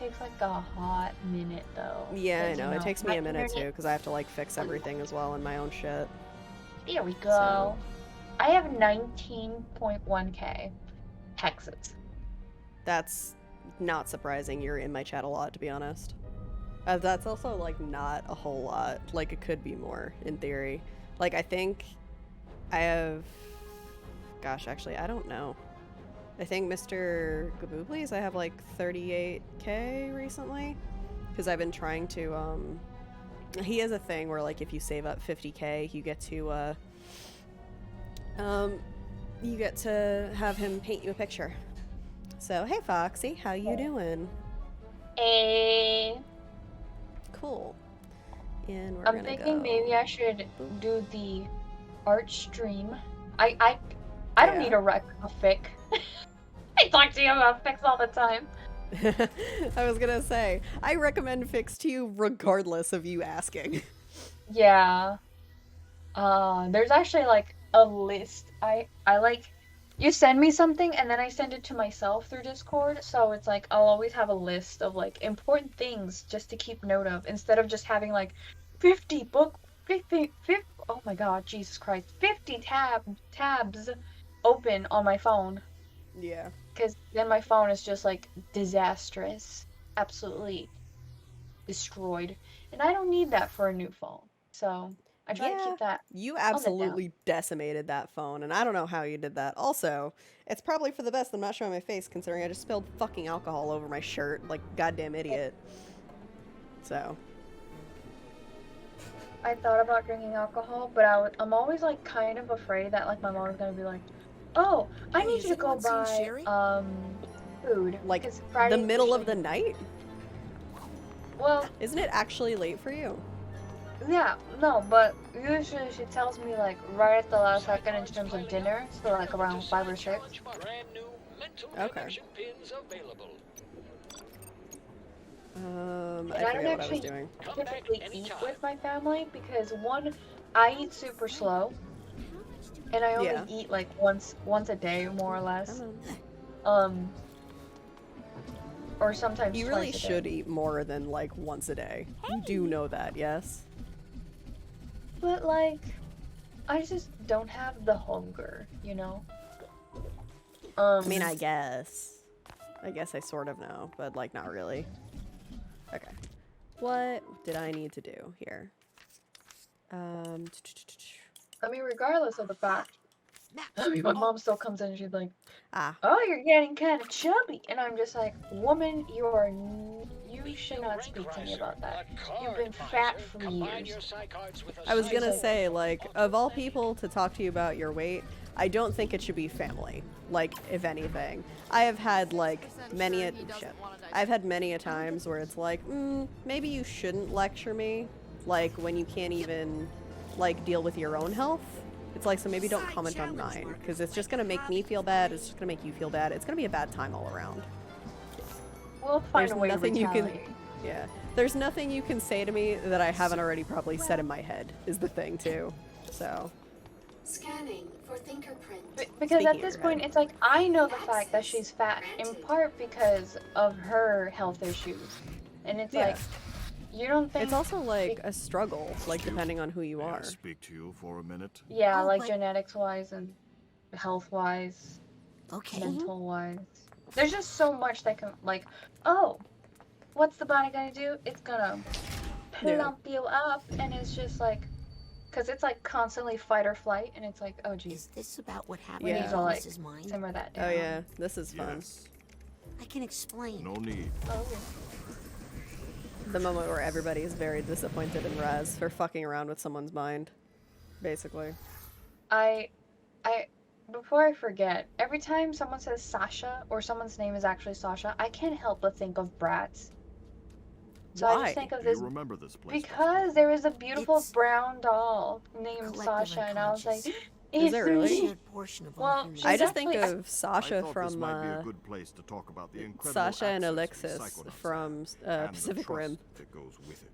takes like a hot minute though. Yeah, I 'Cause, know. you It know, takes my me a minute too, internet. because I have to like fix everything as well in my own shit. Here we So, go. I have 19.1K hexes. that's not surprising. You're in my chat a lot, to be honest. That's also like not a whole lot. Like it could be more in theory. Like I think I have. Gosh, actually, I don't know. I think Mr. Gabooblies, I have like 38K recently, because I've been trying to. He has a thing where like if you save up 50K, you get to have him paint you a picture. So hey Foxy, how you doing? Eh. Cool. And we're I'm gonna thinking go. maybe I should do the art stream. I don't need a fic. I talk to you about fics all the time. I was gonna say, I recommend Fix to you regardless of you asking. Yeah. There's actually like a list. I like you send me something and then I send it to myself through Discord, so it's like I'll always have a list of like important things just to keep note of instead of just having like 50 book 50 oh my god, Jesus Christ, 50 tabs open on my phone. Yeah. Because then my phone is just like disastrous, absolutely destroyed, and I don't need that for a new phone. So I try to Yeah, keep that you on the down. absolutely decimated that phone, and I don't know how you did that. Also, it's probably for the best I'm not showing my face, considering I just spilled fucking alcohol over my shirt like a goddamn idiot. So. I thought about drinking alcohol, but I'm always like kind of afraid that like my mom's gonna be like, "Oh, I Hey, need has you to go anyone seen buy Sherry? food." Like, Because the Friday middle of usually. the night? Well, Isn't it actually late for you? yeah, no, but usually she tells me like right at the last second in terms of dinner, so like around 5 or 6. Okay. And I I don't forget what I was actually doing. typically eat with my family because one, I eat super slow, and I only Yeah. eat like once a day more or less. Come on. Um, or sometimes You really twice a day. should eat more than like once a day. You do know that, yes? But like, I just don't have the hunger, you know. I mean, I guess. I guess I sort of know, but like not really. Okay. What did I need to do here? I mean, regardless of the fact, I mean, my mom still comes in and she's like, "Oh, you're getting kind of chubby," and I'm just like, "Woman, you should not speak to me about that. You've been fat for years." I was gonna say, like, of all people to talk to you about your weight, I don't think it should be family. Like, if anything, I have had like I've had many a times where it's like, maybe you shouldn't lecture me, like when you can't even like deal with your own health. It's like, so maybe don't comment on mine, because it's just gonna make me feel bad. It's just gonna make you feel bad. It's gonna be a bad time all around. We'll find a way to retaliate. Yeah. There's nothing you can say to me that I haven't already probably said in my head, is the thing, too. So. Scanning for fingerprint. Because Speaking at this of point, head. it's like, I know the fact that she's fat, in part because of her health issues. And it's like, you don't think... It's also like a struggle, like depending on who you are. May I speak to you for a minute? Yeah, like genetics-wise and health-wise, Okay. mental-wise. There's just so much that can, like, oh, what's the body gonna do? It's gonna plump you up, and it's just like, because it's like constantly fight or flight, and it's like, oh geez. Is this about what happened? We need to like Mrs. Mine? simmer that down. Oh yeah, this is fun. Yes. I can explain. No need. Oh. The moment where everybody is very disappointed in Raz for fucking around with someone's mind, basically. Before I forget, every time someone says Sasha or someone's name is actually Sasha, I can't help but think of Bratz. So I just think of Do this you remember this place? because there was a beautiful It's brown doll named collective Sasha, and I was like, unconscious. "It's there really? me." Shared portion of Well, our human she's I just think actually- of Sasha I thought this from might be a good place to talk about the incredible Sasha and access Alexis Psychonauts from have, and Pacific the trust Rim. that goes with it.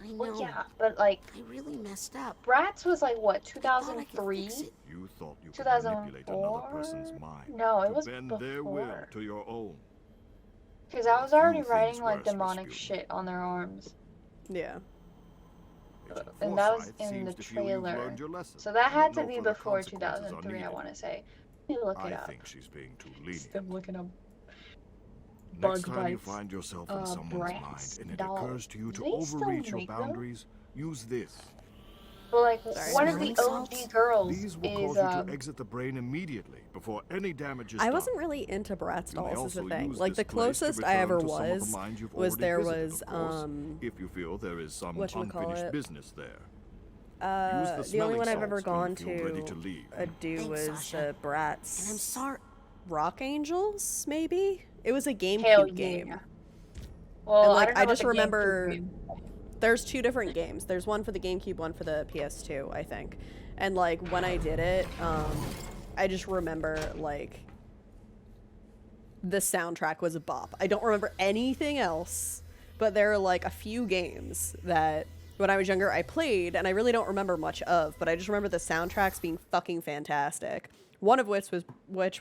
I know. Well, yeah, but like I really messed up. Bratz was like what, I thought I could 2003? fix it. You thought you could manipulate another 2004? person's mind No, it to was bend their will before. to your own. Because I was already Few writing things like worse demonic Rasputin. shit on their arms. Yeah. Agent And that was Forsyth in the seems to feel you've trailer. learned your lesson, So that and had to no be further before consequences are 2003, I needed. want to say. Let me look it I up. think she's being too Still lenient. looking up Next bug time you bites. find yourself in someone's mind Bratz and it dolls. occurs to you to They still overreach your make them? boundaries, use this. Well, like, Sorry. one of the Smelling OG salts? girls These will is, cause you to exit the brain immediately before any damage is I done. wasn't really into Bratz You may dolls, is the also thing. use Like, the this place to closest I return ever to some of the was mines you've was already there visited, was, of course, if you feel there is some whatchamacallit? unfinished business there. the only one I've ever gone to to do Thanks, was Sasha. the And I'm Bratz sorry. Rock Angels, maybe? It was a Hell GameCube yeah. game. Well, And, I like, don't know I about just the GameCube remember game. there's two different games. There's one for the GameCube, one for the PS2, I think. And, like, when I did it, I just remember, like, the soundtrack was a bop. I don't remember anything else, but there are, like, a few games that when I was younger I played, and I really don't remember much of, but I just remember the soundtracks being fucking fantastic. One of which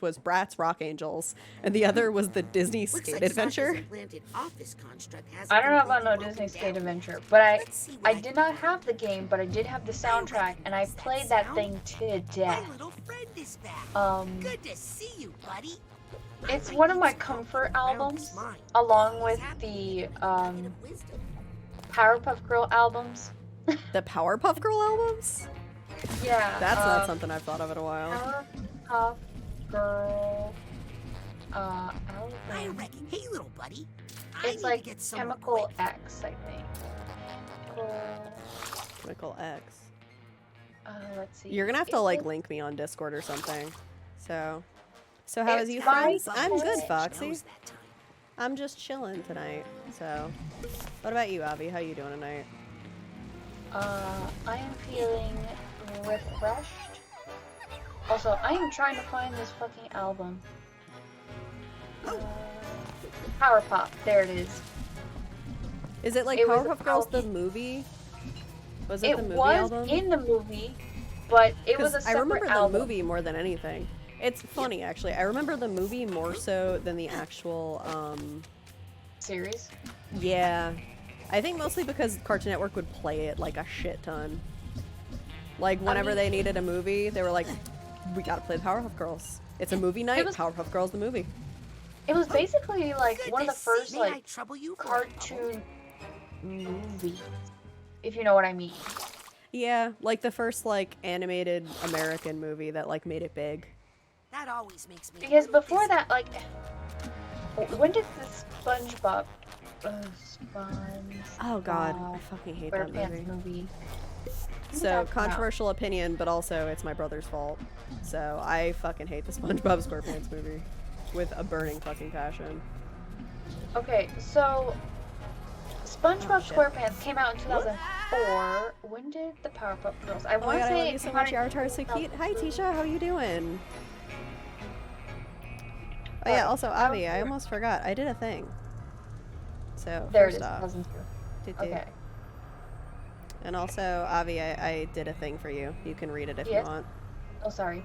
was Bratz Rock Angels, and the other was the Disney Looks Skate like Adventure. Sasha's implanted office construct hasn't I don't know about no completely Disney broken Skate down. Adventure, but Let's see what I I did can not do. have the game, but I did have the soundtrack, and I recognize that played that sound. thing to My death. little friend is back. Good to see you, buddy. It's one of my comfort albums, along with the Powerpuff Girl albums. The Powerpuff Girl albums? Yeah, That's not something I've thought of in a while. Powerpuff Girl I album. reckon. Hey, little buddy. I It's need like to get somewhere Chemical quick. X, I think. Chemical X. Let's see. You're gonna have to Is like it- link me on Discord or something. So how is It's you fine. friends? I'm good, Knows Foxy. Knows that time. I'm just chilling tonight. So, what about you, Avi? How you doing tonight? I am feeling refreshed. Also, I am trying to find this fucking album. Powerpuff. There it is. Is it like It was Powerpuff Girls the about- movie? Was it It the movie was album? in the movie, but it was a 'Cause I separate remember album. the movie more than anything. It's funny actually. I remember the movie more so than the actual Series. yeah. I think mostly because Cartoon Network would play it like a shit ton. Like whenever mean- they needed a movie, they were like, we gotta play the Powerpuff Girls. It's a movie night, was- Powerpuff Girls the movie. It was basically like Good one of to the first see. May I like trouble you for a bubble? cartoon movies, if you know what I mean. Yeah, like the first like animated American movie that like made it big. That always makes me. a Because little before dizzy. that, like, when did the SpongeBob, Sponge? Oh god, I fucking hate that SquarePants movie. movie? So, that come out? controversial opinion, but also it's my brother's fault. So, I fucking hate the SpongeBob SquarePants movie with a burning fucking passion. Okay, so SpongeBob Oh, shit. SquarePants came out in 2004. When did the Powerpuff Girls? I Oh my want to god, I say love it you so came much. out Your in are so cute. Hi, Tisha. How you doing? Oh Uh, yeah, also, Avi, I 2004. almost forgot. I did a thing. So, There it first is, off, 2002. do-do. Okay. And also, Avi, I did a thing for you. You can read it if Yes. you want. Oh, sorry.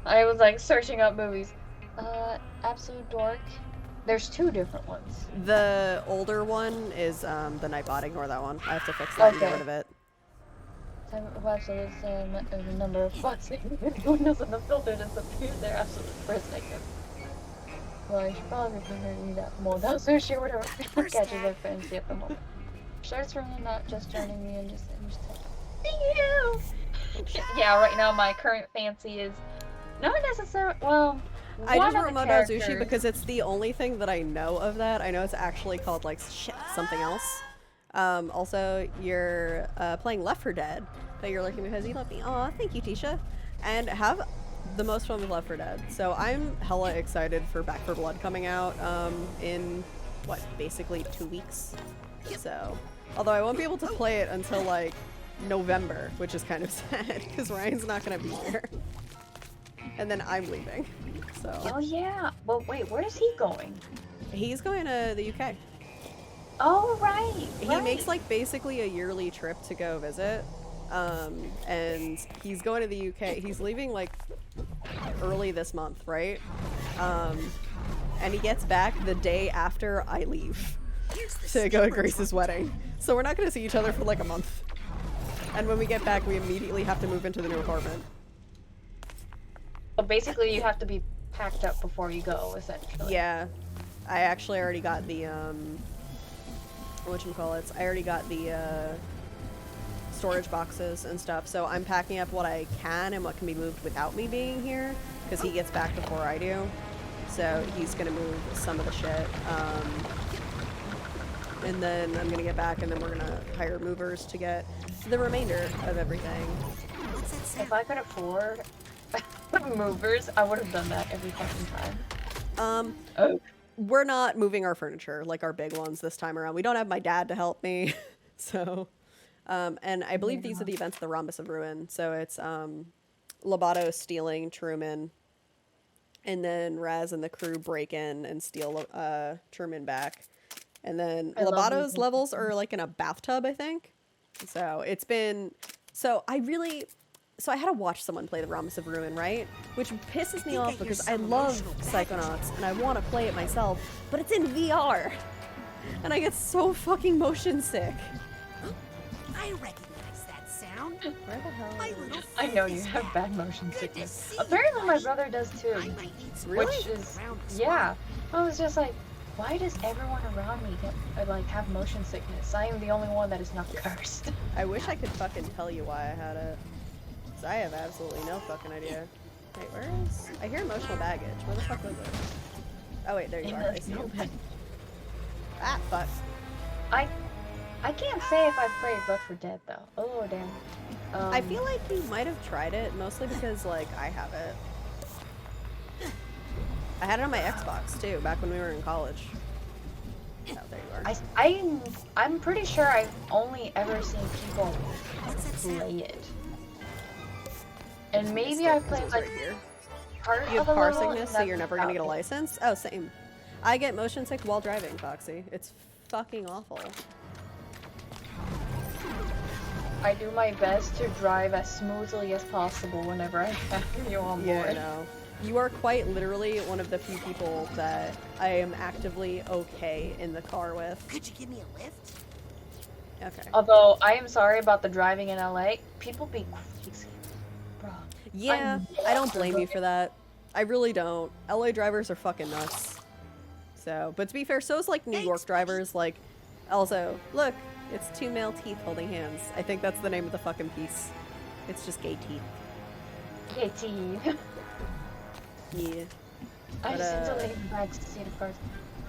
I was like searching up movies. Absolute Dork. There's two different ones. The older one is the Nightbot. Ignore that one. I have to fix that and get Okay. rid of it. Time of absolute the number of spots windows in the filter disappeared. They're absolute perspective. Well, I should probably prefer to eat that more than sushi or whatever catches their fancy at the moment. Starts from not just joining me and just thank you. Yeah, right now my current fancy is not necessarily well. I one just of wrote the Moto Sushi characters- because it's the only thing that I know of that. I know it's actually called like something else. Also, you're playing Left 4 Dead, but you're looking because you love me. Aw, thank you, Tisha. And have the most fun with Left 4 Dead. So I'm hella excited for Back 4 Blood coming out in, what, basically 2 weeks? So, although I won't be able to play it until like November, which is kind of sad because Ryan's not going to be here. And then I'm leaving. So Oh yeah. Well, wait. Where is he going? he's going to the UK. Oh right. He makes like basically a yearly trip to go visit. And he's going to the UK. He's leaving like early this month, right? and he gets back the day after I leave Here's the to go to sneaker Grace's trunk. wedding. So we're not going to see each other for like a month. And when we get back, we immediately have to move into the new apartment. So basically, you have to be packed up before you go, essentially. Yeah, I actually already got the whatchamacallits, I already got the storage boxes and stuff, so I'm packing up what I can and what can be moved without me being here, because he gets back before I do. So he's gonna move some of the shit. And then I'm gonna get back, and then we're gonna hire movers to get the remainder of everything. What's that sound? If I could afford movers, I would have done that every fucking time. Oh. We're not moving our furniture, like our big ones this time around. We don't have my dad to help me, so... and I believe these are the events of the Rhombus of Ruin. So it's Lobato stealing Truman, and then Raz and the crew break in and steal Truman back. And then I love Lobato's these. levels are like in a bathtub, I think. So it's been... So I had to watch someone play the Rhombus of Ruin, right? Which pisses me I off hear because I some love emotional Psychonauts and I want to play it myself, but it's in VR. And I get so fucking motion sick. I recognize that sound. Where the hell My is... little I know friend you is have back. bad motion Good to sickness. see you, Apparently, my buddy. brother does too. I might need some Really? Which is, around this yeah. I was just like, why does everyone around me have motion sickness? I am the only one that is not cursed. I wish I could fucking tell you why I had it. 'Cause I have absolutely no fucking idea. Wait, where is... I hear emotional baggage. Where the fuck was it? Oh wait, there you are. I see you. Ah, fuck. I can't say if I've played Left 4 Dead though. Oh damn. I feel like you might have tried it, mostly because, like, I have it. I had it on my Xbox, too, back when we were in college. Oh, there you are. I'm pretty sure I've only ever seen people What's that sound? play it. And maybe Stick, I 'cause played it's like right here. part You of have a car level, sickness, and so that's you're never gonna get a about it. license? Oh, same. I get motion sick while driving, Foxy. It's fucking awful. I do my best to drive as smoothly as possible whenever I have you on Yeah, I board. know. You are quite literally one of the few people that I am actively okay in the car with. Could you give me a lift? Okay. Although I am sorry about the driving in LA, people be crazy, bro. Yeah, I don't blame you for that. I really don't. LA drivers are fucking nuts. So, but to be fair, so is like New York drivers. Like, also, look, it's two male teeth holding hands. I think that's the name of the fucking piece. It's just gay teeth. KT. Yeah. I But, just need to lay in the back seat of cars.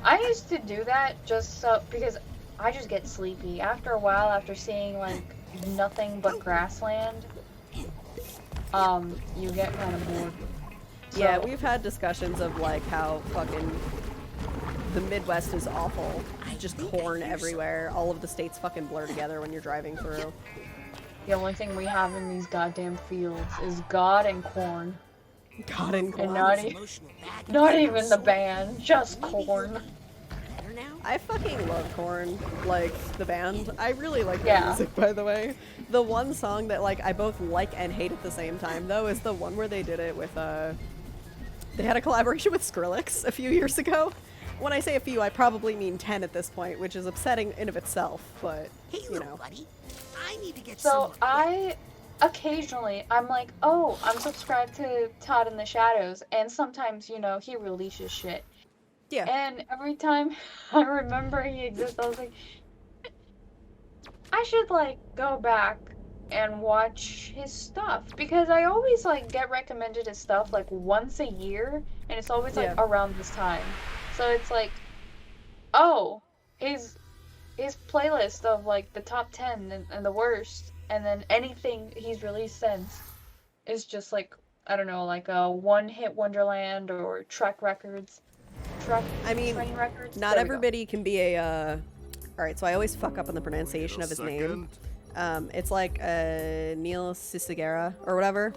I used to do that just so because I just get sleepy after a while. After seeing like nothing but grassland, you get kind of bored. Yeah, So- we've had discussions of like how fucking the Midwest is awful. Just corn everywhere. All of the states fucking blur together when you're driving through. The only thing we have in these goddamn fields is God and corn. God and And corn. not, Emotional baggage. not even the band, just corn. Better now? I fucking love Korn, like the band. I really like their Yeah. music, by the way. The one song that like I both like and hate at the same time, though, is the one where they did it with They had a collaboration with Skrillex a few years ago. When I say a few, I probably mean 10 at this point, which is upsetting in of itself. But Hey, you little know, buddy. I need to get So someone. occasionally, I'm like, oh, I'm subscribed to Todd in the Shadows, and sometimes, he releases shit. yeah. And every time I remember he exists, I was like, I should, go back and watch his stuff. Because I always, get recommended his stuff, once a year, and it's always, Yeah. around this time. So it's like, oh, his playlist of, the top 10 and the worst, and then anything he's released since is just, I don't know, a one-hit Wonderland or Trek Records. I mean, Train Records? not There we go. everybody can be a. Alright, so I always fuck up on the pronunciation of his name. It's like Neil Sisagera or whatever.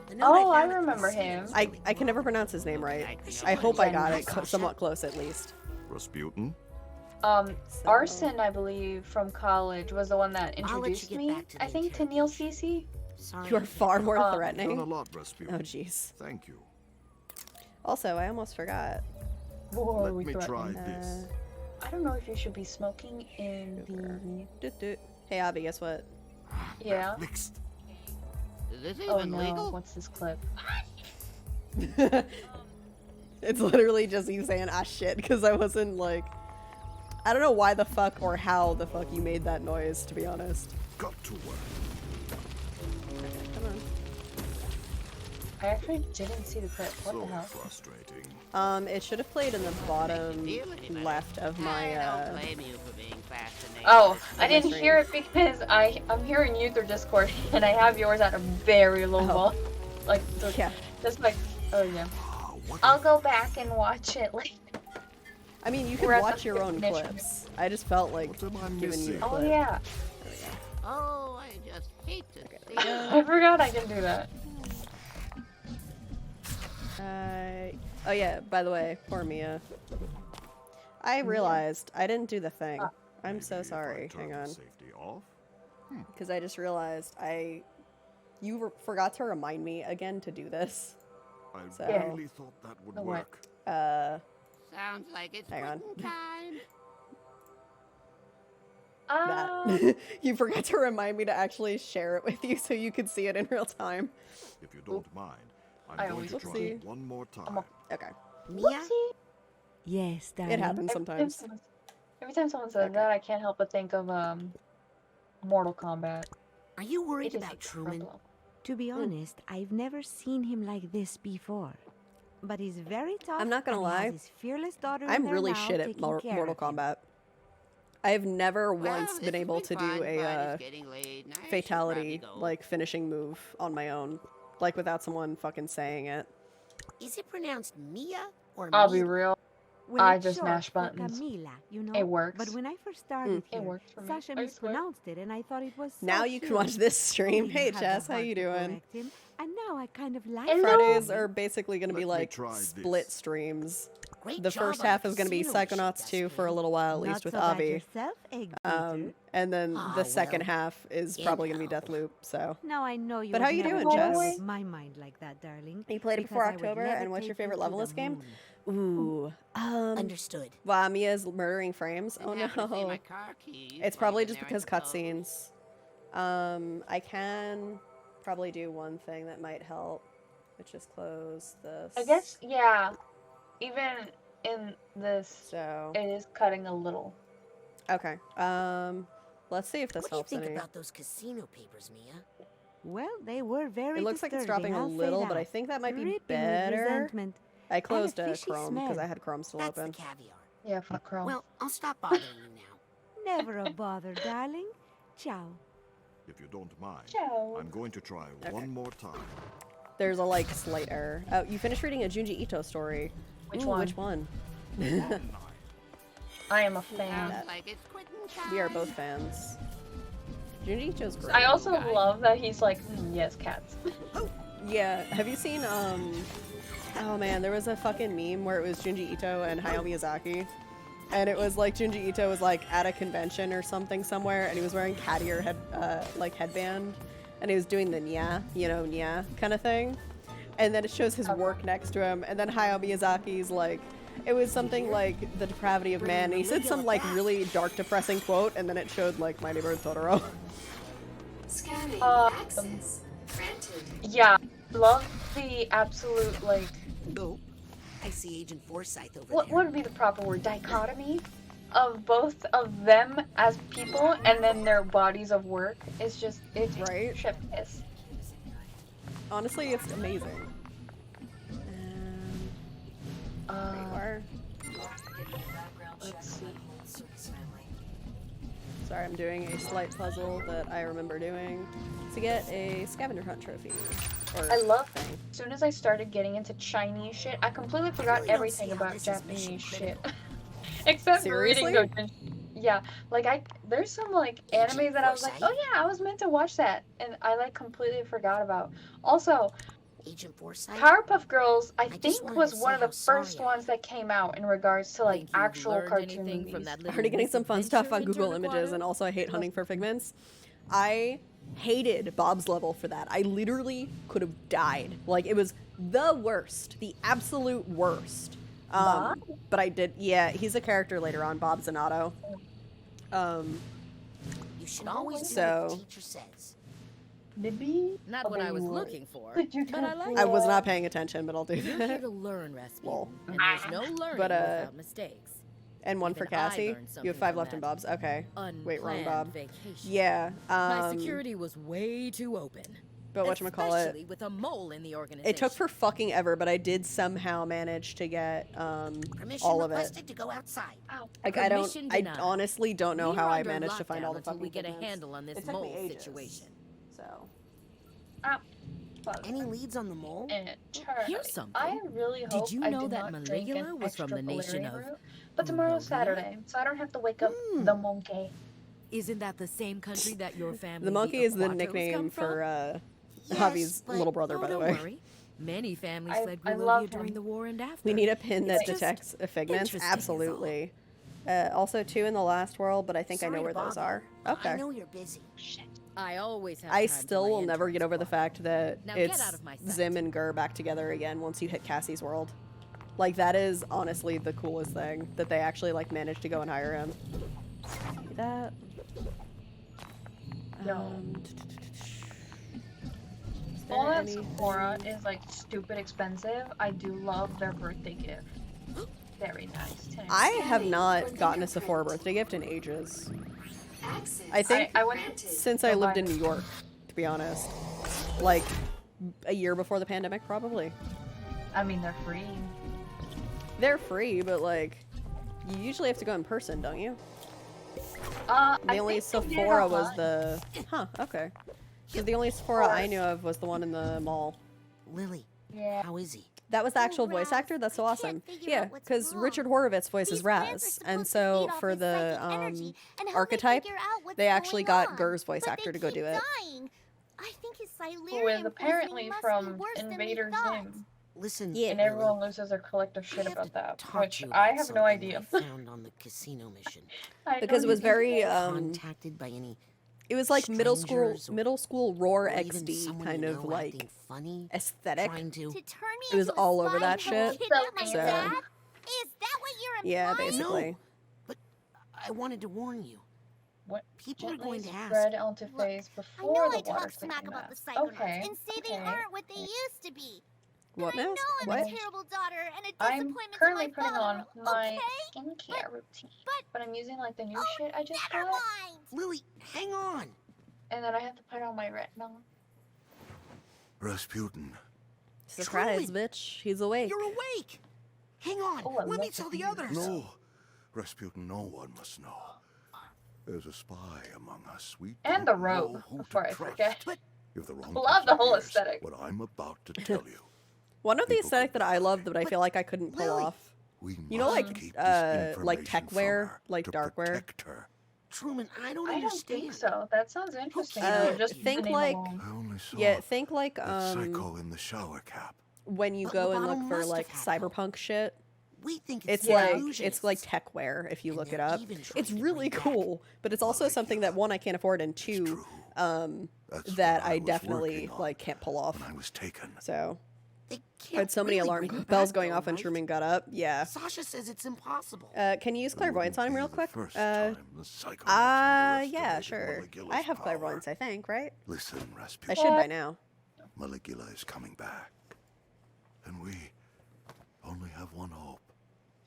The note Oh, I found at the remember casino him. is I can never pronounce his name right. should I hope I got Yeah, it somewhat close at least. Rasputin? So- Arson, I believe, from college was the one that I'll let you introduced get me, back to I the think, to Neil CC. Sorry. You are far more Oh. Done a threatening. lot, Rasputin. Oh jeez. Thank you. Also, I almost forgot. before Let we me try threaten. this. I don't know if you should be smoking in the. Doot, doot. Hey, Abby, guess what? Yeah. Next. Is this Oh even no! legal? What's this clip? It's literally just you saying ah shit because I wasn't like I don't know why the fuck or how the fuck you made that noise, to be honest. Got to work. Come I actually didn't see the clip. What So the hell? frustrating. on. It should have played in the bottom Deal anybody. left of I my don't blame you for being fascinated. Oh, I my didn't stream. hear it because I'm hearing you through Discord, and I have yours at a very low Oh. volume. Like, so Yeah. just like, oh yeah. Ah, what I'll if- go back and watch it later. I mean, you can We're at watch the your own finish. clips. I just felt like What am I giving you a missing? Oh clip. yeah. There we go. Oh, I just hate to see I forgot I can do that. Oh yeah, by the way, poor Mia. I realized I didn't do the thing. I'm so Maybe if I sorry. turn Hang the on. Safety off. Because I just realized you forgot to remind me again to do this. I So- really thought that would The what? work. Sounds like it's Hang on. quitting time. That. You forgot to remind me to actually share it with you so you could see it in real time. If you don't mind, I'm I going always to try Whoopsie. one more I'm time. Okay. Mia? Whoopsie. Yes, darling. It happens Every time sometimes. every time someone says Okay. that, I can't help but think of Mortal Kombat. Are you It worried is about a Truman? problem. To be honest, I've never seen him like this before. But he's very tough. I'm not gonna and he has lie. his fearless daughter in I'm there really now shit at taking Mortal care of him. Kombat. I've never Well, once this been has able to do fun, but a it's getting late, and I should fatality, probably go. like finishing move on my own, like without someone fucking saying it. Is it pronounced Mia or I'll be Mila? real. Well, I it's just short mash for buttons. Camila, you know? It works. But when I first started It here, works for me. Sasha I swear. mispronounced it, and I thought it was so Now you cute. can watch this stream. I Hey, didn't have the Jess, how heart you to doing? correct him, and now I kind of like Hello. Fridays are basically going to be Let me like try split this. streams. Great The job first on half the is going to be casino shit, Psychonauts 2 for a Dustin. little while, at Not least with so bad Avi. yourself, egg beater. And then Ah, the second well, half is you probably going to be know. Deathloop, so. Now I know you. But would how you never doing, go Jess? with my mind like that, darling. You played it because before I would October, never and what's your take you favorite to level in the this game? moon. Ooh. Understood. Wow, Mia's murdering frames. Oh Didn't happen to see no. my car keys It's while probably I've just been there because in the cutscenes. I can probably do one thing that might help, which is close this. I guess, yeah. Even in this, So, it is cutting a little. okay. Let's see if this What do you helps think any. about those casino papers, Mia? Well, they were very It looks like it's disturbing, dropping a I'll say little, but I that. think that might be Dripping with better. resentment. I closed fishy Chrome because smell. I had Chrome still That's open. the caviar. Yeah, fuck Chrome. Well, I'll stop bothering you now. Never a bother, darling. Ciao. If you don't mind, Ciao. I'm going to try Okay. one more time. There's a like slight error. Oh, you finished reading a Junji Ito story. Which Ooh, one? Which one? I am a fan. Sounds like it's quitting time. We are both fans. Junji Ito's great. I also love that he's like, yes, cats. Yeah, have you seen oh man, there was a fucking meme where it was Junji Ito and Hayao Miyazaki. And it was like Junji Ito was like at a convention or something somewhere and he was wearing cat ear headband and he was doing the nya, nya kind of thing. And then it shows his work next to him and then Hayao Miyazaki's like it was something like the depravity of man and he said some like really dark depressing quote and then it showed like My Neighbor Totoro. Scanning. Um, Access. Granted. Yeah, love the absolute, like, Oh, I see Agent Forsyth over what there. would be the proper word? Dichotomy of both of them as people and then their bodies of work. It's just, it's Right. chef kiss. Honestly, it's amazing. There you are. Let's see. Sorry, I'm doing a slight puzzle that I remember doing to get a scavenger hunt trophy. Or I love thing. as soon as I started getting into Chinese shit, I completely forgot really don't everything see how about this is Japanese mission shit. critical. Except for Seriously? reading Dojin. Yeah, like there's some like Agent animes that I was like, Forsyth? oh yeah, I was meant to watch that, and I like completely forgot about. Also, Agent Forsyth? Powerpuff Girls, I just think wanted was to one say of the how sorry first I ones that came out in regards to like Think you've actual learned cartoon anything movies. from that little Already getting some fun stuff on misadventure Google in Images, and Interquarter? also I hate hunting for figments. I hated Bob's level for that. I literally could have died. Like, it was the worst, the absolute worst. Bob? But I did, yeah, he's a character later on, Bob Zanato. You should always do So- what the teacher says. Libby? Not what I was looking for, Did you but I go like for I was it? not paying attention, but I'll do You're here that. to learn, Rasputin, Lol. and there's no learning But, without mistakes. And one Even for I Cassie. learned You have something 5 from left in that Bob's. Okay. Wait, wrong Unplanned Bob. vacation. Yeah. My security was way too open. But whatchamacallit, Especially with a mole in the organization. it took for fucking ever, but I did somehow manage to get Permission all of it. requested to go outside. Ow. Like Permission I denied. honestly don't know We're how I under managed to find all the lockdown until fucking we get a pigments. handle on this It took me mole ages. situation. So Ow. Fuck. Any leads on the mole? And Charlie, Here's something. I really Did hope you I know did that not drink Maligula an was from extra the nation valerian of root, but tomorrow's Maligula? Saturday, so I don't have to wake up the monkey. Isn't that the same country that your family? the monkey is the Aquatos nickname come from? for Yes, Javi's but- little brother, Oh, by the don't way. worry. Many families I fled love Grulovia during him. the war and after. We need a pin that It's just detects figments. interesting is all. Absolutely. Also 2 in the last world, but I think I know Sorry where to those bother are. you. Okay. I know you're busy. Shit. I always have I time for still my will never get interns, over the Bob. fact that Now get it's out of my sight. Zim and Gur back together again once you hit Cassie's world. Like, that is honestly the coolest thing, that they actually, like, managed to go and hire him. See that? No. Is there All that any- Sephora is like stupid expensive. I do love their birthday gift. Very nice. 10. I have not gotten a Sephora birthday gift in ages. Access I think I went granted. since I lived in New York, to be honest. Like, a year before the pandemic, probably. I mean, they're free. They're free, but, like, you usually have to go in person, don't you? The only Sephora was the... Huh, okay. Because the only Sephora I knew of was the one in the mall. Lily, Yeah. how is he? That was the actual Oh, voice Raz, actor? That's so I awesome. can't figure Yeah, out what's because wrong. Richard Horowitz's voice These is plants are Raz. supposed And to so feed off for his the psychic energy and help me archetype, figure out what's they actually going got on. Gur's voice But actor they to go keep do it. dying. I think his Who is Silurian apparently poisoning must from be worse than we Invader thought. Zim. Listen, Yeah. And Lily, everyone loses their collective I shit have about to that, talk which to you I about have no something idea. I found on the casino mission. I Because it don't was even very, know. Contacted by any it was like middle strangers school roar or even XD someone kind you of know like acting funny, aesthetic. trying to... To turn me It was into a all over spy that who will shit. kidnap my So- dad? Is that what you're Yeah, implying? basically. No, but I wanted to warn you. What? People are Gently going to ask. spread onto Look, phase I before know the I water talk smack about the mask. Psychonauts Okay. and say they okay. aren't what they used to be. What and I know mask? I'm What? a terrible daughter and a I'm disappointment currently to my putting father, on my okay? skincare routine, but I'm using like the new Oh, shit I just never got, mind. Lily, hang on. and then I have to put on my retinol. Rasputin, Surprise, Truman, bitch. He's awake. You're awake. Hang on. Oh, I Let me love tell the the others. no. Rasputin, no one must know. There's a spy among us. We And don't the robe, know who before to I trust. forget. But If the wrong Love the person whole hears aesthetic. What I'm about to tell you. One of the People aesthetic could that I love die. that I feel like I couldn't pull Lily, off. We You know, must like, keep this like information tech from wear, her like to dark wear? protect her. Truman, I don't I don't understand. think so. That sounds interesting. cares? Just Think the name like- alone. I only saw Yeah, think like that psycho in the shower cap. when you But go and Lovato look for must like have had help. cyberpunk shit. We think It's the like illusionists. tech wear if you And look it they're up. even It's trying to really bring back cool, but it's also something that one I can't afford and two True. That's that what I was definitely working on like can't pull off. when I was taken. So They I can't had so many really alarm bring it bells back, going though, off when right? Truman got up. Yeah. Sasha says it's impossible. Can you use It clairvoyance on him wouldn't real be quick? the first time the Psychonauts Yeah, underestimated sure. Maligila's I have power. clairvoyance, I think, right? Listen, I Rasputin. should by now. Maligula is coming back. And we only have one hope.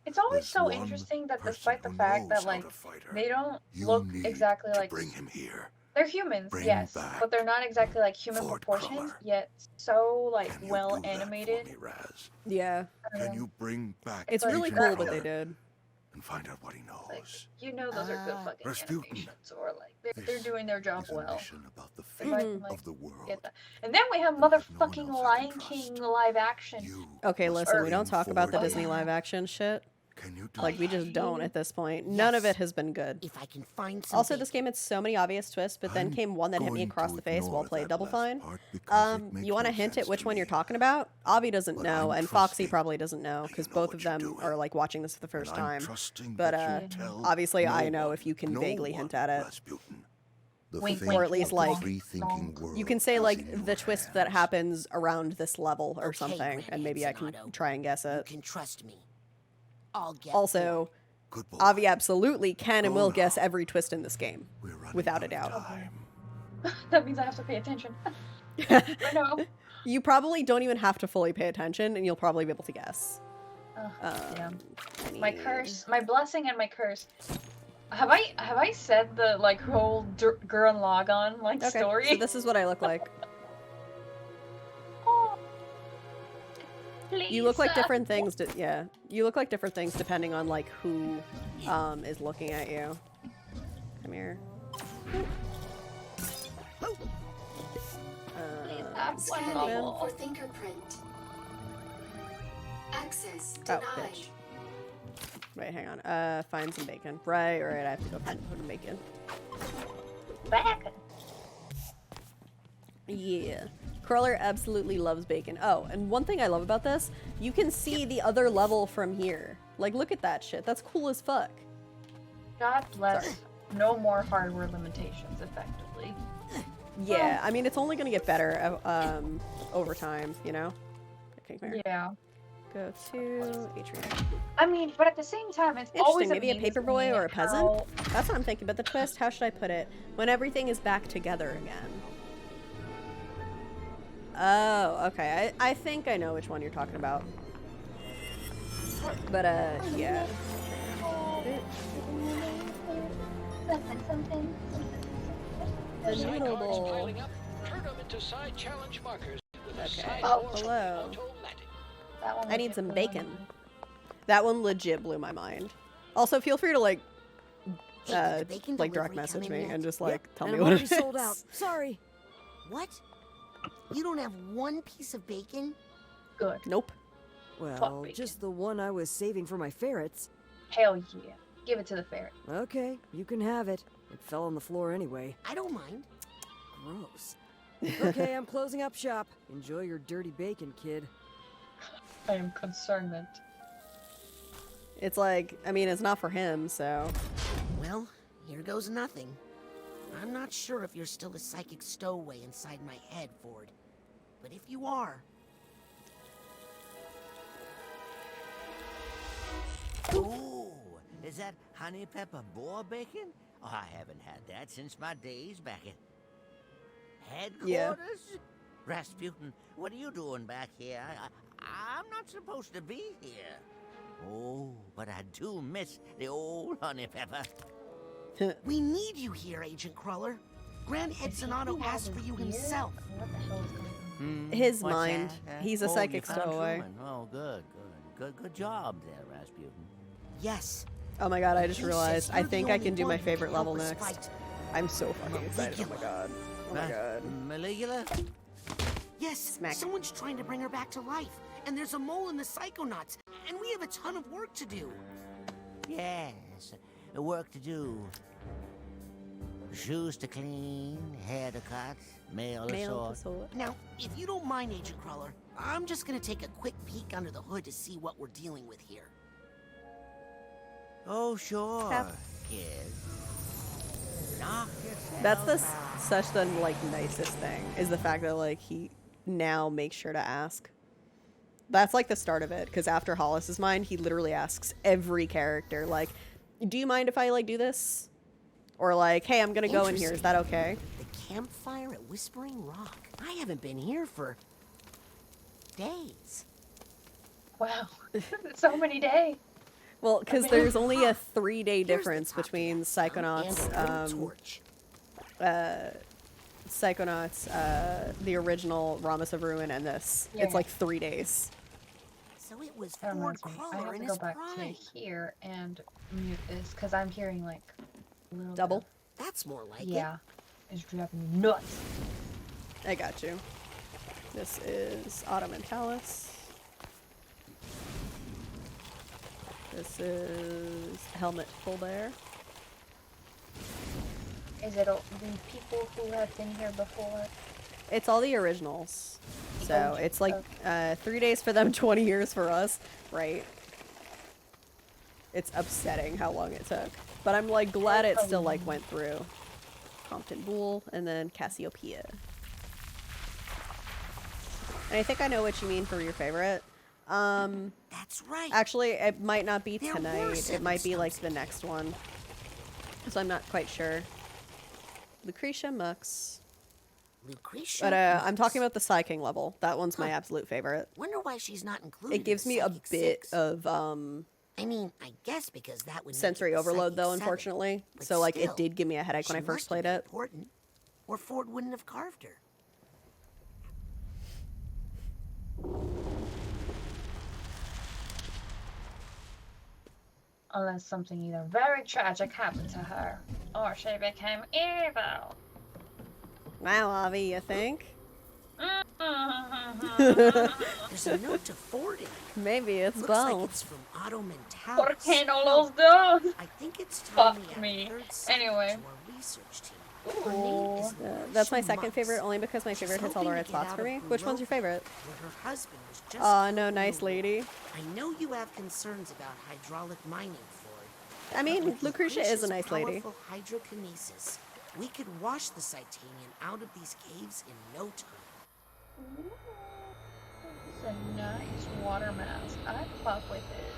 It's always There's so one interesting that person despite the who fact knows that how like to fight her. they don't You look need exactly to like bring him here. they're humans, Bring yes, back but they're not exactly like human Ford proportions, Cruller. yet so like Can you well do that for animated. me, Raz? Yeah. I don't Can know. you bring back It's really Agent cool what they Cruller did. and find out what he knows? Like you know those are good fucking Rasputin. animations, or like they're This doing their job is a well. mission about the If fate I can, like, of the world. get that. And then we have And that no one motherfucking else I Lion can King trust. live action. You Okay, must listen, we bring don't talk about the Ford Disney Cruller. live action shit. Can you do Like, we that? just don't at this point. None of Yes. it has been good. If I can find something. Also, this game had so many obvious twists, but then I'm came one that hit me going across to the face while ignore played that Double last Fine. part because it makes You want to no hint sense at which to one you're me. talking about? Avi doesn't But know, I'm and Foxy trusting probably doesn't know, that you because know both what of you're them doing. are like watching this for the first And I'm time. trusting But that you tell obviously no I know one, if you can no vaguely one, hint at it. Rasputin. The Wink, fate wink, Or at least, of like, the free-thinking world You can say is like in the your twist that hands. happens around this level or Okay, something, and maybe I can Granddad try and guess You it. can trust me. I'll get Also, Good boy. Avi absolutely can and Go will now. guess every twist in this game, We're running without a out doubt. of time. That means I have to pay attention. I know. You probably don't even have to fully pay attention, and you'll probably be able to guess. Yeah. I My need- curse, my blessing and my curse. Have I said the like whole Gurren Lagann like Okay, story? so this is what I look like. Oh, You look like please, different things. Yeah, you look like different things depending on like who is looking at you. Come here. That's Scanning wonderful. for fingerprint. Access Oh, denied. bitch. Wait, hang on. Find some bacon. Right, I have to go find some bacon. Back. Yeah. Crawler absolutely loves bacon. Oh, and one thing I love about this, you can see the other level from here. Like, look at that shit. That's cool as fuck. God bless. Sorry. No more hardware limitations, effectively. Yeah, I mean, it's only gonna get better over time, you know? Okay, come here. Yeah. Go to Atrium. I mean, but at the same time, it's Interesting, always maybe a amazes paperboy me or a peasant? how- That's what I'm thinking, but the twist, how should I put it? When everything is back together again. Oh, okay. I think I know which one you're talking about. But, yeah. The noodle bowl. Turn them into side challenge markers with a Okay. side Oh, force hello. automatic. That one I was need some good. bacon. That one legit blew my mind. Also, feel free to, like, Hey, did the bacon direct delivery message come in me yet? and just, like, tell and me I'm what it already is. sold out. Sorry. What? You don't have one piece of bacon? Good. Nope. Well, bacon. just the one I was saving for my ferrets. Hell yeah. Give it to the ferret. Okay, you can have it. It fell on the floor anyway. I don't mind. Gross. Okay, I'm closing up shop. Enjoy your dirty bacon, kid. I am concerned. It's like, I mean, it's not for him, so. Well, here goes nothing. I'm not sure if you're still a psychic stowaway inside my head, Ford. But if you are... Ooh, is that honey pepper boar bacon? Oh, I haven't had that since my days back at headquarters. Rasputin, what are you doing back here? I'm not supposed to be here. Oh, but I do miss the old honey pepper. We need you here, Agent Cruller. Grand Ed Sonato asked for you himself. What the hell is going on? His What's mind. that? He's a Oh, psychic you found stowaway. Truman. Oh, good job there, Rasputin. Yes. Oh my god, I just He says realized. I you're the think I only can do one my who can favorite level help us next. fight. I'm so fucking excited. Oh my god. Oh my god. Maligula? Yes, Smack. someone's trying to bring her back to life. And there's a mole in the Psychonauts. And we have a ton of work to do. Yes, work to do. Shoes to clean, hair to cut, mail to Mail sort. to sort. Now, if you don't mind, Agent Cruller, I'm just gonna take a quick peek under the hood to see what we're dealing with here. Oh, sure, Yep. kid. Knock yourself That's out. such the like nicest thing is the fact that like he now makes sure to ask. That's like the start of it because after Hollis's mind, he literally asks every character like, "Do you mind if I like do this?" Or like, "Hey, I'm gonna go in here. Is that okay?" The campfire at Whispering Rock. I haven't been here for days. Wow. So many days. Well, because mean- there's only a 3-day Here's the difference top between and Psychonauts, a little torch. the original Ramus of Ruin, and this. Yeah. It's like 3 days. So it was That Ford reminds me. I Cruller have in to his go back prime. to here and mute this because I'm hearing like a little Double. bit That's more like of- it. yeah. It's driving me nuts. I got you. This is Ottoman Talus. This is Helmet Full Bear. Is it all the people who have been here before? It's all the originals. So OG, it's like okay. 3 days for them, 20 years for us, right? It's upsetting how long it took. But I'm like glad it still like went through. Compton Bull and then Cassiopeia. And I think I know what you mean for your favorite. That's right. Actually, it might not be There were tonight. It seven might be like stones. the next one. So I'm not quite sure. Lucretia Mux. Lucretia. But I'm Mux. talking about the Psy King level. That one's my Huh. absolute favorite. Wonder why she's not included. It gives in me a Psychic bit 6. of I mean, I guess because that would make sensory it the overload Psychic though, 7. unfortunately. But So like still, it did give me a headache when I she first must have played been it. Important, or Ford wouldn't have carved her. Unless something either very tragic happened to her, or she became evil. Wow, Avi, you think? There's a note to Ford in it. Maybe it's Looks both. like it's from Otto Mentalis. ¿Por qué no los dos? I think it's telling Fuck me. me. Anyway. To our research team. Her name is That's my Lucretia second Mux. favorite, only because my She's favorite hits all the hoping right to get spots out for of me. Which one's your Barovia, favorite? where her husband was just Aw, no, killed nice away. lady. I know you have concerns about hydraulic mining, Ford. I mean, With Lucretia is a Lucretia's nice lady. powerful hydrokinesis, we could wash the Titanian out of these caves in no time. It's a nice water mask. I fuck with it.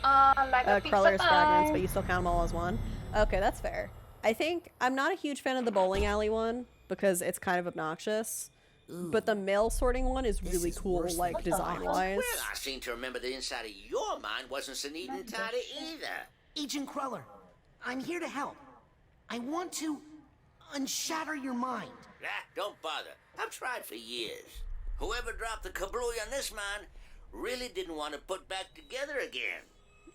Like a pizza Crawler's fragments, pie. but you still count them all as one. Okay, that's fair. I think I'm not a huge fan of the bowling alley one because it's kind of obnoxious. But the mail sorting one is really is cool, worse like than design-wise. Well, I seem to remember the inside of your mind wasn't so neat and tidy either. Agent Cruller, I'm here to help. I want to unshatter your mind. Ah, don't bother. I've tried for years. Whoever dropped the kablooey on this mine really didn't want to put back together again.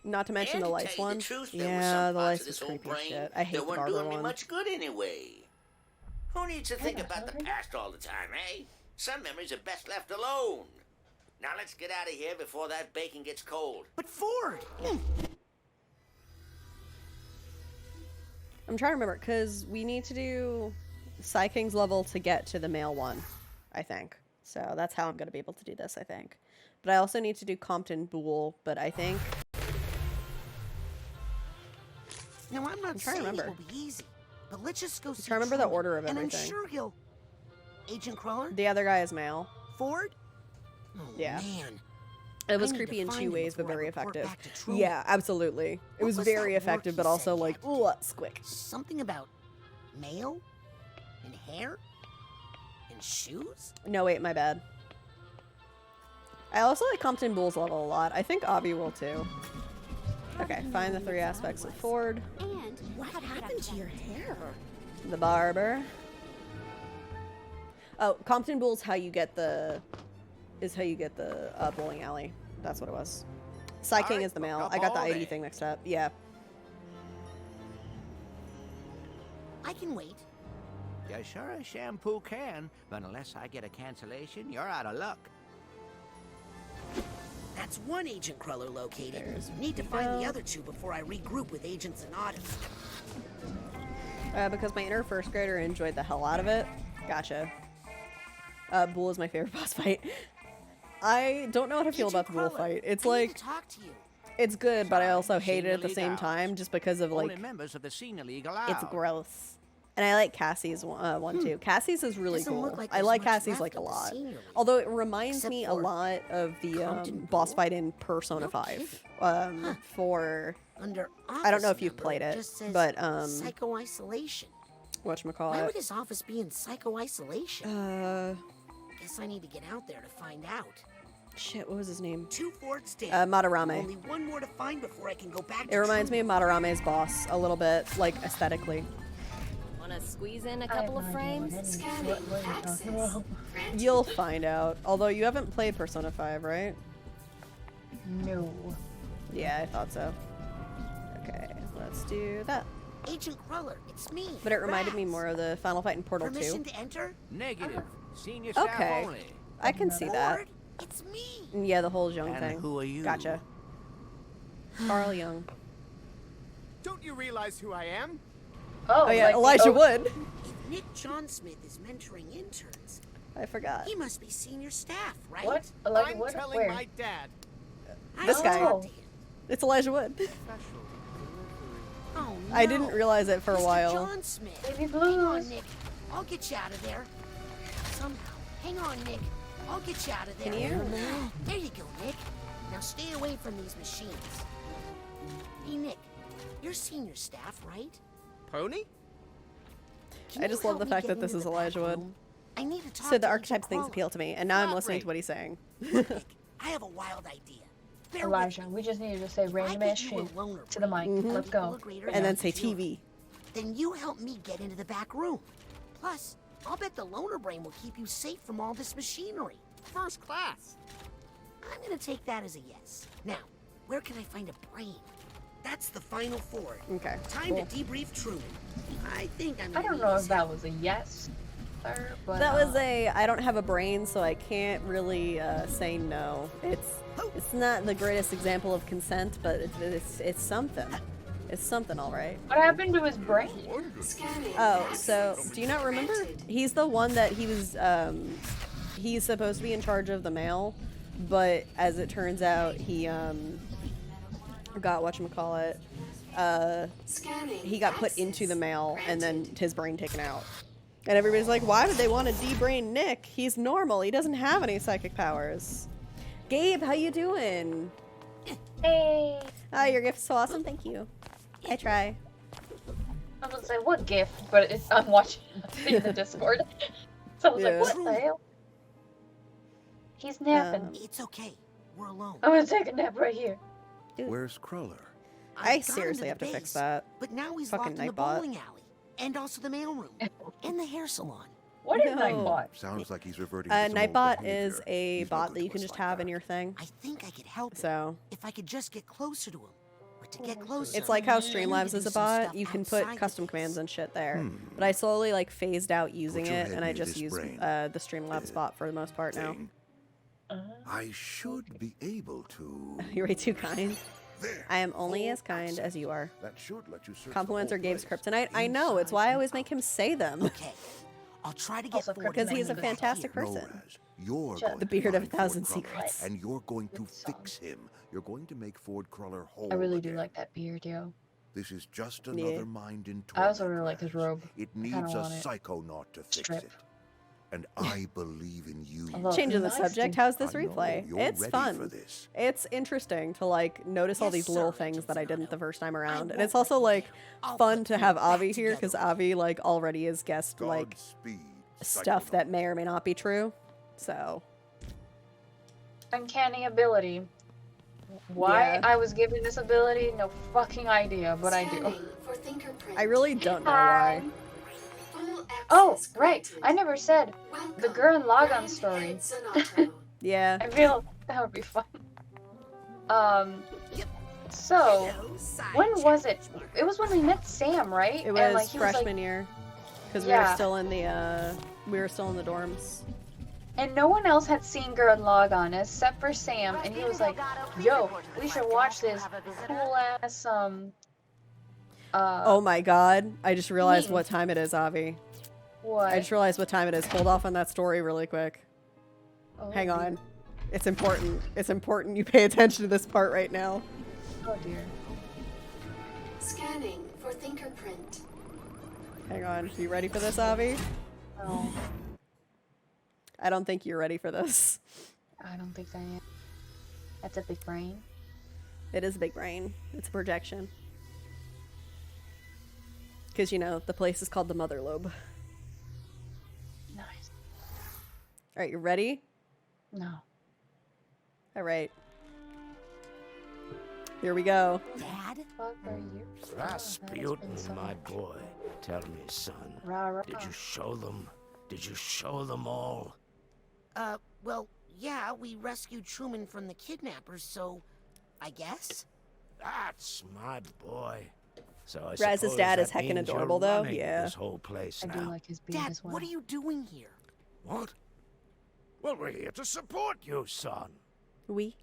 Not to mention And the to lice tell you one. the truth, there were Yeah, some the parts lice of was this old creepy as brain shit. I hate that the weren't barber doing me one. much good anyway. Who needs to think the about the hell? past all the time, eh? Some memories are best left alone. Now let's get out of here before that bacon gets cold. But Ford! I'm trying to remember, because we need to do Psy King's level to get to the male one, I think. So that's how I'm going to be able to do this, I think. But I also need to do Compton Boole, but I think... Now, I'm not trying to saying it remember. will be easy, but let's just go see trying to remember the Truman, order of and I'm everything. sure he'll... Agent Cruller? The other guy is male. Ford? Oh, Yeah. man. It was I need creepy to in find two him ways, but before I very report effective. back to Truman. Yeah, absolutely. It What was was very that word effective, he but also said, like, Captain? ooh, squick. Something about mail? And hair? And shoes? No, wait, my bad. I also like Compton Boole's level a lot. I think Avi will too. Okay, find the 3 aspects of Ford. And what happened to your hair? The barber. Oh, Compton Boole's how you get the... is how you get the bowling alley. That's what it was. Psy King is the male. I got the ID thing mixed up. Yeah. I can wait. You sure as shampoo can, but unless I get a cancellation, you're out of luck. That's one Agent Cruller located. There's Need to find the go. other two before I regroup with Agent Zanata. Because my inner first grader enjoyed the hell out of it. Gotcha. Boole is my favorite boss fight. I don't know how to feel about the Boole fight. It's I need like, to talk to you. it's good, but I also hate it Senior at the League same Hours. time just because of like, Only members of the Senior League allowed. it's gross. And I like Cassie's one too. Cassie's is really Doesn't cool. look like I there's like much Cassie's left like a of the lot. Senior League. Although it reminds Except me a for lot of the Compton boss Boole? fight in Persona No 5. kidding. For Under I don't know office if you've number, played it, just says but psycho-isolation. Why would whatchamacallit. his office be in psycho-isolation? Guess I need to get out there to find out. Shit, what was his name? 2 Forts down. Madarame. Only one more to find before I can go back. It reminds me of Madarame's boss a little bit, like aesthetically. Wanna squeeze in a I have couple of no idea what frames? any- what you're talking about. You'll find out. Although you haven't played Persona 5, right? No. Yeah, I thought so. Okay, let's do that. Agent Cruller, it's me. But it reminded me Raz. more of the Final Fight in Portal 2. Permission to enter? Negative. Senior staff Okay. only. I can see that. Ford, it's me. Yeah, the whole Young And thing. who are you? Gotcha. Carl Young. Don't you realize who I am? Oh yeah, like the Elijah O- Wood. If Nick John Smith is mentoring interns, I forgot. he must be senior staff, right? What? Like I'm what? telling Where? my dad. I This will guy. talk to him. It's Elijah Wood. Oh, no. I didn't realize it for a Mr. while. John Smith. Baby Hang on, blues. Nick. I'll get you out of there. Somehow. Hang on, Nick. I'll get you out of there. Can you? There you go, Nick. Now stay away from these machines. Hey, Nick, you're senior staff, right? Pony? Can I you just love help the me fact get that this into is the back Elijah Wood. room? I need to talk So the to Agent archetypes things Crawler. appeal to me, and now I'm listening Elaborate. to what he's saying. Nick, I have a wild idea. Bear with Elijah, me. we just needed to say If I random get ass you shit a loner to the brain, mic. Let's go. And then say Fury, TV. Then you help me get into the back room. Plus, I'll bet the loner brain will keep you safe from all this machinery. First class. I'm gonna take that as a yes. Now, where can I find a brain? That's the final four. Okay. Time cool. to debrief Truman. I think I'm I gonna don't need know his if that help. was a yes, sir, but That was a. I don't have a brain, so I can't really say no. It's not the greatest example of consent, but it's something. It's something, all right. What happened to his brain? Scanning. Oh, so do you not remember? He's the one that he was. He's supposed to be in charge of the mail, but as it turns out, he got whatchamacallit. Scanning. He got put into the mail and then his brain taken out. And everybody's like, why would they want to de-brain Nick? He's normal. He doesn't have any psychic powers. Gabe, how you doing? Hey, Oh, your gift's so awesome. Thank you. I try. I was gonna say what gift, but I'm watching in the Discord, so I was Yeah. like, what the hell? He's napping. It's okay. We're alone. I'm gonna take a nap right here. Where's Cruller? I got seriously into have the to fix base, that. But now he's Fucking locked in the Nightbot. bowling alley. And also the mailroom. And the hair salon. What is No. Nightbot? Sounds like he's reverting to some old Nightbot behavior. is a He's no bot good that you to can us just like have that. in your thing. I think I could help him So if I could just get closer to him. But to get closer, it's like how I need to Streamlabs do is a some bot. stuff You can outside put the custom base. commands and shit there. But I slowly like phased out using your it, head and I near just this use brain. the Streamlabs bot for the most part now. Thing. I should be able to. You're way too kind. There. I am only as Full kind access. as you are. That should let you search the Compliments whole are Gabe's place, kryptonite. I know. It's why I inside always and make him out. say them. Okay. I'll try to get Also, Ford Because to he is a bring me back fantastic here. person. Raz, you're Shut going The to beard of find 1,000 Ford Cruller, secrets. and you're going to Good song. fix him. You're going to make Ford Cruller whole I really do again. like that beard, yo. This is just Yeah. another mind in torment. I also really like his Raz. robe. It I kinda needs a want it psychonaut to fix stripped. it. And I believe in you. Although- Changing the Nice, subject, dude. how's this I know, replay? you're It's ready fun. for this. It's interesting to like notice all Yes, these little sir, things Agent that I didn't Zerano. the first time around. And won't it's also let you like down. I'll fun put to you have back Avi here together because again. Avi like already is guessed like Godspeed, stuff that Psychonaut. may or may not be true. So Uncanny ability. Why Yeah. I was given this ability, no fucking idea, but I do. Scanning for fingerprint. I really don't know why. Full Oh, access right. granted. I never said the Welcome, Gurren Lagann Grand story. Head Zonato. Yeah. I feel that would be fun. So when was it? It was when we met Sam, right? It was and, like, he freshman year because we were Yeah. still in the dorms. And no one else had seen Gurren Lagann except for Sam, and he was like, "Yo, we should watch this cool ass Oh my god! I just realized Meme. what time it is, Avi. what? I just realized what time it is. Hold off on that story really quick. Oh, Hang dear. on. It's important. It's important you pay attention to this part right now. Oh dear. Scanning for fingerprint. Hang on. You ready for this, Avi? No, I don't think you're ready for this. I don't think I am. That's a big brain. It is a big brain. It's a projection. Because, you know, the place is called the Mother Lobe. Nice. Alright, you ready? No. Alright. Here we go. Dad? Fuck are you? Rasputin, my boy. Tell me, son. Rah, rah. Did you show them? Did you show them all? Well, yeah, we rescued Truman from the kidnappers, so I guess. That's my boy. So I Raz's suppose dad is that heckin' means you're adorable, though. running Yeah. This whole place I do now. like his beard Dad, as well. what are you doing here? What? Well, we're here to support you, son. We?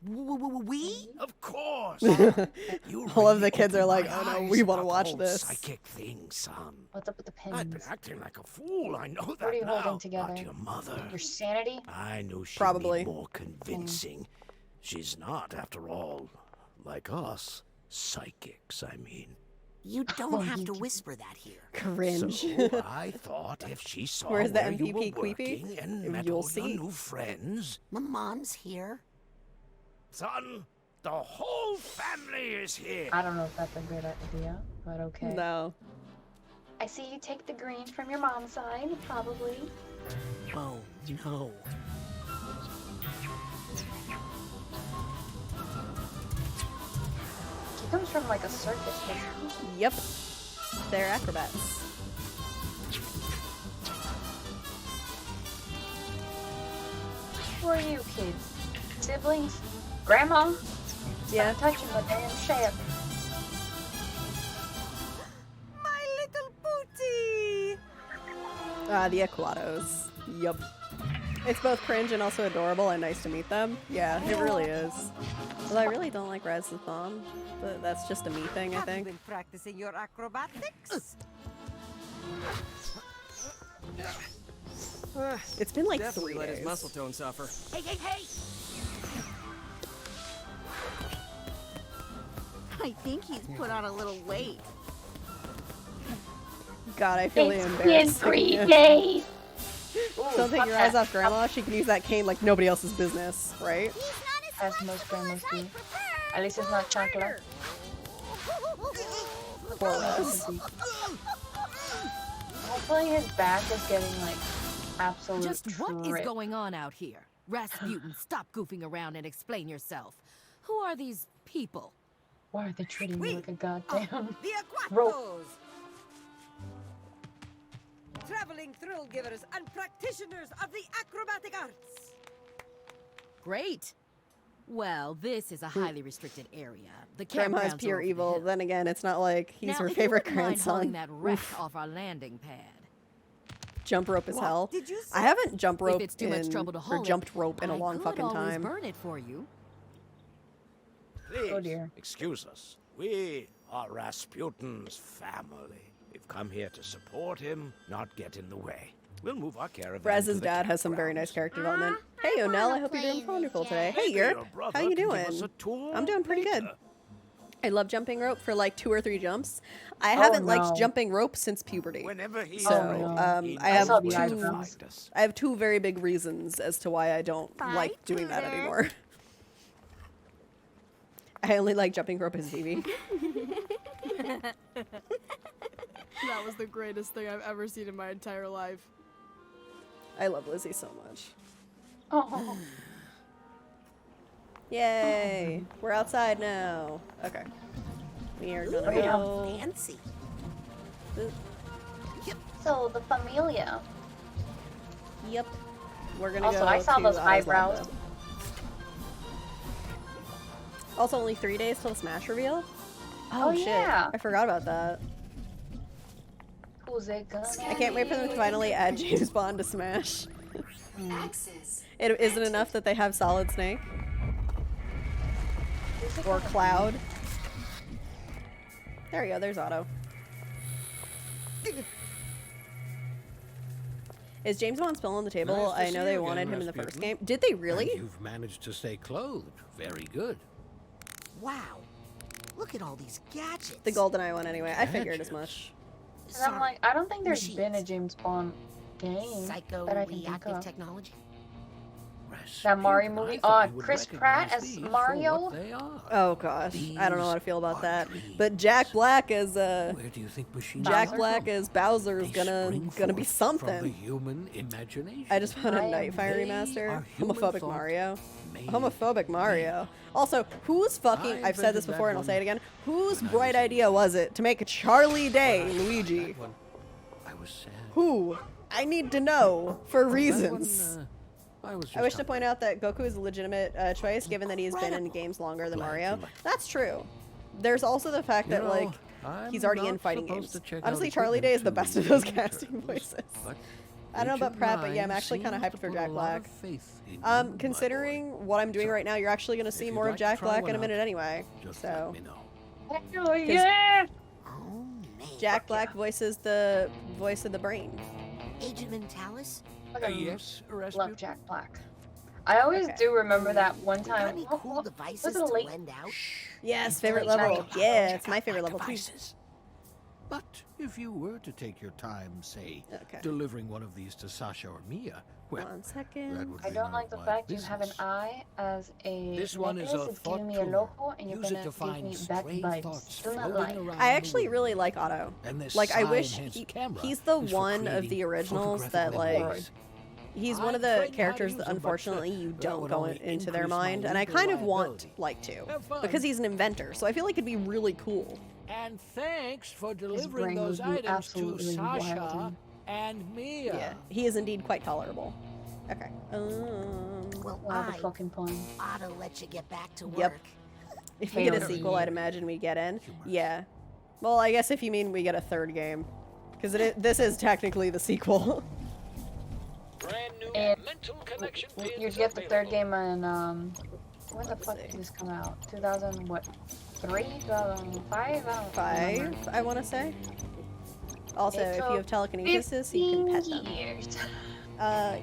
We? Of course. You All of the really kids are opened like, my oh no, eyes we want to about the watch whole this. Psychic thing, son. What's up with the I've been pins? acting like a fool. I know that What are you now. holding together? But your mother. Your sanity? I knew she'd Probably. be more convincing. She's not, after all, like us. Psychics, I mean. You don't have to whisper that here. Cringe. So I thought if she saw Where's the where you were MVP Queepy? working and met You'll all see. your new friends, My mom's here. son, the whole family is here. I don't know if that's a good idea, but okay. No. I see you take the green from your mom's side, probably. Oh, no. He comes from like a circus, doesn't he? Yep. They're acrobats. Who are you kids? Siblings? Grandma? Yeah. Stop touching the damn ship. My little booty! The Aquatos. Yup. It's both cringe and also adorable and nice to meet them. Yeah, it really is. Although I really don't like Raz's mom, but that's just a me thing, I Have you think. been practicing your acrobatics? It's been like Definitely 3 let days. his muscle tone suffer. Hey, hey, hey! I think he's put on a little weight. God, I feel It's been embarrassed. 3 days. Don't take your eyes off Grandma. She can use that cane like nobody else's business, right? As most grandmas do. At least it's not chocolate. Poor Raz. Hopefully his back is getting like absolute Just what is trip. going on out here? Rasputin, stop goofing around and explain yourself. Who are these people? Why are they treating me like a goddamn The rope? Aquatos! Traveling thrill givers and practitioners of the acrobatic arts! Great. Well, this is a highly restricted area. The Grandma's campground's pure over the evil. hill. Then again, it's not like he's Now, her if favorite you wouldn't mind hauling grandson. that wreck Oof. off our landing pad. Jump rope as What hell. did you I say? haven't jump rope If it's too in, much trouble to or haul jumped rope in a I long could fucking always time. burn it for you. Please, Oh, dear. excuse us. We are Rasputin's family. We've come here to support him, not get in the way. We'll move our caravan Raz's to the dad has some very nice campgrounds. character development. Hey, Onel, I hope you're doing wonderful today. Hey, Maybe Yerp, your brother how you can give doing? us a tour I'm doing pretty good. later. I love jumping rope for like 2 or 3 jumps. I Oh, haven't no. liked jumping rope since puberty. Whenever he's So, ready, he I have knows the where to eyebrows. find us. I have 2 very big reasons as to why I don't Bye, like doing that Tutor. anymore. I only like jumping rope as Vivi. That was the greatest thing I've ever seen in my entire life. I love Lizzie so much. Oh, Yay! We're outside now. Okay. We are gonna Ooh, go. Fancy. so the familia. Yep. We're gonna Also, go I saw to those Oz eyebrows. Lab. Also, only 3 days till the Smash reveal. Oh, shit! yeah. I forgot about that. Who's it gonna I can't wait for them to finally add James Bond to Smash. Access. It isn't enough that they have Solid Snake or Cloud. There we go. There's Otto. Is James Bond still on the table? Nice to I see know you they again, wanted him in the first Rasputin. game. Did they really? And you've managed to stay clothed. Very good. Wow. Look at all these gadgets. The GoldenEye one, anyway. I figured as Gadgets. much. And I'm like, I don't think there's Machines. been a James Bond game that I can think Psycho-reactive of. technology? That Mario Rasputin, movie? I thought you would Chris Pratt recognize as these for Mario? what they are. Oh gosh, I don't know how to feel about These that. are But Jack Black as Where do you think machines Jack Bowser? Black as Bowser is They gonna spring be forth From the something. human imagination. I just want a I am- Nightfire They remaster. are human Homophobic thought Mario. made Homophobic Mario. Also, whose fucking, I I've said this invented that before and I'll one say it again, whose when I bright was idea was it to make a Charlie Day Luigi? That one, I was sad. Who? I need to know for That reasons. one, I was just I wish to hungry. point out that Goku is a legitimate choice given that he's been in games longer than Glad Mario. you liked That's true. There's also the fact You that, know, like, I'm he's already in not fighting supposed games. to check Honestly, out Charlie Day is the equipment best of to those Ninja casting Turtles, voices. but I don't know about Agent Pratt, but yeah, I'm Nine actually kind of seems hyped to for put Jack a lot Black. of faith in you, my boy. Considering what I'm doing So, right now, you're actually going to if see you'd more of like to Jack try Black one in a out, minute anyway. Just So, let me know. Oh, yeah! Oh, man. Jack Black voices the voice of the brain. Agent Mentalis? Yes, Love Rasputin? Jack Black. I always Okay. do remember that one You got time. any cool Was devices it a to late? lend out? Yes, It's favorite late level. night. Yeah, it's my favorite level too. Devices. But if you were to take your time, say, Okay. delivering one of these to Sasha or Mia, well, 1 second. that would I be don't none like of the my fact you have an business. eye as a This one is necklace. a It's thought giving me a tuner. loco, and you're Use gonna it to give find me bad stray vibes. thoughts Do not floating lie. around I the actually room. really like Otto. And this Like, I wish psi-enhanced he, camera he's the is for one of creating the originals that, photographic like, memories. he's one of I'm the trained how to characters use that them, but, unfortunately you that don't would go only into their increase my mind, and I legal kind of want, liability. like, to. Have fun. Because he's an inventor, so I feel like it'd be really cool. And thanks for His delivering brain those would be items to absolutely Sasha wild. and Mia. Yeah, he is indeed quite tolerable. Okay. Well, Wow, the fucking pun. ought to let you get back to work. Yep. If we get a Hell sequel, yeah. I'd imagine we get in. Yeah. Well, I guess if you mean we get a third game. Because this is technically the sequel. Brand new And mental connection you get the third game in when the fuck did this come out? 2000 what? 3? 2005? I don't remember. 5, I want to say. Also, It if you took have telekinesis, you can pet them. 15 years.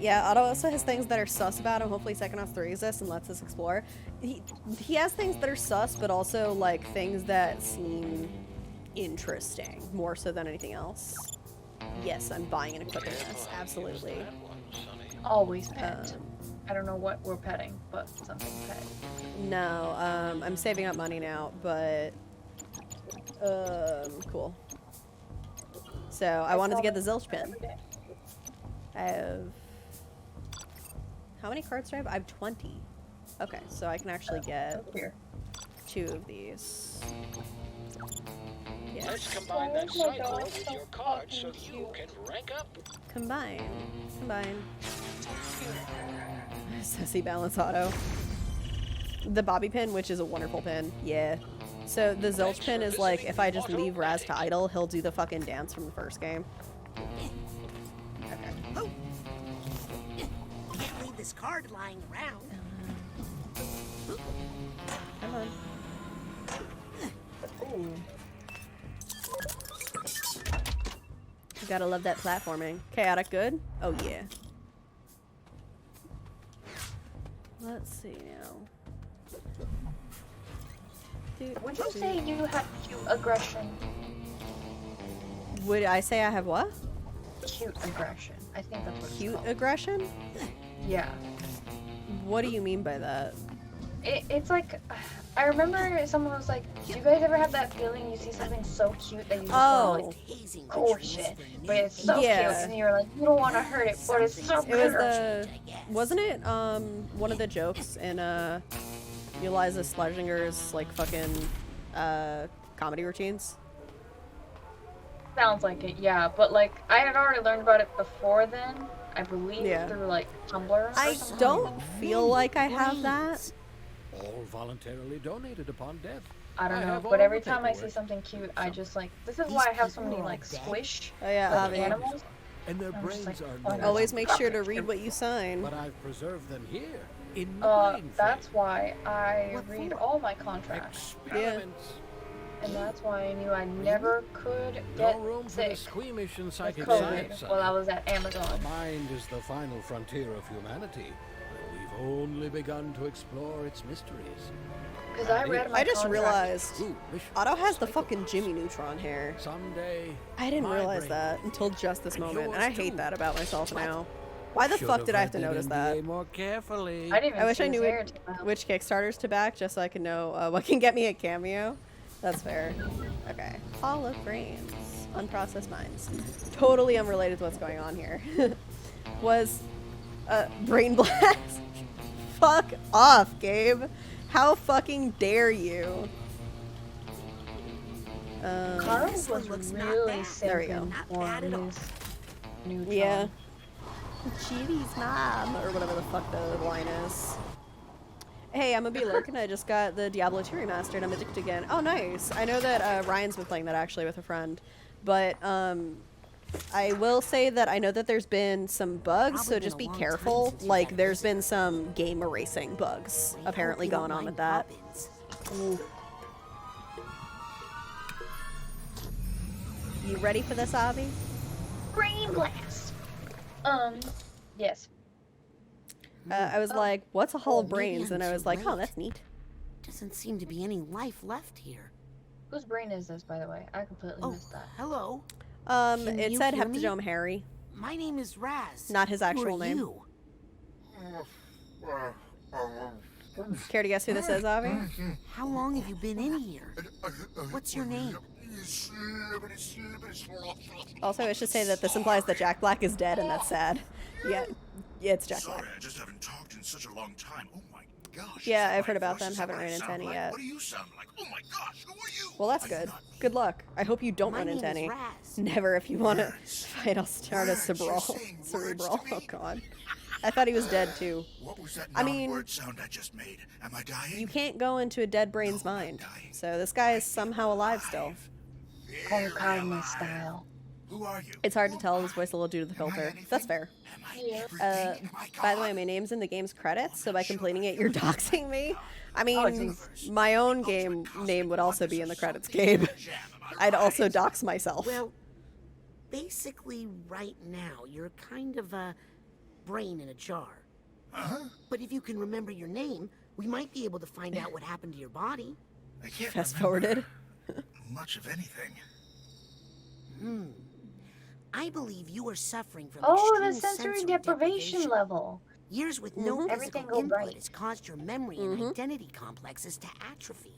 Yeah, Otto also has things that are sus about him. Hopefully Psychonauts 3 exists and lets us explore. He has things that are sus, but also, like, things that seem interesting, more so than anything else. Yes, I'm buying and equipping this, absolutely. Always pet. I don't know what we're petting, but something pet. No, I'm saving up money now, but, cool. So, I wanted to get the Zilch pin. I have... How many cards do I have? I have 20. Okay, so I can actually get 2 of these. Yeah. Let's combine that cycle with your card so you can rank up. Combine. Combine. Sassy Balance Auto. The Bobby pin, which is a wonderful pin. Yeah. So the Zilch pin is like, if I just leave Raz to idle, he'll do the fucking dance from the first game. Can't leave this card lying around. Come on. Ooh. You gotta love that platforming. Chaotic good? Oh yeah. Let's see now. Would you say you have cute aggression? Would I say I have what? Cute aggression. I think that's what it's Cute called. aggression? Yeah. What do you mean by that? It's like, I remember someone was like, do you guys ever have that feeling you see something so cute that you just want to like, cool shit, but it's so cute, and you're like, you don't want to hurt it, but it's so It was good. wasn't it, one of the jokes in, Eliza Schlesinger's, like, fucking, comedy routines? Sounds like it, yeah, but like, I had already learned about it before then, I believe, Yeah. through like Tumblr or I something. don't feel like I have that. All voluntarily donated upon death. I don't know, have but all every the time I see paperwork. something cute, I just like, this is why I have so many like squish Oh yeah, like, Avi. animals. And their I'm just brains like, are oh my no God. Always make sure to read what you sign. But I've preserved them here in the brain That's why I read all my contracts. experiments. And that's why I knew I never could No get room for sick the squeamish and with psychic COVID side, while I son. was at Amazon. The mind is the final frontier of humanity. We've only begun to explore its mysteries. Because I read my I just contract. realized Ooh, mission Otto has the fucking Jimmy Neutron hair. Someday. I didn't my realize brain that until just this moment, and I yours hate too. that about myself now. Why the Should fuck did I have to read notice the that? NDA more carefully. I didn't even I wish see I his knew hair till now. which Kickstarters to back just so I could know what can get me a cameo. That's fair. Okay. Hall of Brains. Unprocessed minds. Totally unrelated to what's going on here. Was Brain Blast. Fuck off, Gabe. How fucking dare you? Carl was really There we go. saving for his Neutron. Yeah. Chibi's mom, or whatever the fuck the line is. Hey, I'm a be lurking. I just got the Diablo 2 remastered. I'm addicted again. Oh, nice. I know that Ryan's been playing that actually with a friend, but I will say that I know that there's been some bugs, so just be careful. Like, there's been some game erasing bugs apparently going on with that. You ready for this, Avi? Brain blast. Yes. I was like, what's a Hall of Brains? And I was like, oh, that's neat. Doesn't seem to be any life left here. Whose brain is this, by the way? I completely missed that. Hello. It you said hear me? Heptadome Harry. My name is Raz. Not his Who actual are name. you? Care to guess who this is, Avi? How long have you been in here? What's your name? Also, I should say that this implies that Jack Black is dead, and that's sad. Yeah, it's Jack Black. Sorry, I just haven't talked in such a long time. Oh my gosh. Yeah, I've My heard about voice them. is Haven't what I run into sound any like. yet. What do you sound like? Oh my gosh, who are you? Well, that's good. Good luck. I hope you don't My run name into is any. Raz. Never. If you want to fight, I'll start a cerebral. Oh god. I thought he was dead too. What was that I mean, word sound I just made? Am I dying? you can't go into a dead brain's mind. So this guy is somehow alive still. Homecoming style. Who are you? It's hard to tell his voice a little due to the filter. That's fair. By the way, my name's in the game's credits, so by completing it, you're doxing me. I mean, my own game name would also be in the credits, Gabe. I'd also dox myself. Well, basically, right now, you're kind of a brain in a jar. But if you can remember your name, we might be able to find out what happened to your body. I can't Fast forwarded. much of anything. I believe you are suffering from Oh, the extreme sensory deprivation level. Years with no Everything physical go input right. has caused your memory and identity complexes to atrophy.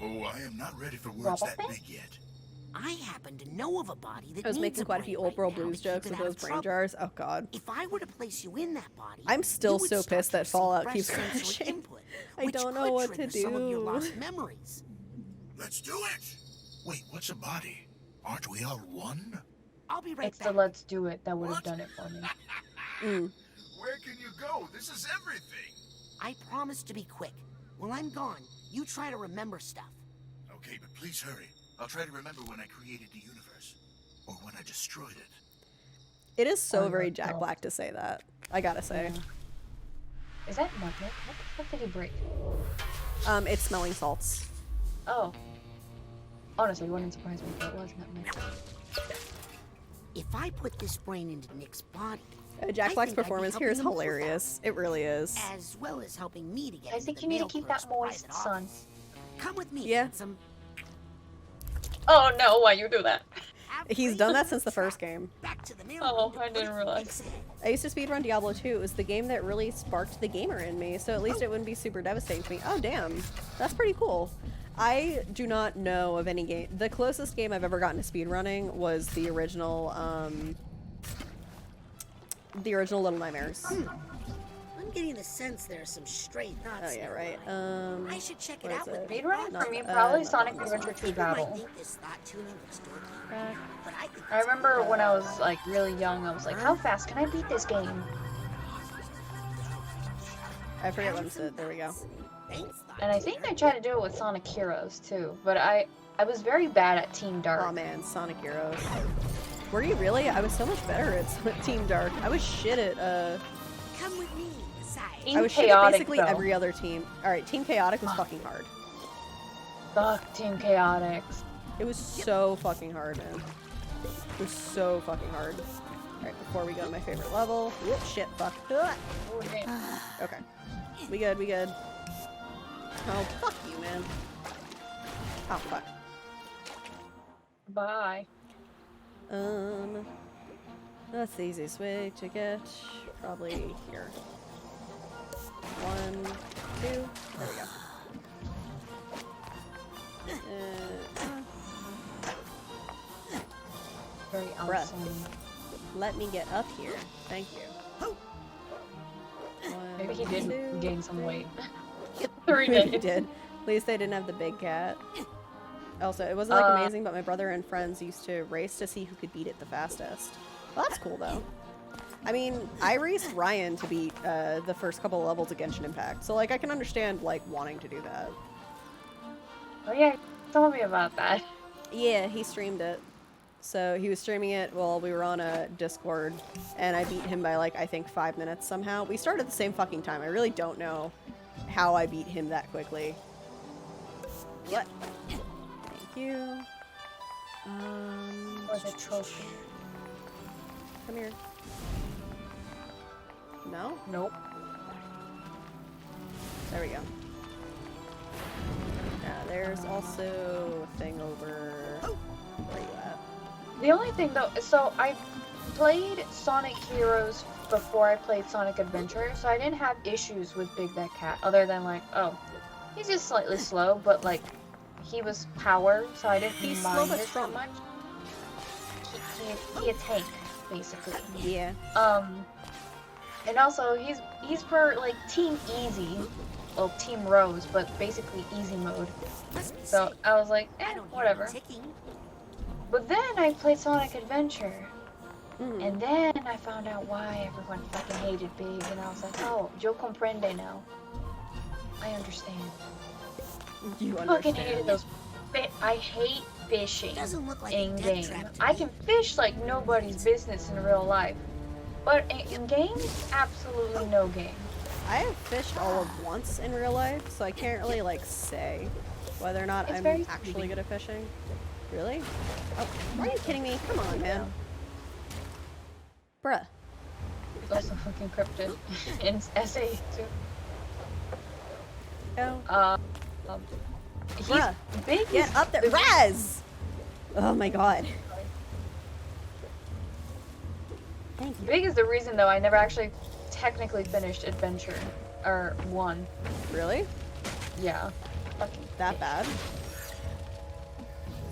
Oh, I am not ready for words that Robothan? big yet. I happen to know of a body that I was needs making a quite a brain few old right world now blues to keep jokes it with out those of brain trouble. jars. Oh god. If I were to place you in that body, I'm still you would so start pissed to that Fallout suppress keeps sensory crashing. input, I which don't know could what to trigger some of your do. lost memories. Let's do it! Wait, what's a body? Aren't we all one? I'll be right It's back. the let's do it that would have done it for me. Where can you go? This is everything! I promise to be quick. While I'm gone, you try to remember stuff. Okay, but please hurry. I'll try to remember when I created the universe. Or when I destroyed it. It is so Oh, very no. Jack Black to say that. I gotta say. Is that nutmeg? What the fuck did he break? It's smelling salts. Oh. Honestly, it wouldn't surprise me if it was nutmeg. If I put this brain into Nick's body, Jack I Black's think I'd be performance here is helping him move hilarious. It really is. as well as helping me to get I into think the you need to mail keep clerk's that moist, private son. office. Come with me, Yeah. handsome. Oh no, why you do that? He's done that since the first game. Back to the mail Oh, room to I didn't put realize. Nick's head. I used to speedrun Diablo 2. It was the game that really sparked the gamer in me, so at least it wouldn't be super devastating to me. Oh, damn. That's pretty cool. I do not know of any game. The closest game I've ever gotten to speedrunning was the original Little Nightmares. I'm getting the sense there are some stray thoughts. Oh, yeah, there, right. Ryan. I should check it where out is with it? Big Speedrunning Brother. for me, not- probably not Sonic this Adventure one. 2 People might Battle. think this thought tuning was dorky, but I think I remember when I was like really young, I was like, how fast can I beat this game? I forget what it said. There we go. thanks, thought And I think I tried to do it with Sonic Heroes too, but I was very bad at Team Dark. Oh man, Sonic Heroes. Were you really? I was so much better at Team Dark. I was shit at Come with me, Sai. Team I was shit at Chaotic, basically though. every other team. Alright, Team Chaotic was fucking hard. Fuck Team Chaotix. It was so fucking hard, man. It was so fucking hard. Alright, before we go to my favorite level. Whoop, shit, fuck. Okay. We good, we good. Oh, fuck you, man. Oh, fuck. Bye. That's the easiest way to get. Probably here. 1, 2. There we go. Very Bruh. awesome. Let me get up here. Thank you. Maybe he 1, did 2, gain some weight. 3 3 He days. did. At least they didn't have the big cat. Also, it wasn't like amazing, but my brother and friends used to race to see who could beat it the fastest. Well, that's cool though. I mean, I raced Ryan to beat the first couple of levels of Genshin Impact, so like I can understand like wanting to do that. Oh yeah, he told me about that. Yeah, he streamed it. So he was streaming it while we were on a Discord, and I beat him by like I think 5 minutes somehow. We started at the same fucking time. I really don't know how I beat him that quickly. What? Thank you. Or the trophy. Come here. No? Nope. There we go. there's also a thing over... Where are you at? The only thing though, so I played Sonic Heroes before I played Sonic Adventure, so I didn't have issues with Big Bad Cat, other than like, oh, he's just slightly slow, but like, he was power, so I didn't He's mind slow but it strong. so much. He a tank, basically. Yeah. And also he's for like Team Easy, well Team Rose, but basically easy mode. So I was like, whatever. But then I played Sonic Adventure, and then I found out why everyone fucking hated Big, and I was like, oh, yo comprende now. I understand. You Fucking hated those. I hate fishing in game. I can fish like nobody's business in real life, but in games, absolutely no game. I have fished all of once in real life, so I can't really like say whether or not It's I'm very actually soothing. good at fishing. Really? Oh, are you kidding me? Come on, man. Bruh. He's also fucking cryptid in SA too. Oh. He's Bruh. big. Get up there. Raz! Oh my god. Thank you. Big is the reason though I never actually technically finished Adventure or 1. Really? Yeah. That bad?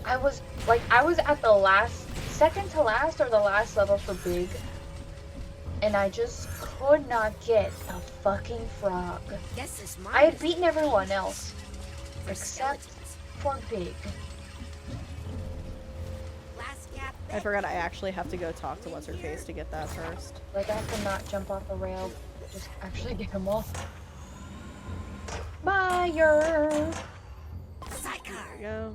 I was at the second to last or the last level for Big, and I just could not get a fucking frog. I had beaten everyone else except for Big. I forgot I actually have to go talk to what's her face to get that first. Like I have to not jump off the rail, just actually get him off. Fire. There you go.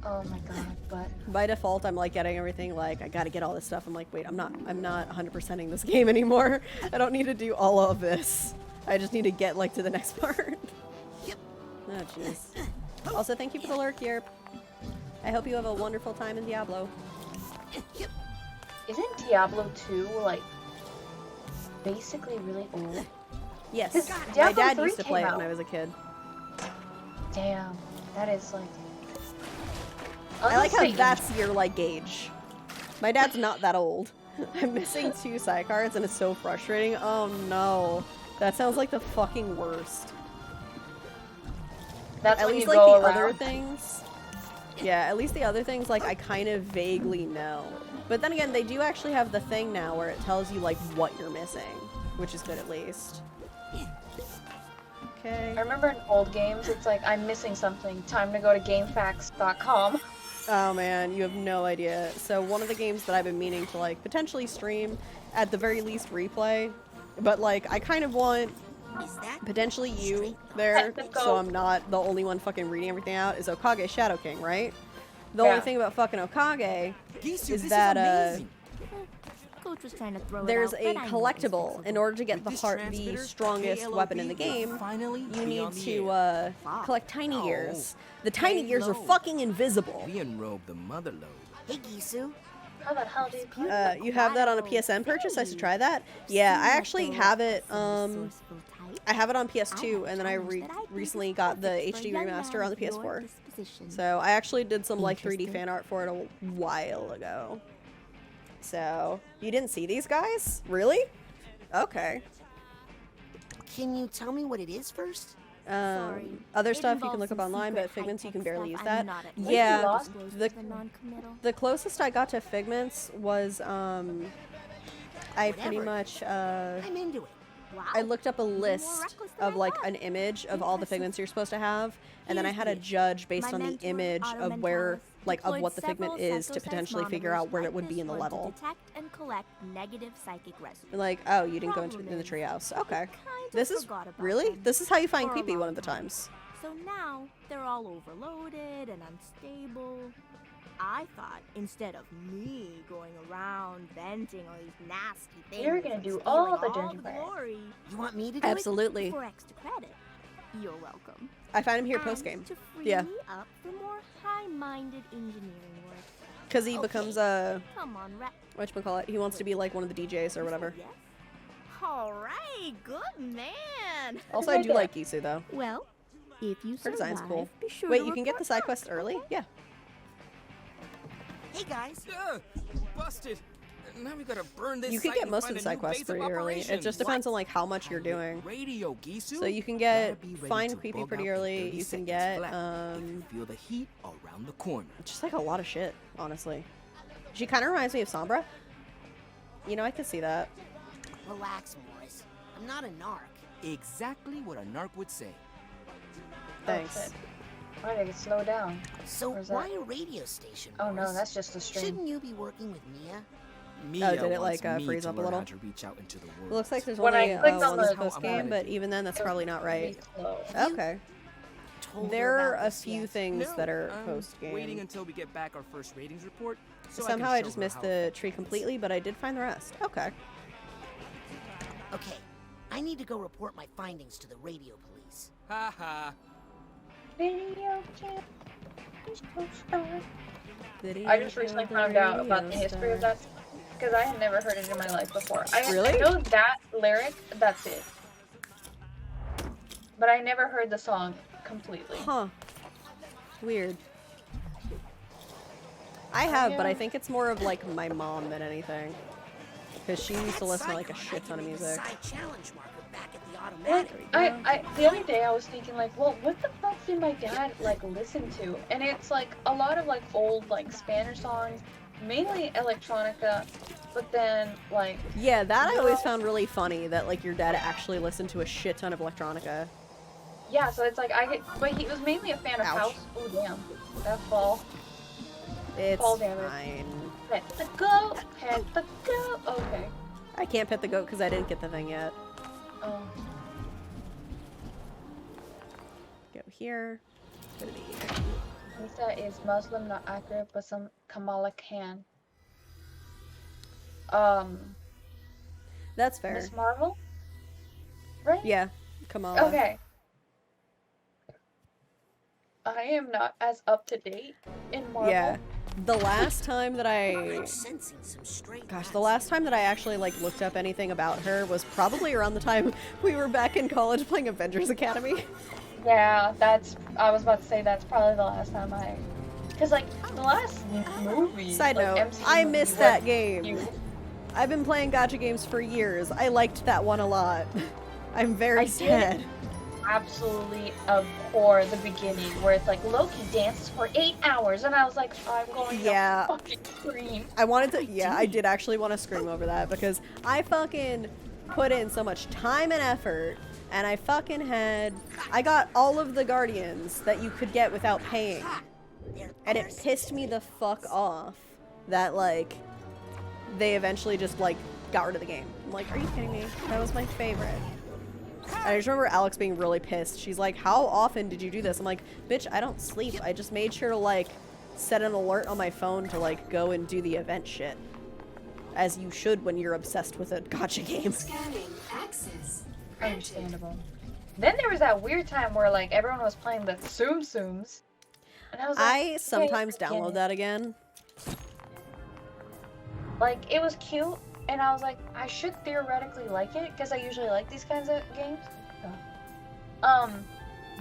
Oh my god, but by default I'm like getting everything like I gotta get all this stuff. I'm like, wait, I'm not 100%ing this game anymore. I don't need to do all of this. I just need to get like to the next part. Oh jeez. Also, thank you for the lurk, Yerp. I hope you have a wonderful time in Diablo. isn't Diablo 2 like basically really old? Yes. My Diablo dad 3 used to play came it when out. I was a kid. Damn, that is like. I like how Satan. that's your like gauge. My dad's not that old. I'm missing 2 side cards and it's so frustrating. Oh no. That sounds like the fucking worst. That's at when least you like go the other around. things. Yeah, at least the other things like I kind of vaguely know. But then again, they do actually have the thing now where it tells you like what you're missing, which is good at least. Okay. I remember in old games, it's like, I'm missing something. Time to go to GameFAQs.com. Oh man, you have no idea. So one of the games that I've been meaning to like potentially stream, at the very least replay, but like I kind of want potentially you there, so I'm not the only one fucking reading everything out, is Okage Shadow King, right? The only thing about fucking Okage is that Coach was trying to throw there's it a out, but I know collectible. In order to get the strongest weapon in the game, you need to collect tiny gears. The tiny gears are fucking invisible. We enrobe the mother load. Hey, Gisu. How the hell do you You have that on a PSN purchase? I should try that. Yeah, I actually have it. I have it on PS2, and then I recently got the HD remaster on the PS4. So I actually did some like 3D fan art for it a while ago. So you didn't see these guys? Really? Okay. Can you tell me what it is first? Other stuff you can look up online, but Figments you can barely use that. Yeah, the closest I got to Figments was I pretty much I'm into it. I looked up a list of like an image of all the Figments you're supposed to have, and then I had a judge based on the image of where like of what the Figment is to potentially figure out where it would be in the level. Detect and collect negative psychic residue. Like, oh, you didn't go into in the treehouse. Okay. This is really? This is how you find Peepee one of the times. So now they're all overloaded and unstable. I thought instead of me going around venting all these nasty things, You're gonna and do stealing all the dirty work. glory, You want me to do Absolutely. it? for extra credit. You're welcome. I find him here And post game. to free Yeah, me up for more high-minded engineering work. because he becomes a Come on, whatchamacallit. He wants to be like one of the DJs or whatever. Yes? All right, good man. Also, I do like Gisu though. Well, if you Her design's survive, cool. be sure Wait, to you can get the report side back, quest early? okay? Yeah. Hey guys. Busted. Now we gotta burn this You can site get and most find of the a side new quests base of pretty early. It operations. just depends on like how much you're doing. Radio, Gisu. So you can Gotta get be ready find to creepy bug pretty out in early. 30 You can seconds get flat if you feel the heat around the corner. just like a lot of shit, honestly. She kind of reminds me of Sombra. You know, I can see that. Relax, Morris. I'm not a narc. Exactly what a narc would say. Thanks. Why did it slow down? So Where's why that? a radio station, Oh no, Morris? that's just a stream. Shouldn't you be working with Mia? Mia did it, wants like, me freeze to up a learn little? how to reach out into the world. It looks like there's When I only clicked on one the- post game, but even then, that's probably not right. Slow. Okay. Told her There are about a this few yet? things No, that are I'm post waiting game. until we get back our first ratings report. So Somehow I, I can just show her missed how the effective tree it is. completely, but I did find the rest. Okay. Okay, I need to go report my findings to the radio police. Ha ha. Video game. Video I just recently killed the found out about the radio history of star. that because I had never heard it in my life before. I Really? know that lyric, that's it. But I never heard the song completely. Huh. Weird. I have, but I think it's more of like my mom than anything. Because she used to listen to like a shit ton of music. Side challenge marker back at the And automatic. the other day I was thinking like, well, what the fuck did my dad like listen to? And it's like a lot of like old like Spanish songs, mainly electronica, but then like Yeah, that I always found really funny that like your dad actually listened to a shit ton of electronica. yeah, so it's like I get, but he was mainly a fan of Ouch. house. Oh damn, that fall. It's Fall damage. fine. Pet the goat, pet the goat. Okay. I can't pet the goat because I didn't get the thing yet. Oh. Go here. Go to here. Lisa is Muslim, not accurate, but some Kamala can. That's fair. Miss Marvel? Right? Yeah, Kamala. Okay. I am not as up to date in Marvel. Yeah. The last time that I'm sensing some stray Gosh, the last time that I actually like looked up anything about her was probably around the time we were back in college playing Avengers Academy. Yeah, I was about to say that's probably the last time because like the last movie. Side like, note, MCU I movie missed was that game. huge. I've been playing gacha games for years. I liked that one a lot. I'm very I sad. did absolutely abhor the beginning where it's like Loki dances for 8 hours and I was like, I'm going Yeah. to fucking scream. I wanted to, yeah, I did actually want to scream over that because I fucking put in so much time and effort and I got all of the Guardians that you could get without paying. And it pissed me the fuck off that, like, they eventually just, like, got rid of the game. I'm like, are you kidding me? That was my favorite. And I just remember Alex being really pissed. She's like, how often did you do this? I'm like, bitch, I don't sleep. I just made sure to, like, set an alert on my phone to, like, go and do the event shit. As you should when you're obsessed with a gacha game. Scanning access. Understandable. Then there was that weird time where like everyone was playing the Tsum Tsums. And I was like, I okay, sometimes I get download it. that again. Like it was cute and I was like, I should theoretically like it because I usually like these kinds of games.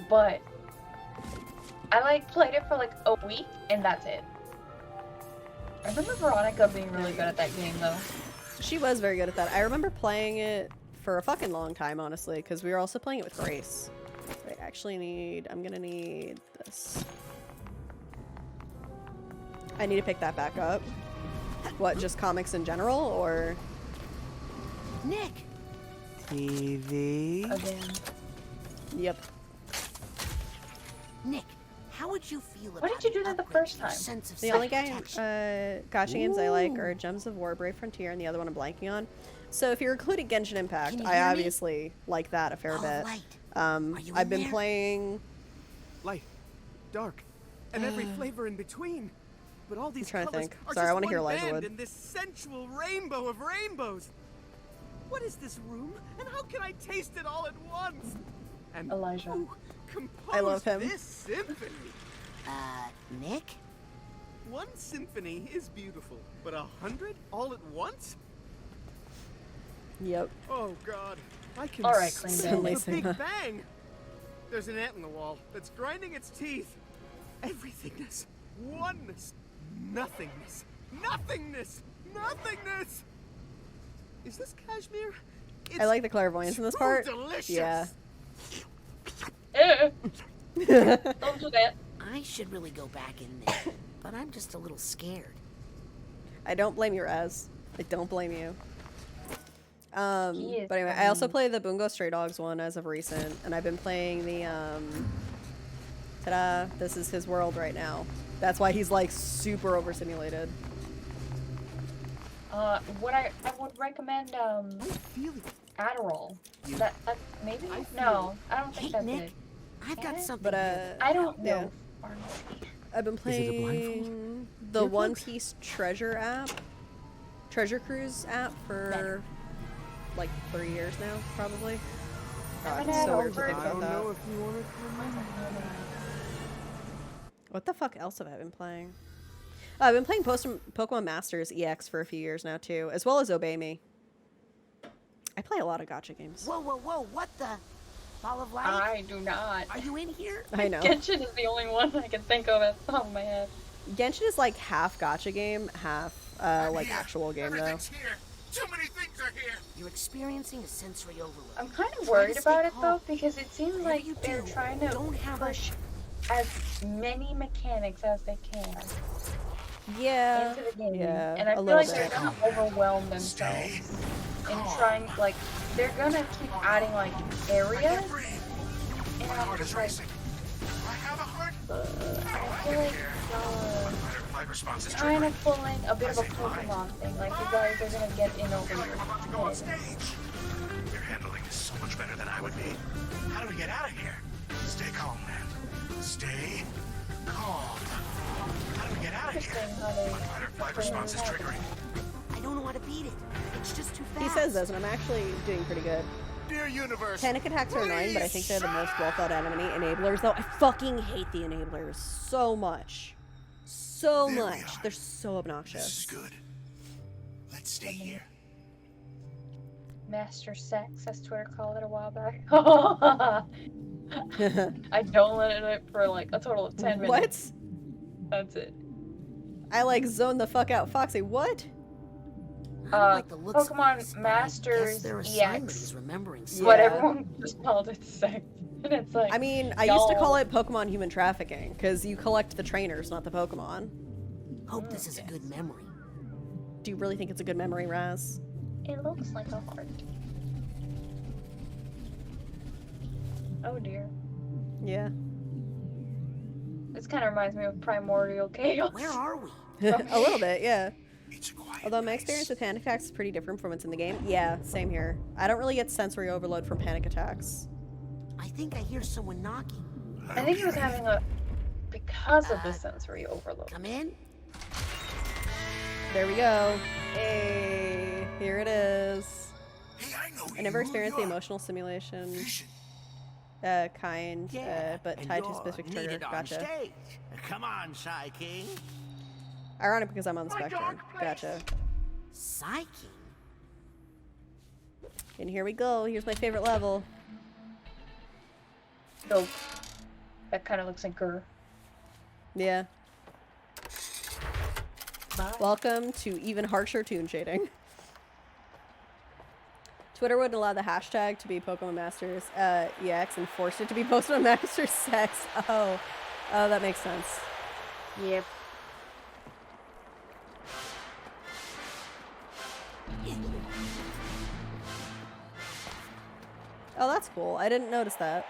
But I like played it for like a week and that's it. I remember Veronica being really good at that game though. She was very good at that. I remember playing it for a fucking long time, honestly, because we were also playing it with Grace. I actually I'm gonna need this. I need to pick that back up. What, just comics in general, or? Nick! TV? Again. Yep. Nick, how would you feel about Why did you do that the first time? sense of The only self-protection? gacha games I like are Gems of War, Brave Frontier, and the other one I'm blanking on. So if you're including Genshin Impact, Can you I hear me? obviously like that a fair Oh, bit. light. you I've in been there? playing. Light, dark, and every flavor in between. But all these trying to colors think. are Sorry, I just wanna hear one Elijah band Wood. in this sensual rainbow of rainbows. What is this room, and how can I taste it all at once? And Elijah. who composed I love him. this symphony? Nick? One symphony is beautiful, but 100 all at once? Yep. Oh god, I can Alright, clean smell bandit. the Big Bang! There's an ant in the wall that's grinding its teeth. Everythingness, oneness, nothingness, nothingness, nothingness! Is this cashmere? I like the clairvoyance in this so part. delicious. Yeah. Don't do that. I should really go back in there, but I'm just a little scared. I don't blame you, Raz. I don't blame you. But Yes, anyway, I also played the Bungo Stray Dogs one as of recent, and I've been playing the, ta-da, this is his world right now. That's why he's, like, super overstimulated. What I would recommend, Adderall. That maybe? No, I don't think Hey, that's Nick, it. I've got something But, here. I don't know. yeah. I've been playing the One Piece Treasure app, Treasure Cruise app for like 3 years now, probably. God, it's so weird to think about that. if you want to What the fuck else have I been playing? Oh, I've been playing Pokemon Masters EX for a few years now too, as well as Obey Me. I play a lot of gacha games. Whoa, whoa, whoa, what the? Ball of light? I do not. Are you in here? I know. Genshin is the only one I can think of at the top of my head. Genshin is like half gacha game, half like actual game though. Everything's here. Too many things are here. You're experiencing a sensory overload. I'm kind of Try worried to stay about it though, calm. because it seems Whatever like you they're do, trying to don't have push as many mechanics as they can Yeah. into the game. Yeah, And I a feel little like they're bit. gonna overwhelm themselves in trying, like, they're gonna keep adding, like, areas. And My heart is racing. I have a heart. I feel like My response is trying to triggering. pull in a bit of a Pokemon thing. Like, you guys are gonna get in over your I'm about to go on head. stage. You're handling this so much better than I would be. How do we get out of here? Stay calm, man. Stay calm. How do we get out of here? Interesting how they My response is triggering. I don't know how to beat it. It's just too fast. He says this, and I'm actually doing pretty good. Dear universe. Panic attacks are annoying, but I think they're the most well thought out enemy enablers, though. I fucking hate the enablers so much. So There we much. are. They're so This obnoxious. is good. Let's stay here. Master Sex, as Twitter called it a while back. I don't let it for like a total of 10 minutes. What? That's it. I like zone the fuck out Foxy. What? I don't like the looks of Pokemon this, but I Masters guess their assignment EX. is remembering But something. everyone just called it sex. And it's like, I mean, I used to call y'all- it Pokemon human trafficking, because you collect the trainers, not the Pokemon. Hope this is a good memory. Do you really think it's a good memory, Raz? It looks like a heart. Oh dear. Yeah. This kind of reminds me of Primordial Chaos. Where are we? A little bit, yeah. It's a quiet Although my place. experience with panic attacks is pretty different from what's in the game. Yeah, same here. I don't really get sensory overload from panic attacks. I think I hear someone knocking. I think he was having a because of the sensory overload. Come in. There we go. Hey, here it is. Hey, I know I never you. experienced the You're emotional simulation Vision. kind, but and tied to a you're specific trigger. needed on Gotcha. stage. Come on, Psy King. Ironic because I'm on the spectrum. Gotcha. Psyche. And here we go. Here's my favorite level. So that kind of looks like Grr. Yeah. Bye. Welcome to even harsher tune shading. Twitter wouldn't allow the hashtag to be Pokemon Masters EX and forced it to be Pokemon Masters Sex. Oh, that makes sense. Yep. Oh, that's cool. I didn't notice that.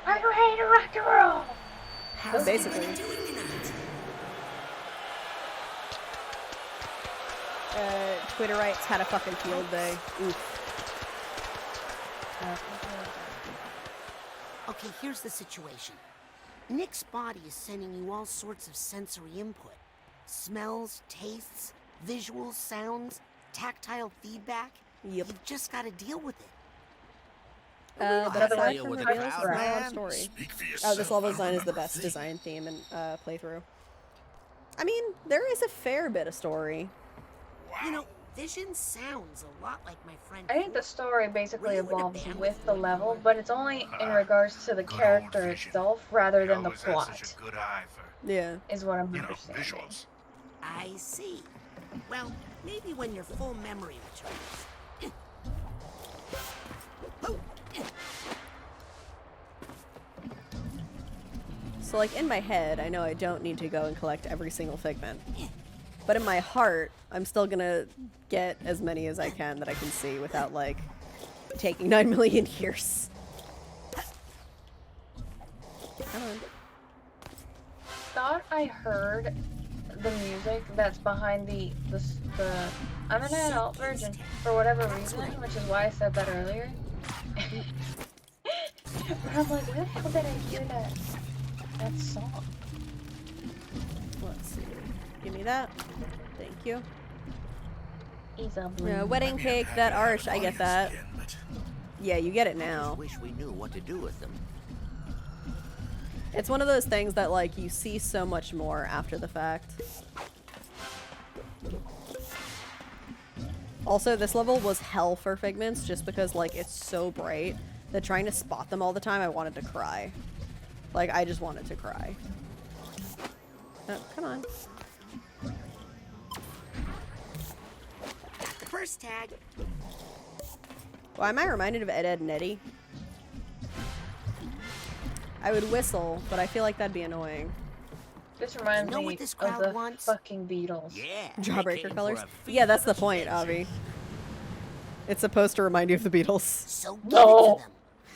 I'm ready to rock and roll. How's Basically. everybody doing tonight? Twitterites had a fucking field day. Oof. Okay, here's the situation. Nick's body is sending you all sorts of sensory input. Smells, tastes, visuals, sounds, tactile feedback. Yep. You've just got to deal with it. But have to aside deal from with the reveals, crowd, there's not a lot of man. story. Speak for Oh, yourself. this level I don't design is the remember a best thing. design theme and playthrough. I mean, there is a fair bit of story. You know, Vision sounds a lot like my friend. I think the story basically Were you in a evolves band with with the Lloyd level, Miller? but it's only in regards to the character itself rather than the Always had plot, such a good eye for, Yeah. is what I'm you know, understanding. visuals. I see. Well, maybe when your full memory returns. So, like, in my head, I know I don't need to go and collect every single figment. But in my heart, I'm still gonna get as many as I can that I can see without, like, taking 9 million years. Come on. Thought I heard the music that's behind the I'm an adult virgin for whatever reason, which is why I said that earlier. But I'm like, where the hell did I hear that song? Let's see. Give me that. Thank you. He's a Yeah, wedding cake, that arch, I get that. Yeah, you get it now. Wish we knew what to do with them. It's one of those things that, like, you see so much more after the fact. Also, this level was hell for figments just because, like, it's so bright that trying to spot them all the time, I wanted to cry. Like, I just wanted to cry. Oh, come on. First tag. Why am I reminded of Ed, Edd and Eddy? I would whistle, but I feel like that'd be annoying. This reminds me this of crowd the wants? fucking Beatles. Yeah. Jawbreaker colors? Yeah, that's the point, Avi. It's supposed to remind you of the Beatles. So No.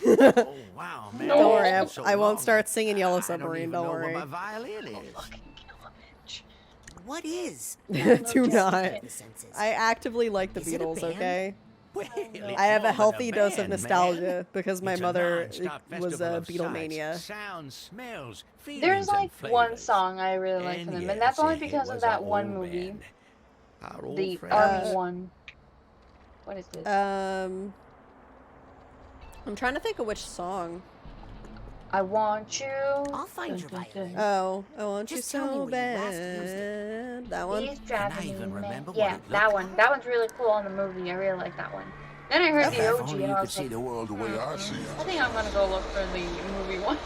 Oh wow, man. Don't worry, It's been so I won't long. start singing Yellow I don't Submarine, even don't know worry. where my violin is. What is? Do not. Senses. I actively like the Is it a Beatles, band? okay? Well, it's I have a more healthy than dose of band, nostalgia man. because my It's a mother non-stop was festival a of Beatlemania. sights, sounds, smells, feelings, There's like and one flavors. song I really like from them, and that's only because of that one movie, the Army one. What is this? I'm trying to think of which song. I want you. I'll find your violin. Oh, I want Just you tell me so where you last used bad. That one? He's driving I me even mad. remember what Yeah, it that looked one. That one's really cool on the movie. I really like that one. Then I heard the If OG, only and you I could was see like, the world the way I see it. I think I'm gonna go look for the movie one.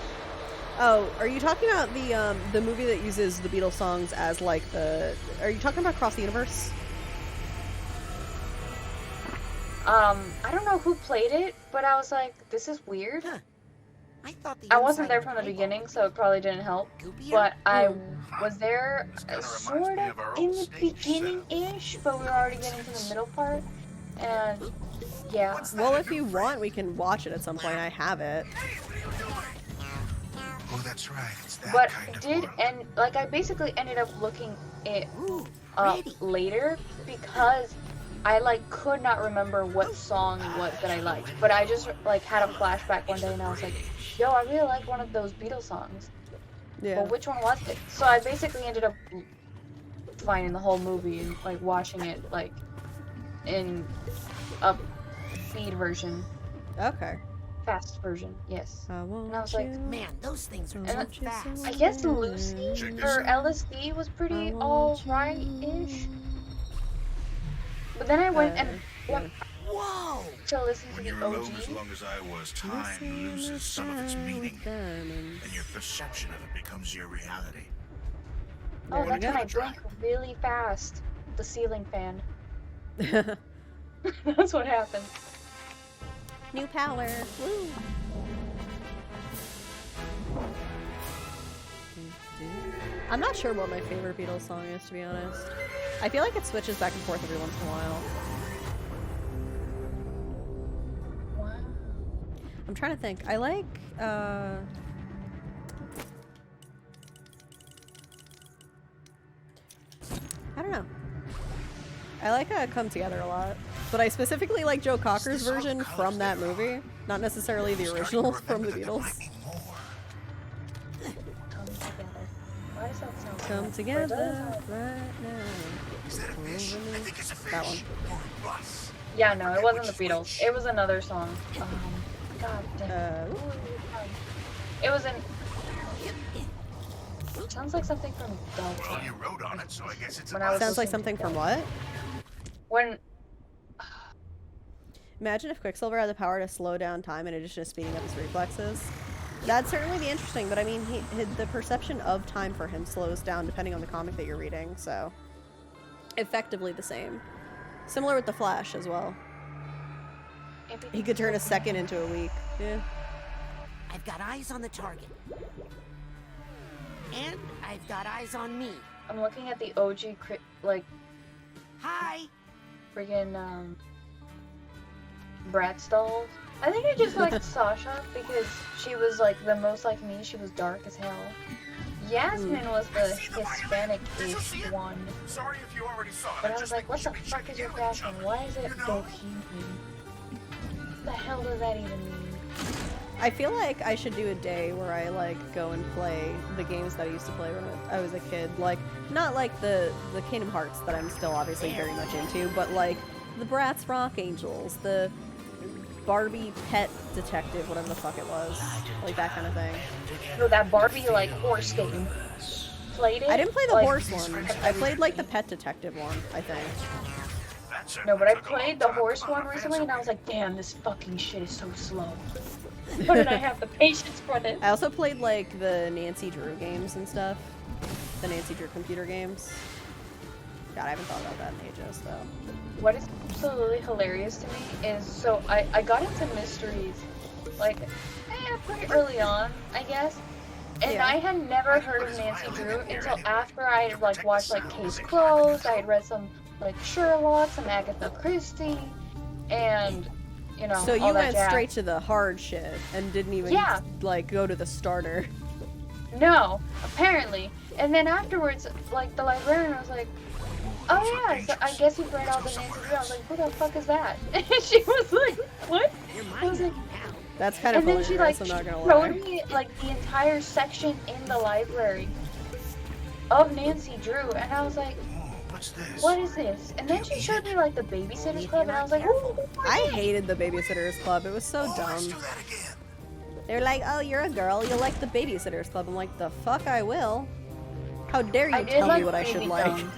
Oh, are you talking about the movie that uses the Beatles songs as like the? Are you talking about Cross the Universe? I don't know who played it, but I was like, this is weird. Huh. I thought the I wasn't inside there of from the eyeball beginning, so it probably didn't help. goopier? But I was there This kinda reminds sort me of of our in old the stage beginning-ish, but we were already getting to the middle part. And yeah. Well, if you want, we can watch it at some point. I have it. Oh, that's right. It's that But kind I of did, world. and like I basically ended up looking it Ooh, up pretty. later because I like could not remember what song it was that I liked. But I just like had a flashback one day and I was like, yo, I really like one of those Beatles songs. Yeah. But which one was it? So I basically ended up finding the whole movie and like watching it like in a speed version, Okay. fast version, yes. I want And I was like, you. Man, those things are I too want you fast. so I guess Lucy Check this or out. LSD was pretty I want alright-ish. But then I went and went Whoa! to listen to When the you're alone as OG. long as I was, time loses some of its meaning, and your perception of it becomes your reality. Oh, There you that's when I go. blink really fast. The ceiling fan. That's what happened. New power. Woo. I'm not sure what my favorite Beatles song is, to be honest. I feel like it switches back and forth every once in a while. Wow. I'm trying to think. I like, I don't know. I like Come Together a lot. But I specifically like Joe Cocker's version from that movie. Not necessarily the original from the Beatles. Come together. Why does that sound so Come nice? together But it does. right now. Is that a fish? I think it's a fish. That one. Or a bus. Yeah, no, it wasn't the Beatles. It was another song. God damn. It was an. Sounds like something from Well, Delta. you wrote on it, so I guess it's a When I was bus. Sounds like listening something to from Delta. what? when Imagine if Quicksilver had the power to slow down time in addition to speeding up his reflexes. That'd certainly be interesting, but I mean, the perception of time for him slows down depending on the comic that you're reading, so... Effectively the same. Similar with the Flash as well. He could turn a second into a week. Yeah. I've got eyes on the target. And I've got eyes on me. I'm looking at the OG, like... Hi! Friggin', Bratz dolls. I think I just liked Sasha because she was like the most like me. She was dark as hell. Yasmin was the Hispanic-ish one. Sorry if you already saw it. But I was like, what the fuck is your fashion? Why is it bohemian? What the hell does that even mean? I feel like I should do a day where I like go and play the games that I used to play when I was a kid. Like, not like the Kingdom Hearts that I'm still obviously very much into, but like the Bratz Rock Angels, the Barbie Pet Detective, whatever the fuck it was. Like that kind of thing. No, that Barbie like horse game. Played it? I didn't play the like, horse one. I played like the Pet Detective one, I think. No, but I played the horse one recently and I was like, damn, this fucking shit is so slow. Why did I have the patience for this? I also played like the Nancy Drew games and stuff. The Nancy Drew computer games. God, I haven't thought about that in ages though. What is absolutely hilarious to me is, so I got into mysteries, like, pretty early on, I guess. And Yeah. I had never heard of Nancy Drew until after I had, like, watched, like, Case Closed, I had read some, like, Sherlock, some Agatha Christie, and, you know, So you all that went jazz. straight to the hard shit and didn't even like go to the starter. No, apparently. And then afterwards, like, the librarian was like, oh yeah, so I guess you've read all the Nancy Drew. I was like, who the fuck is that? And she was like, what? I was like, That's kind of and then she like hilarious, I'm not gonna lie. showed me like the entire section in the library of Nancy Drew, and I was like, What's this? what is this? And then she showed me like the Babysitter's Club, and I was like, ooh, I hated the Babysitter's Club. It was so dumb. They were like, oh, you're a girl. You'll like the Babysitter's Club. I'm like, the fuck I will. How dare you I did tell me like what I should Baby like. Dumb.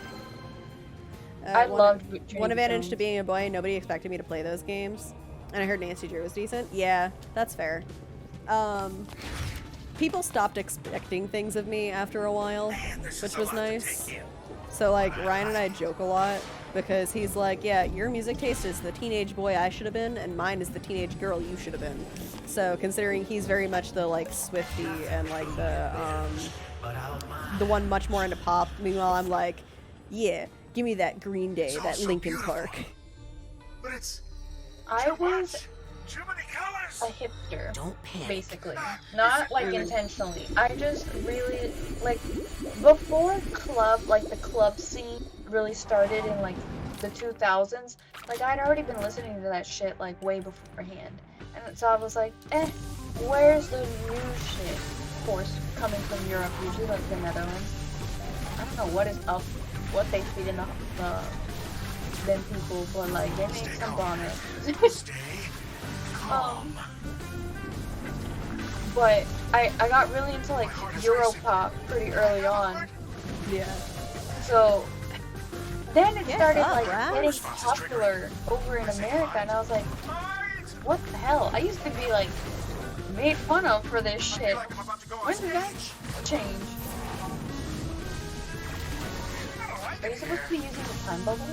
I loved One Baby advantage Dumb. to being a boy, nobody expected me to play those games. And I heard Nancy Drew was decent. Yeah, that's fair. People stopped expecting things of me after a while, which was nice. So like Ryan and I joke a lot because he's like, yeah, your music taste is the teenage boy I should have been, and mine is the teenage girl you should have been. So considering he's very much the like Swiftie and like the one much more into pop, meanwhile I'm like, yeah, give me that Green Day, that Linkin Park. But it's I was too many colors. a hipster, Don't panic. basically. Not like intentionally. I just really like before the club scene really started in like the 2000s. Like I'd already been listening to that shit like way beforehand, and so I was like, where's the new shit? Of course, coming from Europe, usually like the Netherlands. I don't know what is up, what they feed in them people, but like they make some bomb records. But I got really into like Europop pretty early on. Yeah. So then it started up, like Raz. getting popular over in America, and I was like, what the hell? I used to be like made fun of for this shit. When did that change? Are you supposed to be using the time bubble?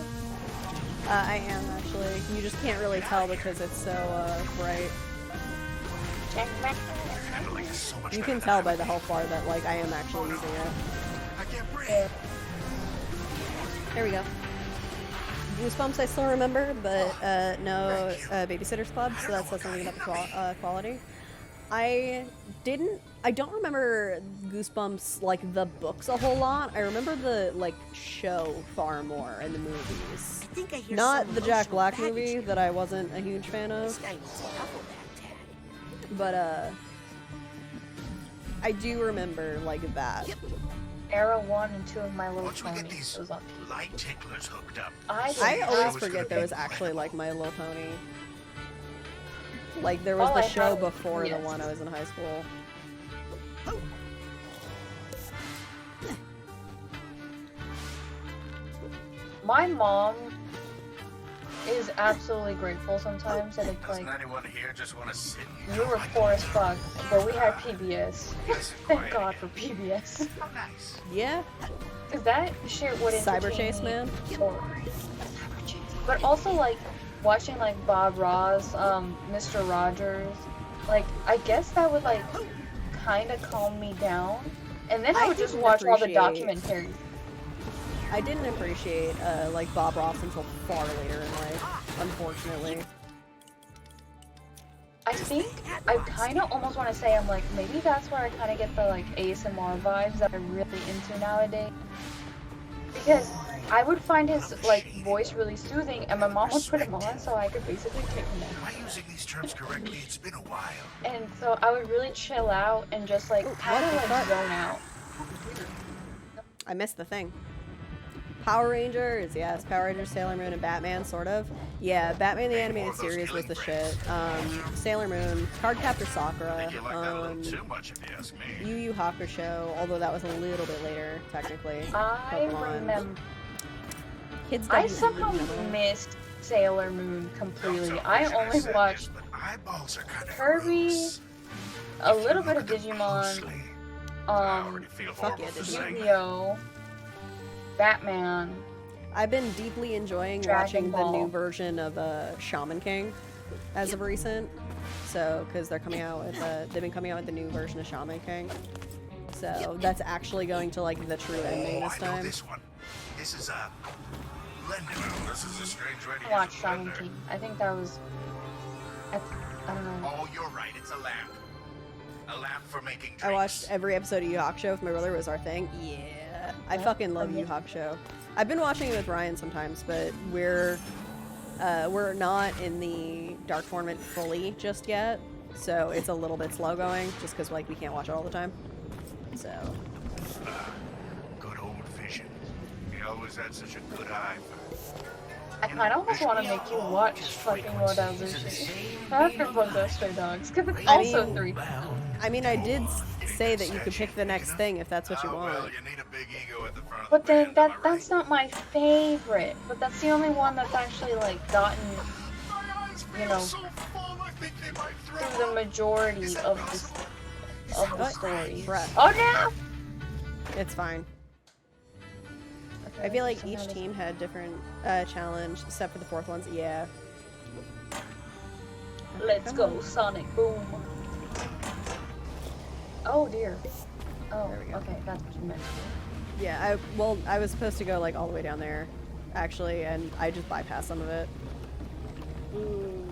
I am actually. You just can't really tell because it's so bright. You can tell by the health bar that like I am actually using it. I can't breathe. There we go. Goosebumps I still remember, but no Babysitter's Club, so that says something about the quality. I don't remember Goosebumps like the books a whole lot. I remember the like show far more and the movies. I think I hear Not some the Jack emotional Black baggage movie here. that I wasn't a huge fan This of. guy needs to double that tag. But I do remember like that. Era 1 and 2 of My Little Once we Pony. get these It was on. light ticklers hooked up. I always forget there was actually like My Little Pony. Like there was All the I show have- before the yes. one I was in high school. My mom is absolutely grateful sometimes that it's like, Doesn't anyone here just want to sit we were poor as fuck, but we had PBS. Thank God for PBS. How nice. Yeah. Cause that shit would Cyber entertain Chase, me man. more. But also like watching like Bob Ross, Mr. Rogers, like I guess that would like kind of calm me down, and then I would just didn't watch all the appreciate- documentaries. I didn't appreciate like Bob Ross until far later in life, unfortunately. I think I kind of almost want to say I'm like maybe that's where I kind of get the like ASMR vibes that I'm really into nowadays, because I would find his like voice really soothing, and my mom would put him on so I could basically take a nap. Am I using these terms correctly? It's been a while. And so I would really chill out and just like kind of like zone out. I missed the thing. Power Rangers, yes. Power Rangers, Sailor Moon, and Batman, sort of. Yeah, Batman the Animated Series was the shit. Sailor Moon, Cardcaptor Sakura, You like that a little too much, if you ask me. Yu Yu Hakusho, although that was a little bit later, technically. I Pokemon. remember. Kids I don't somehow remember. missed Sailor Moon completely. I only watched Eyeballs are kind of Kirby, a little bit of Digimon, Fuck yeah, Digimon. Yu-Gi-Oh, Batman. I've been deeply enjoying Dragon watching Ball. the new version of Shaman King as of recent. So, because they're coming out with they've been coming out with the new version of Shaman King. So that's actually going to like the true ending this I know time. this one. This is Blender. This is a strange way to I use watched a Shaman blender. King. I think that was. I don't know. Oh, you're right. It's a lamp. A lamp for making drinks. I watched every episode of Yu Yu Hakusho with my brother. Was our thing. Yeah, I fucking love Yu Yu Hakusho. I've been watching it with Ryan sometimes, but we're not in the Dark Tournament fully just yet, so it's a little bit slow going, just because like we can't watch it all the time. So. Good old vision. He always had such a good eye I kind of almost want to make you watch fucking Model Lucy after Bungo Stray Dogs, because it's also 3. I mean, I did say that you could pick the next thing if that's what you want. Well, you need a big ego at the front of But the then band, that's not my favorite. But that's the only one that's actually like gotten, you know, through the majority of the story. Breath. Oh no! It's fine. I feel like each team had different challenge, except for the fourth ones. Yeah. Let's go, Sonic Boom. Oh dear. Oh, okay, that's what you meant to do. Yeah, I was supposed to go like all the way down there, actually, and I just bypassed some of it. Ooh.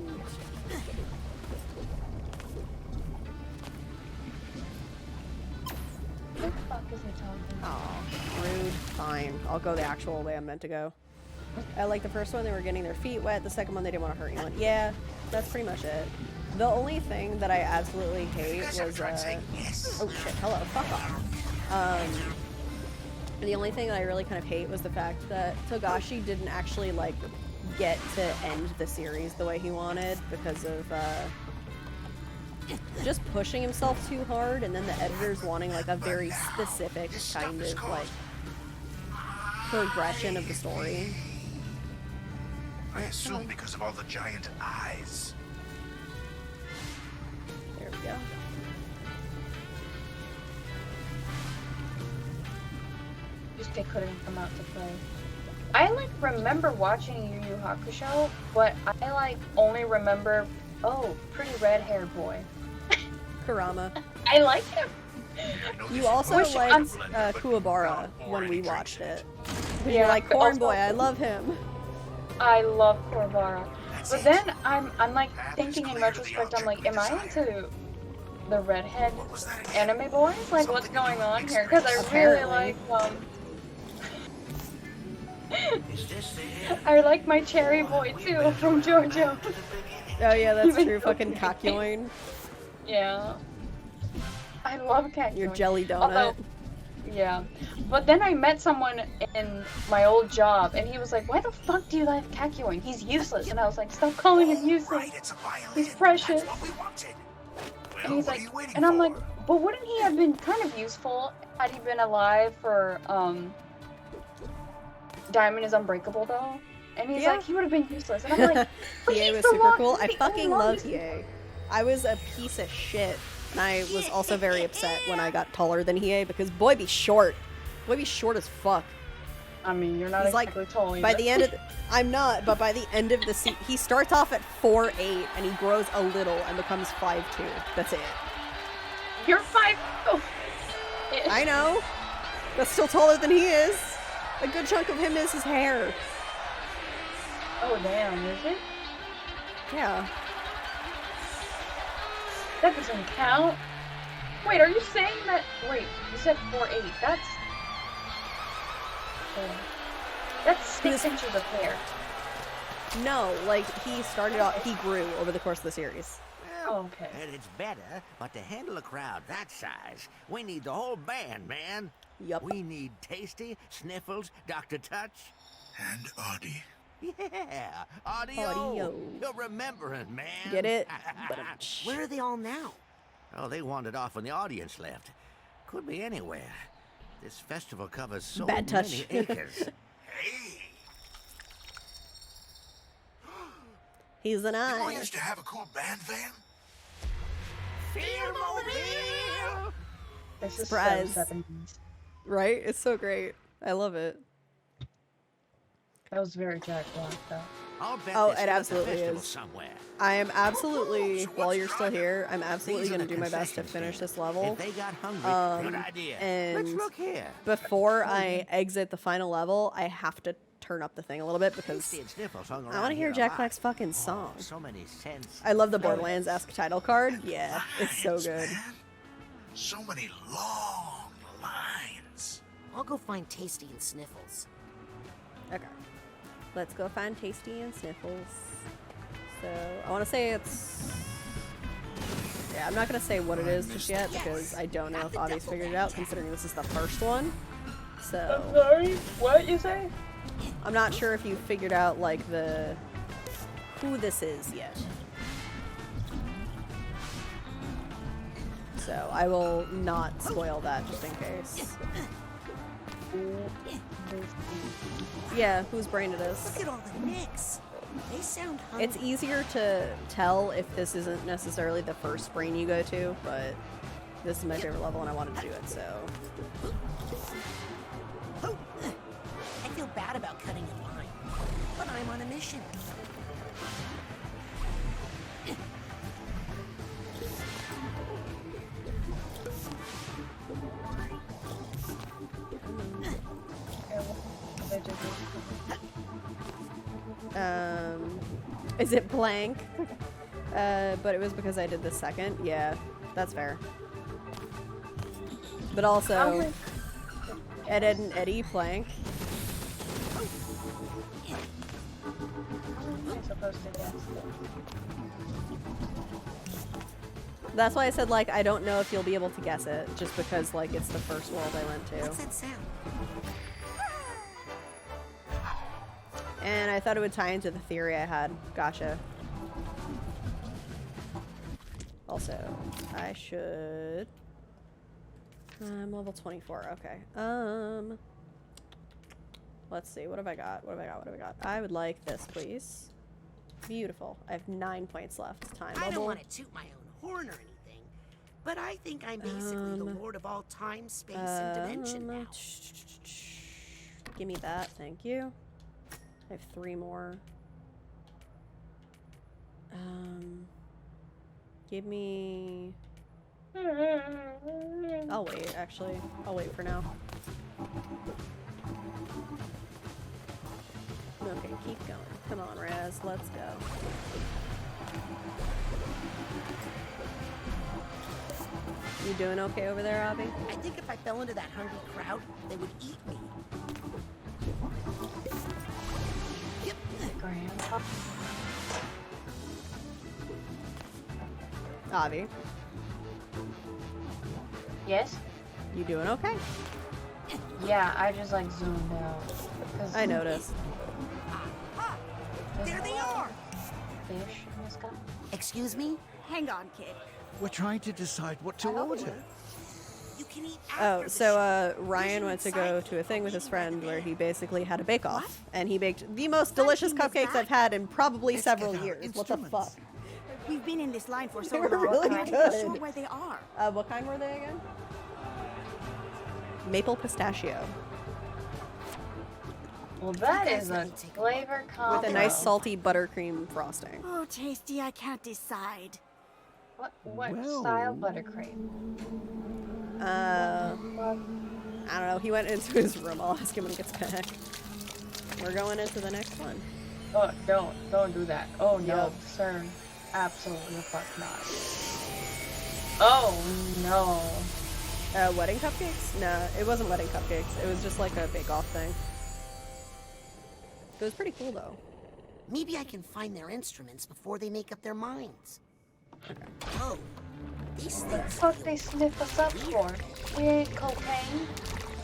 What the fuck is he talking? Aw, rude. Fine. I'll go the actual way I'm meant to go. I like the first one, they were getting their feet wet. The second one, they didn't want to hurt anyone. Yeah, that's pretty much it. The only thing that I absolutely hate was, oh shit, hello, fuck off. The only thing that I really kind of hate was the fact that Togashi didn't actually, like, get to end the series the way he wanted because of, just pushing himself too hard, and then the editors wanting, like, a very specific kind of, like, progression of the story. I assume because of all the giant eyes. There we go. Just they couldn't come out to play. I like remember watching Yu Yu Hakusho, but I like only remember, oh, pretty red-haired boy. Kurama. I like him. You also Wish liked Kuwabara when we watched it. You're Yeah, like, Corn also- Boy, I love him. I love Kuwabara. But then I'm like thinking in retrospect, I'm like, am I into the redhead anime boys? Like, what's going on here? Because I really Apparently. like I like my cherry boy too from JoJo. Oh yeah, that's Even true. though Fucking he- Kakyoin. Yeah. I love Kakyoin. Your jelly donut. Although, yeah. But then I met someone in my old job, and he was like, why the fuck do you like Kakyoin? He's useless. And I was like, stop calling him useless. He's precious. And he's like, and I'm like, but wouldn't he have been kind of useful had he been alive for, Diamond is Unbreakable, though? And he's Yeah. like, he would have been useless. And I'm like, but Hiei he's was the super long- cool. he's I the fucking love longest- Hiei. I was a piece of shit. And I was also very upset when I got taller than Hiei because boy be short. Boy be short as fuck. I mean, you're not He's like, exactly tall either. by the end of I'm not, but by the end of the he starts off at 4'8" and he grows a little and becomes 5'2". That's it. You're 5. Oh. I know. That's still taller than he is. A good chunk of him is his hair. Oh damn, is it? Yeah. That doesn't count. Wait, are you saying that? Wait, you said 4'8". That's 6 inches of hair. No, like he started off. He grew over the course of the series. Oh, okay. And it's better, but to handle a crowd that size, we need the whole band, man. Yup. We need Tasty, Sniffles, Dr. Touch. And Audie. Yeah, audio. Audio. You're remembering, man. Get it? Where are they all now? Oh, they wandered off when the audience left. Could be anywhere. This festival covers so Bad touch. many acres. He's an You eye. used to have a cool band van? Fieldmobile! This is Surprise. so 70s. Right? It's so great. I love it. That was very Jack Black, though. I'll bet Oh, they're it still at the absolutely festival is. somewhere. I am absolutely, while you're still here, I'm absolutely These are going to the do my best to concession finish stands. this level. If they got hungry, good idea. Let's And look here. before I exit the final level, I have to turn up the thing a little bit because Tasty and Sniffles hung I around want to hear here a Jack lot. Black's fucking song. So many cents. I love the Borderlands-esque title card. Yeah, it's so good. So many long lines. I'll go find Tasty and Sniffles. Okay. Let's go find Tasty and Sniffles. So, I want to say it's... Yeah, I'm not going to say what it is just yet because I don't know if Avi's figured it out considering this is the first one. So... I'm sorry? What you say? I'm not sure if you figured out, like, who this is yet. So, I will not spoil that just in case. Yeah, whose brain it is. Look at all the nicks. They sound hungry. It's easier to tell if this isn't necessarily the first brain you go to, but this is my favorite level and I wanted to do it, so... I feel bad about cutting in line, but I'm on a mission. Is it blank? But it was because I did the second. Yeah, that's fair. But also, Ed, Ed, and Eddie blank. I'm supposed to guess. That's why I said, like, I don't know if you'll be able to guess it, just because, like, it's the first world I went to. What's that sound? And I thought it would tie into the theory I had. Gotcha. Also, I should... I'm level 24, okay. Let's see, what have I got? What have I got? What have I got? I would like this, please. Beautiful. I have 9 points left. Time I don't bubble. want to toot my own horn or anything, but I think I'm basically the lord of all time, space, and dimension now. Give me that, thank you. I have 3 more. Give me... I'll wait, actually. I'll wait for now. Okay, keep going. Come on, Raz, let's go. You doing okay over there, Abby? I think if I fell into that hungry crowd, they would eat me. Grandpa. Avi, Yes? you doing okay? Yeah, I just like zoomed out. 'Cause I noticed. There they are! Fish in this guy? Excuse me? Hang on, kid. We're trying to decide what to order. You can eat Oh, after so Ryan went to go to a thing with his friend where he basically had a bake-off, and he baked the most delicious cupcakes I've had in probably several years. What the fuck? We've been in this line for so They were long. really I'm not sure good. where they are. What kind were they again? Maple pistachio. Well, that is a flavor combo. With a nice salty buttercream frosting. Oh, tasty, I can't decide. What style buttercream? I don't know. He went into his room. I'll ask him when he gets back. We're going into the next one. Oh, don't do that. Oh no, Yep. sir. Absolutely the fuck not. Oh no. Wedding cupcakes? No, it wasn't wedding cupcakes. It was just like a bake-off thing. It was pretty cool though. Maybe I can find their instruments before they make up their minds. Oh, these What the things fuck feel they sniff us up for? We ain't cocaine.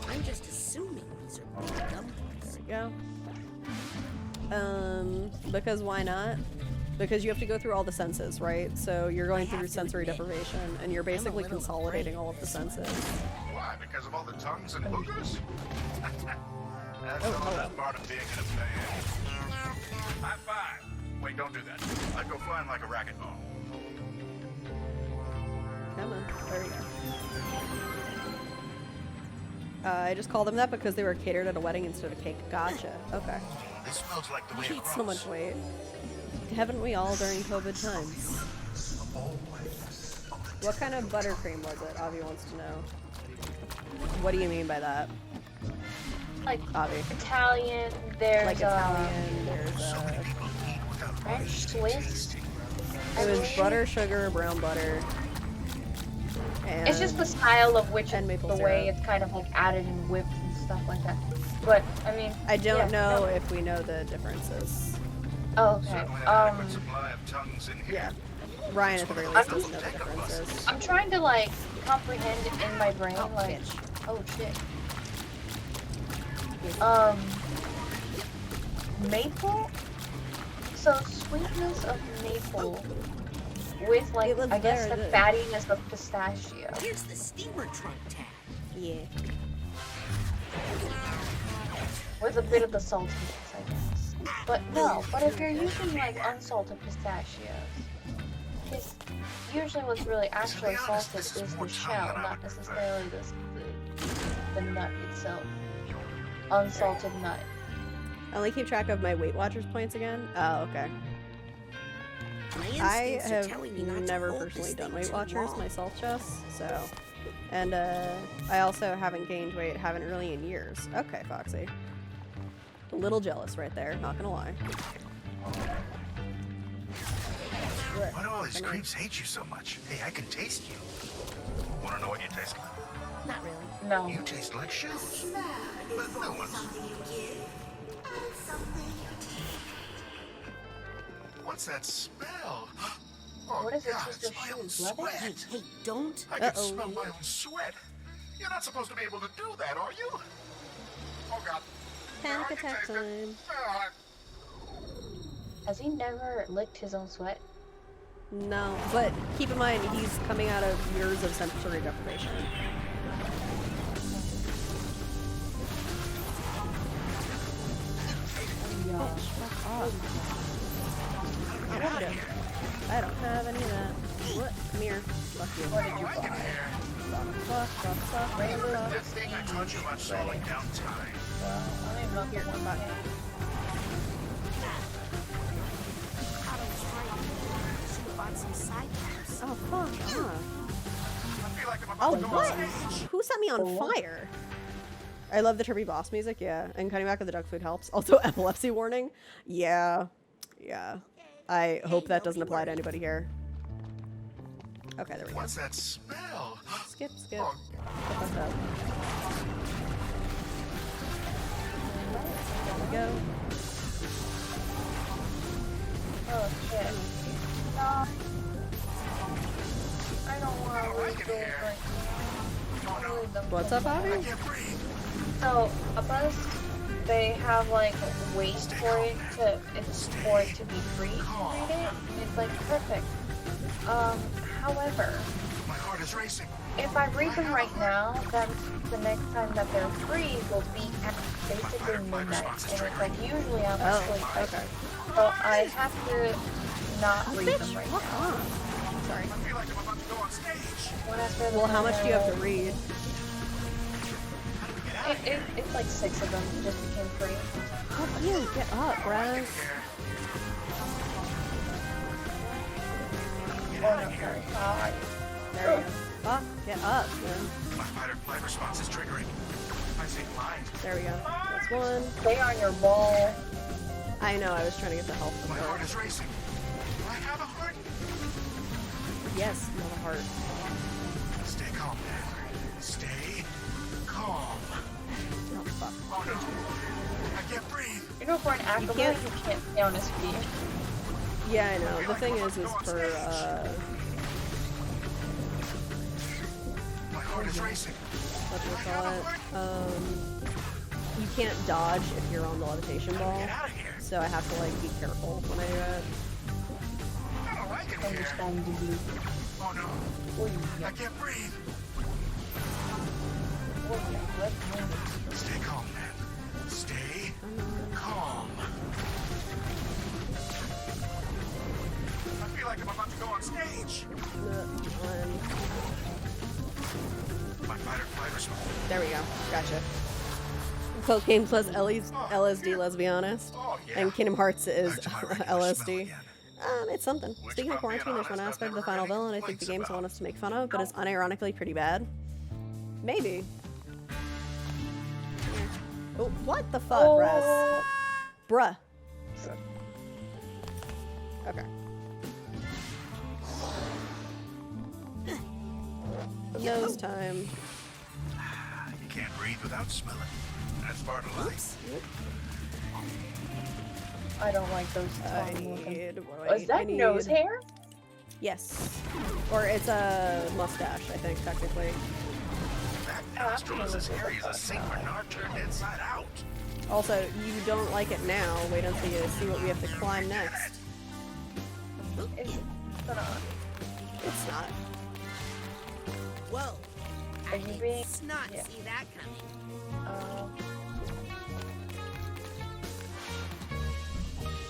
I'm just assuming these are big dumplings. There we go. Because why not? Because you have to go through all the senses, right? So you're going through sensory deprivation, and you're basically consolidating all of the senses. Why? Because of all the tongues and boogers? That's all just part of being in a band. High five. Wait, don't do that. I'd go flying like a racquetball. Come on. There we go. I just called them that because they were catered at a wedding instead of cake. Gotcha. Okay. This smells like the way I it gained so grows. much weight. Haven't we all during COVID times? What kind of buttercream was it? Avi wants to know. What do you mean by that? Like Avi. Italian, there's Like Italian, there's French Swiss. it was butter, sugar, brown butter. And It's just the style of which and maple the way syrup. it's kind of like added and whipped and stuff like that. But I mean, I don't yeah, know no. if we know the differences. Oh, okay. Certainly an adequate supply of tongues in here. Yeah. Ryan at the very least doesn't know the differences. I'm trying to like comprehend it in my brain, like, oh shit. Maple? So sweetness of maple with like, I guess the fattiness of pistachio. Here's the steamer trunk tag. Yeah. With a bit of the saltiness, I guess. But no, but if you're using like unsalted pistachios, because usually what's really actually salted is the shell, not necessarily the nut itself. Unsalted nut. I only keep track of my Weight Watchers points again. Oh, okay. I have never personally done Weight Watchers myself, Jess, so. And I also haven't gained weight, haven't really in years. Okay, Foxy. A little jealous right there, not gonna lie. Why do all these creeps hate you so much? Hey, I can taste you. Want to know what you taste like? Not really. No. You taste like shoes. But new ones. What's that smell? Oh, What is it? God, Just it's a my own shoes, leather? sweat. Hey, don't. I can smell my own sweat. You're not supposed to be able to do that, are you? Oh, God. Panic attack time. Has he never licked his own sweat? No, but keep in mind, he's coming out of years of sensory deprivation. I don't have any of that. What? Come here. Fuck you. What did you buy? Fuck. That thing I taught you about slowing down time. Here, fuck. Oh, fuck. Oh, what? Who set me on fire? I love the trippy boss music, yeah. And cutting back on the dog food helps. Also, epilepsy warning. Yeah. Yeah. I hope that doesn't apply to anybody here. Okay, there we go. What's that smell? Skip. Get fucked up. There we go. Oh shit. No. I don't want to lose those right now. What's up, Avi? So, Abbas, they have like ways for it to be free to read it. It's like perfect. However, My heart is racing. if I read them right now, then the next time that they're free will be at basically midnight, and it's like usually I'm asleep. Okay. So I have to not read them right now. Sorry. I feel like I'm about to go on stage. Well, how much do you have to read? It's like 6 of them just became free. Fuck you, get up, Raz. Oh no, sorry. There you go. Fuck, get up, man. My fight or flight response is triggering. I say blind. There we go. That's one. Stay on your ball. I know, I was trying to get the health from My her. heart is racing. Do I have a heart? Yes, not a heart. Stay calm, man. Stay calm. Oh, fuck. Oh no. I can't breathe. You know, for an actor, can't- he can't stay on his feet. Yeah, I know. The thing is for, My heart is racing. what do we call it? You can't dodge if you're on the levitation ball. Get out of here. So I have to, like, be careful when I do it. I don't like it here. Understandably. Oh no. I can't breathe. Stay calm, man. Stay calm. I feel like I'm about to go on stage. My fight or flight response. There we go. Gotcha. Cocaine plus LSD, let's be honest. And Kingdom Hearts is LSD. It's something. Speaking of quarantine, there's one aspect of the final villain I think the games want us to make fun of, but it's unironically pretty bad. Maybe. Oh, what the fuck, Raz? Bruh. Okay. Nose time. You can't breathe without smelling. That's part of life. I don't like those Is that nose hair? Yes. Or it's a mustache, I think, technically. That nostril is as hairy as a St. Bernard turned inside out. Also, you don't like it now. Wait until you see what we have to climb next. It's not. It's not. Whoa. Are you being... not Yeah. see that coming.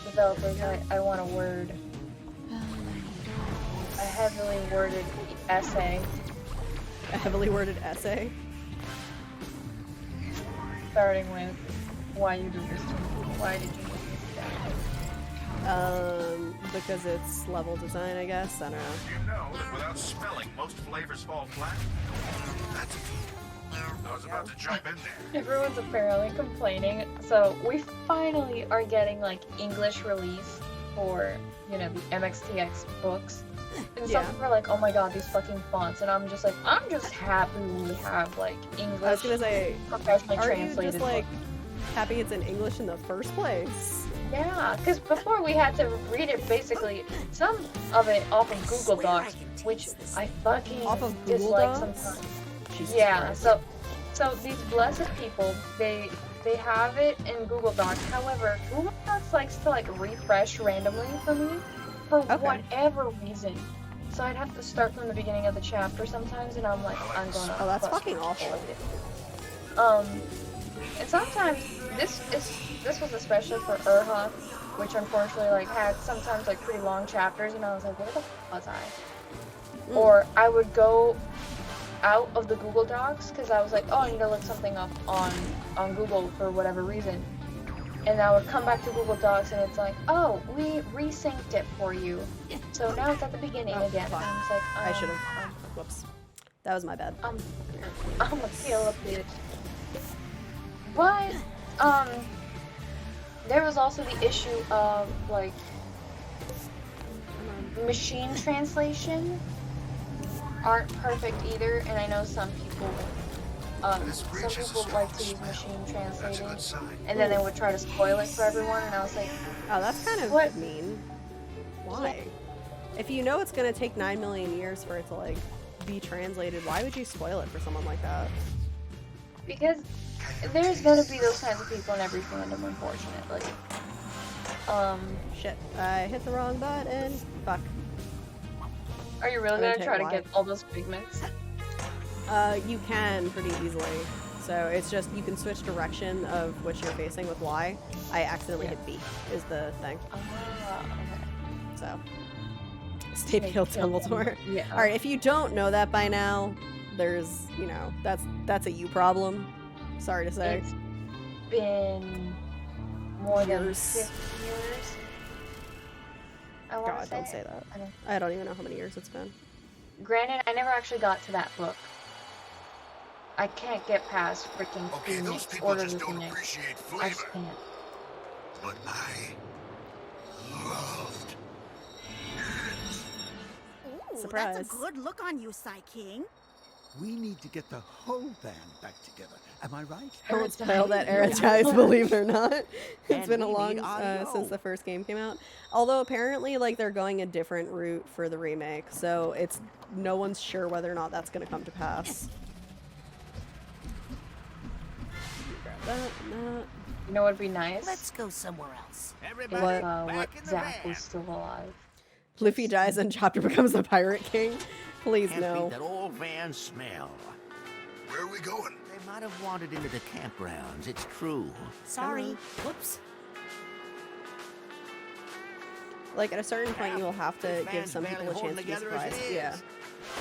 Developers, I want a word. A heavily worded essay. A heavily worded essay? Starting with, why you do this to me? Why did you do this? Because it's level design, I guess. I don't know. You know that without smelling, most flavors fall flat? That's I was about to jump in there. Everyone's apparently complaining. So we finally are getting like English release for, you know, the MXTX books. And some people are like, oh my god, these fucking fonts. And I'm just like, I'm just happy we have like English. I was gonna say, professionally aren't translated you just like books. happy it's in English in the first place? Yeah, because before we had to read it basically, some of it off of Google Docs, which I fucking Off of Google dislike Docs? sometimes. Jesus Yeah, Christ. so these blessed people, they have it in Google Docs. However, Google Docs likes to like refresh randomly for me for whatever reason. So I'd have to start from the beginning of the chapter sometimes, and I'm like, I'm gonna. Oh, that's fucking fucking awful. And sometimes this was especially for Urha, which unfortunately like had sometimes like pretty long chapters, and I was like, where the f was I? Or I would go out of the Google Docs because I was like, oh, I need to look something up on Google for whatever reason, and I would come back to Google Docs and it's like, oh, we resynced it for you, so now it's at the beginning again. And I was like, I should have. Whoops. That was my bad. I'm a kill a bitch. But there was also the issue of like machine translation aren't perfect either, and I know some people like to use machine translating, and then they would try to spoil it for everyone, and I was like, oh, that's kind of mean. Why? Yeah. If you know it's gonna take 9 million years for it to like be translated, why would you spoil it for someone like that? Because there's gonna be those kinds of people in every fandom, unfortunately. Shit. I hit the wrong button. Fuck. Are you really I'm gonna try to why. get all those pigments? You can pretty easily. So it's just, you can switch direction of which you're facing with Y. I accidentally hit B, is the thing. Okay. So, Snape killed Dumbledore. Yeah. Alright, if you don't know that by now, there's, you know, that's a you problem. Sorry to say. It's been more than Years. 50 years. I want God, to say. don't say that. I don't even know how many years it's been. Granted, I never actually got to that book. I can't get past freaking Okay, those Phoenix, people Order just of don't Phoenix. appreciate I just flavor. can't. But I loved Ooh, Surprise. that's a good look on you, Psy King. We need to get the whole band back together. Am I right? Don't spoil that era, guys, believe it or not. It's And been a we long need audio. since the first game came out. Although apparently, like, they're going a different route for the remake, so it's no one's sure whether or not that's going to come to pass. Grab that and that. You know what would be nice? Let's go somewhere else. Everybody What? What back in the Zach van. was still alive. Luffy dies and Chopper becomes the Pirate King. Please Can't no. beat that old van smell. Where are we going? They might have wandered into the campgrounds, it's true. Sorry. Whoops. Like, at a certain point, you'll have to This give van's some barely people a holding chance to be together as it surprised. is. Yeah.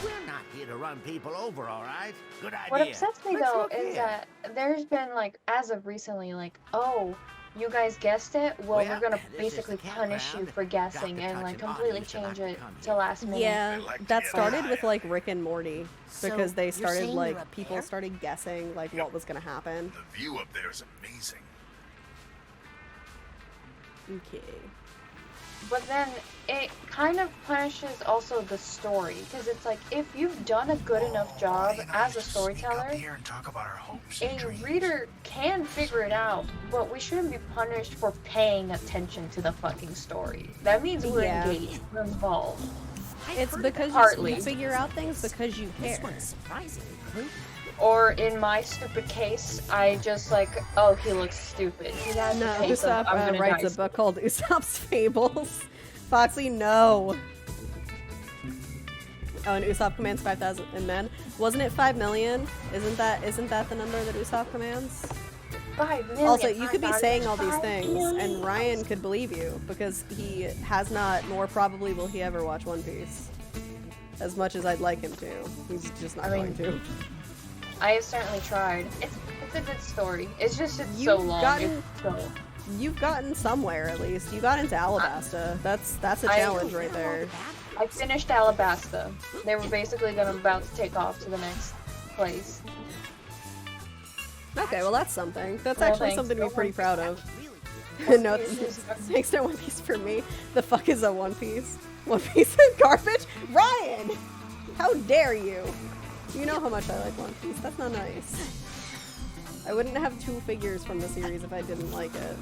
We're not here to run people over, all right? Good idea. What upsets me Let's though look is here. that there's been like, as of recently, like, oh, you guys guessed it? Well, Well, we're gonna this is basically the punish you campground. for guessing Dr. and like Touch and completely audience are change not it coming. to last minute. Yeah, I like to that get started high. with like Rick and Morty because So, they you're started saying like you're up people there? started guessing like what was gonna happen. The view up there is amazing. Okay. But then it kind of punishes also the story because it's like if you've done a good enough job Buddy and I as a used to sneak up storyteller, here and talk about our hopes and a dreams. reader can figure it out, but we shouldn't be punished for paying attention to the fucking story. That means we're Yeah. engaged, we're involved. It's because Partly. you figure out things because you care. This one's surprisingly creepy. Or in my stupid case, I just like, oh, he looks stupid. He has No, the face of, Usopp I'm gonna writes die a book called Usopp's Fables. Foxy, no. Oh, and Usopp commands 5,000 men. Wasn't it 5 million? Isn't that the number that Usopp commands? 5 million. Also, you could be 5,000, saying all these 5 things, million. and Ryan could believe you because he has not, nor probably will he ever watch One Piece. As much as I'd like him to, he's just not going to. I have certainly tried. It's a good story. It's just it's You've so long. gotten- It's so... You've gotten somewhere at least. You got into Alabasta. That's a challenge right there. I finished Alabasta. They were basically about to take off to the next place. Okay, well that's something. That's Well, actually thanks. something to be pretty proud of. Really No, thanks to One Piece for me. The fuck is a One Piece? One Piece is garbage? Ryan! How dare you? You know how much I like One Piece. That's not nice. I wouldn't have 2 figures from the series if I didn't like it.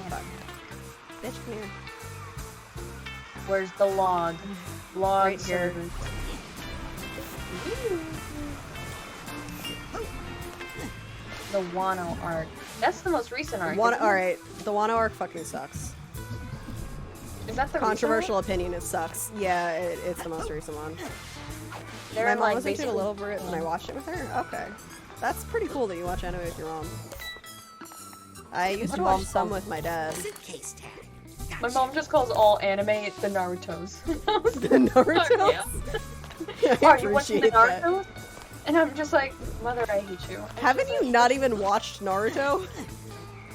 Fuck. Bitch, come here. Where's the log? Log Right here. servers. The Wano arc. That's the most recent arc. isn't it? Alright, the Wano arc fucking sucks. Is that the Controversial opinion, it sucks. Yeah, it's the most recent one. They're My in, mom like, was into it a basically- little bit when I watched it with her. Okay. That's pretty cool that you watch anime with your mom. I used to My watch mom some calls- with my dad. Suitcase tag. My mom just calls all anime the Narutos. The Naruto? Yeah. I Are you watching the appreciate that. Narutos? And I'm just like, Mother, I hate you. And Haven't she's you like, not even watched Naruto?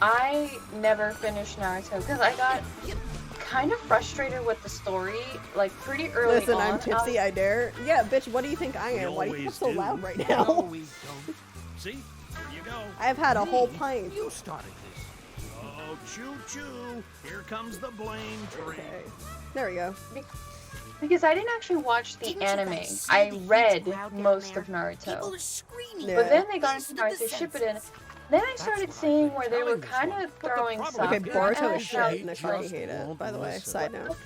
I never finished Naruto because I got kind of frustrated with the story, like pretty early Listen, on. I'm tipsy, I dare. Yeah, bitch, what do you think I am? Why do you think I'm so loud right now? No, we don't. See? Here you go. I've had a whole pint. You started this. Oh, choo-choo. Here comes the blame tree. Okay. There we go. Because I didn't actually watch the Didn't you anime. guys see I the huge read crowd down most there? of Naruto. People are screaming. Yeah. But then they got These into are the Naruto Shippuden. senses. Then I started seeing where they were kind of throwing problem- stuff. Okay, Okay, Boruto and I is felt- shit, and I fucking hate it, by the way. Side note.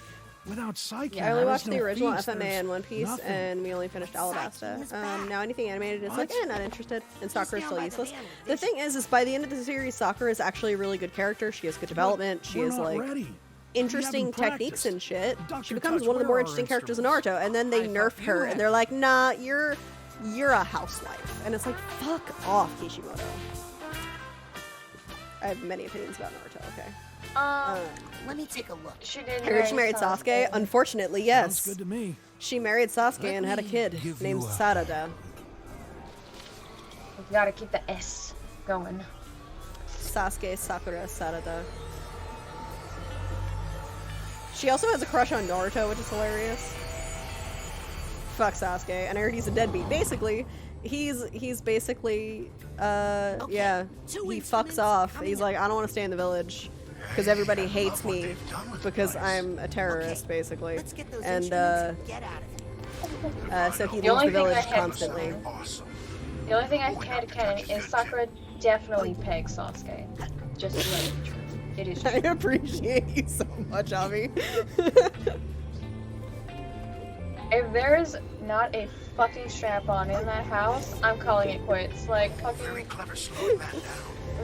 Without Psyche, I only there's watched no the original feast, FMA there's and One Piece, nothing. and we only finished Alabasta. Now anything animated is like, What? not interested. And Sakura is down still by the useless. van. The thing is by the end of the series, Sakura is actually a really good character. She has good development. She We're has not like ready. interesting haven't techniques practiced. and shit. Dr. She becomes Touch, one of the where more are our interesting characters in instruments? Naruto, and then they I nerf thought you her, had- and they're like, nah, you're a housewife. And it's like, fuck off, Kishimoto. I have many opinions about Naruto, okay? Let me take a look. She did. I heard she married Sasuke. Unfortunately, yes. Sounds good to me. She married Sasuke and had a kid named Sarada. We gotta keep the S going. Sasuke Sakura Sarada. She also has a crush on Naruto, which is hilarious. Fuck Sasuke, and I heard he's a deadbeat. Basically, he's basically yeah, he fucks off. He's like, I don't want to stay in the village because everybody hates me because I'm a terrorist, basically. And so he leaves the village constantly. The only thing I can canon is Sakura definitely pegs Sasuke. Just to let it be true. It is true. I appreciate you so much, Avi. If there's not a fucking strap-on in that house, I'm calling it quits. Like, fucking...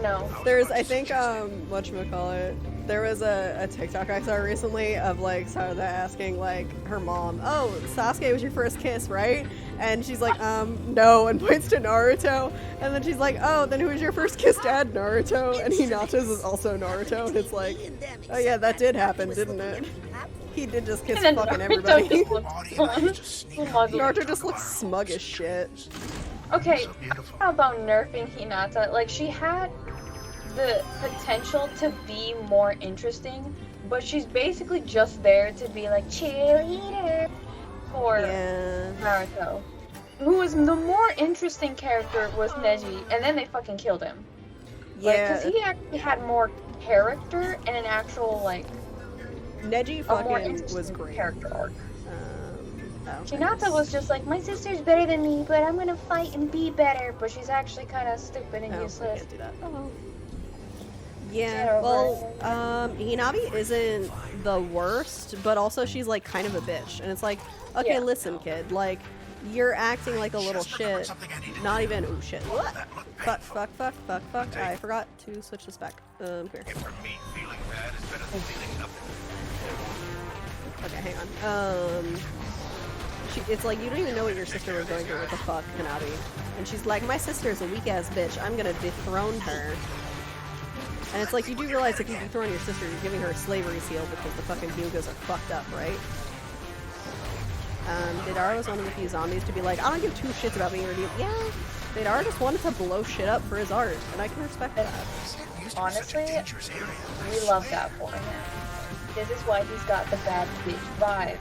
No. There's, I think, whatchamacallit, there was a TikTok I saw recently of, like, Sarada asking, like, her mom, oh, Sasuke was your first kiss, right? And she's like, no, and points to Naruto. And then she's like, oh, then who was your first kiss, Dad? Naruto. And Hinata's is also Naruto. And it's like, oh yeah, that did happen, didn't it? He did just kiss fucking everybody. Naruto just looks smug as shit. Okay, how about nerfing Hinata? Like, she had the potential to be more interesting, but she's basically just there to be like cheerleader for Naruto. Who was the more interesting character was Neji, and then they fucking killed him. Yeah. Because he actually had more character and an actual, like, Neji fucking was great. Character arc. Hinata was just like, my sister's better than me, but I'm gonna fight and be better. But she's actually kind of stupid and useless. Can't do that. Yeah, well, Hinabi isn't the worst, but also she's like kind of a bitch. And it's like, okay, listen, kid, like, you're acting like a little shit. Not even, oh shit. What? Fuck. I forgot to switch this back. Here. Okay, hang on. It's like, you don't even know what your sister was going through. What the fuck, Hanabi? And she's like, my sister's a weak-ass bitch. I'm gonna dethrone her. And it's like, you do realize if you dethrone your sister, you're giving her a slavery seal because the fucking Hyugas are fucked up, right? Deidara was one of the few zombies to be like, I don't give two shits about being redeemed. Yeah, Deidara just wanted to blow shit up for his art, and I can respect that. Honestly, we love that for him. This is why he's got the bad bitch vibes.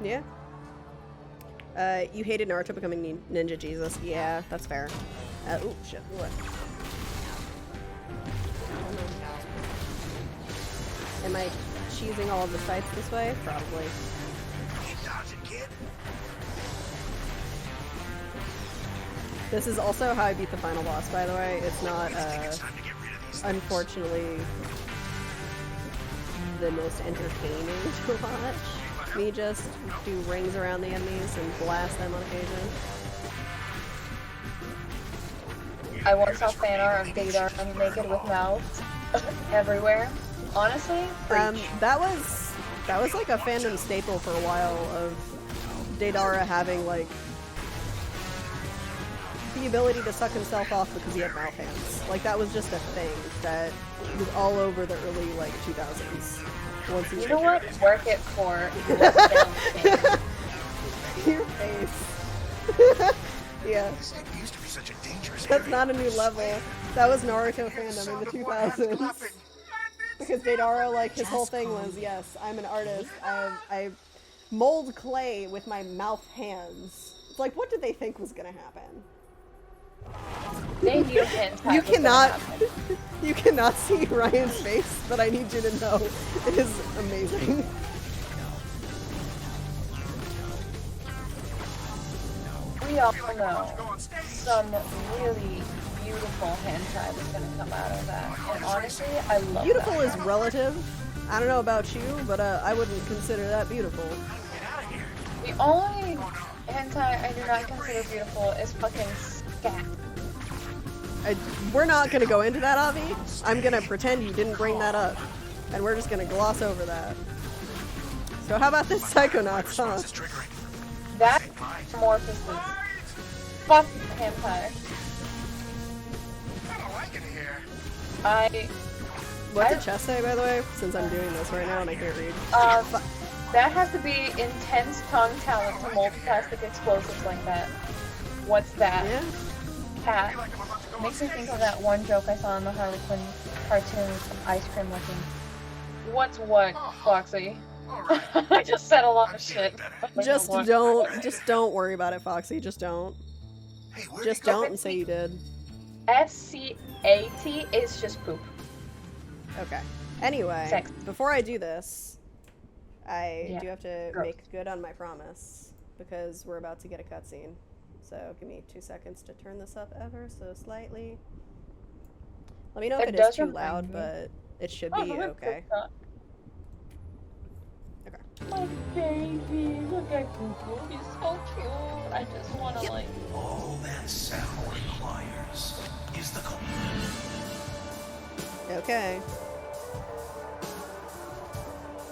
Yeah. You hated Naruto becoming Ninja Jesus. Yeah, that's fair. Oh, shit. What? Am I cheesing all of the sites this way? Probably. This is also how I beat the final boss, by the way. It's not, unfortunately, the most entertaining to watch. Me just do rings around the enemies and blast them on occasion. I once saw fan art of Deidara naked with mouths everywhere. Honestly, that was like a fandom staple for a while of Deidara having like the ability to suck himself off because he had mouth hands. Like that was just a thing that was all over the early like 2000s. Once you know what? Work it for your face. Yeah. That's not a new level. That was Naruto fandom in the 2000s. Because Deidara, like, his whole thing was, yes, I'm an artist. I mold clay with my mouth hands. It's like, what did they think was gonna happen? They knew you cannot see Ryan's face, but I need you to know it is amazing. We all know some really beautiful hentai is gonna come out of that, and honestly, I love beautiful that. Is relative. I don't know about you, but I wouldn't consider that beautiful. The only hentai I do not consider beautiful is fucking scat. We're not gonna go into that, Avi. I'm gonna pretend you didn't bring that up, and we're just gonna gloss over that. So how about this Psychonauts, huh? That metamorphosis. Fuck hentai. I don't like it here. What's the chest say, by the way? Since I'm doing this right now and I can't read. That has to be intense tongue talent to multiplastic explosives like that. What's that? Yeah. Cat. Makes me think of that one joke I saw in the Harley Quinn cartoon, ice cream looking. What's what, Foxy? I just said a lot of shit. Just don't worry about it, Foxy. Just don't. Just don't and say you did. SCAT is just poop. Okay. Anyway, Sex. before I do this, I do have to Gross. make good on my promise because we're about to get a cutscene. So give me 2 seconds to turn this up ever so slightly. Let me know if it is too loud, but it should be okay. Okay. Oh baby, look at Cuckoo. He's so cute. I just want to like. All that cell requires is the code. Okay.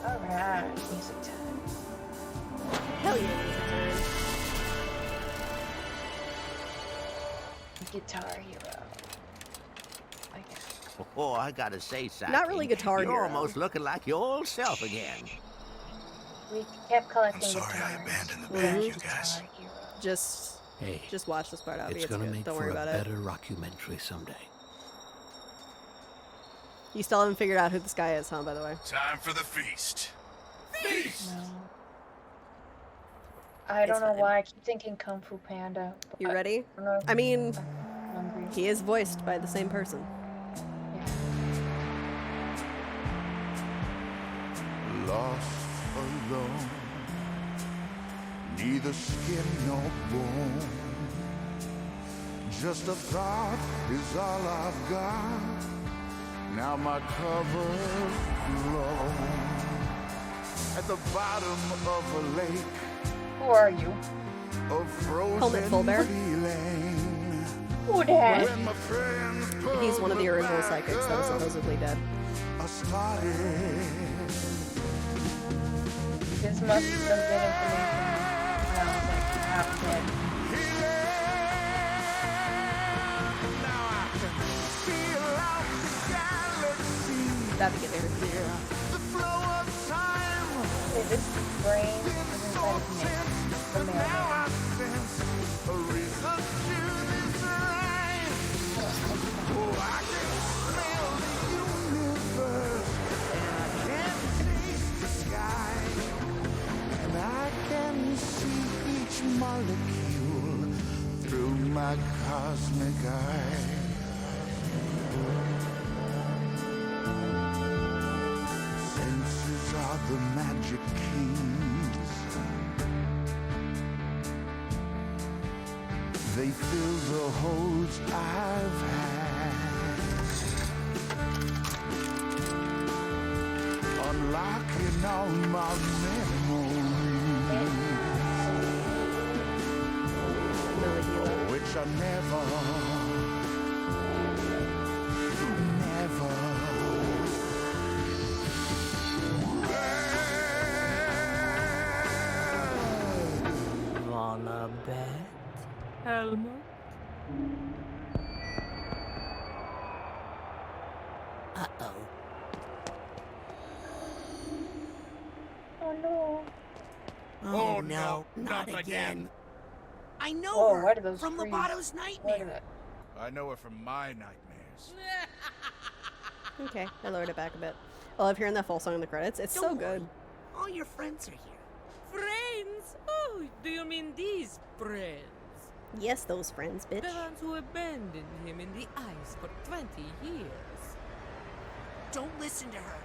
Alright, music time. Hell yeah, music time. Guitar Hero. I guess. Oh, I gotta say, Psyche, Not really Guitar You're Hero. almost looking like your old self again. We kept collecting I'm sorry guitars. I abandoned the band, you guys. Just watch this part out. It's gonna make Don't for worry a about it. better rockumentary someday. You still haven't figured out who this guy is, huh? By the way. Time for the feast. Feast! No. I don't know why I keep thinking Kung Fu Panda. You ready? I mean, he is voiced by the same person. Lost alone, neither skin nor bone. Just a thought is all I've got. Now my cover's blown. At the bottom of a lake. Who are you? A frozen Helmet Full Bear. feeling. Who that? When my friends He's one of the pull original back, psychics that was supposedly dead. I started. This must be some good information. When I was like half dead. That'd be good to figure out. Okay, this brain is inside of me. The mailman. And I can see each molecule through my cosmic eye. Senses are the magic keys. They fill the holes I've had. Unlocking all my memories, which I Wanna bet, Helmut? Uh-oh. Oh no. Oh no, not again. I know Oh, her why do those from freeze? Lobato's Why do nightmare. that? I know her from my nightmares. Okay, I lowered it back a bit. I love hearing that full song in the credits. It's so Don't worry. good. All your friends are here. Friends? Oh, do you mean these friends? Yes, those friends, bitch. The ones who abandoned him in the ice for 20 years. Don't listen to her.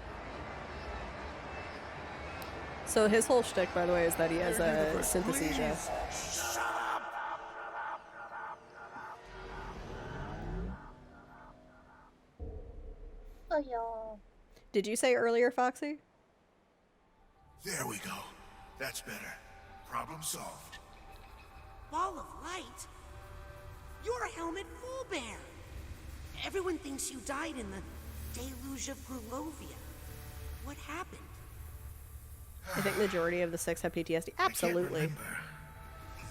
So his whole shtick, by the way, is that he has a synesthesia. Oh yeah. Did you say earlier, Foxy? There we go. That's better. Problem solved. Ball of light? You're Helmet Fullbear. Everyone thinks you died in the deluge of Grulovia. What happened? I think majority of the 6 have PTSD. Absolutely.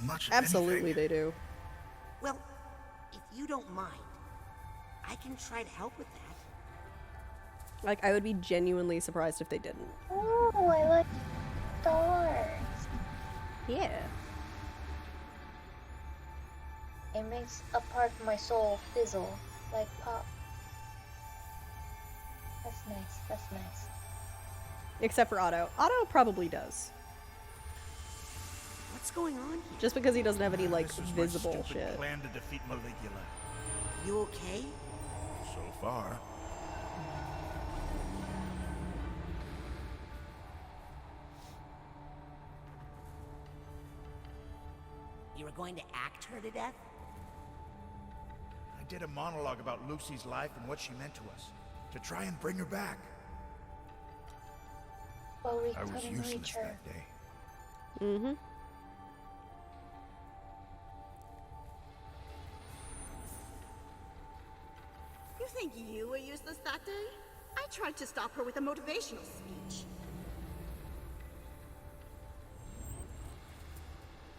much of Absolutely, anything. they do. Well, if you don't mind, I can try to help with that. Like, I would be genuinely surprised if they didn't. Ooh, I like stars. Yeah. It makes a part of my soul fizzle, like pop. That's nice, that's nice. Except for Otto. Otto probably does. What's going on here? Just because he doesn't have any, like, This was visible my stupid shit. plan to defeat Maligula. You okay? So far. You were going to act her to death? I did a monologue about Lucy's life and what she meant to us, to try and bring her back. But we I was couldn't useless reach her. that day. Mm-hmm. You think you were useless that day? I tried to stop her with a motivational speech.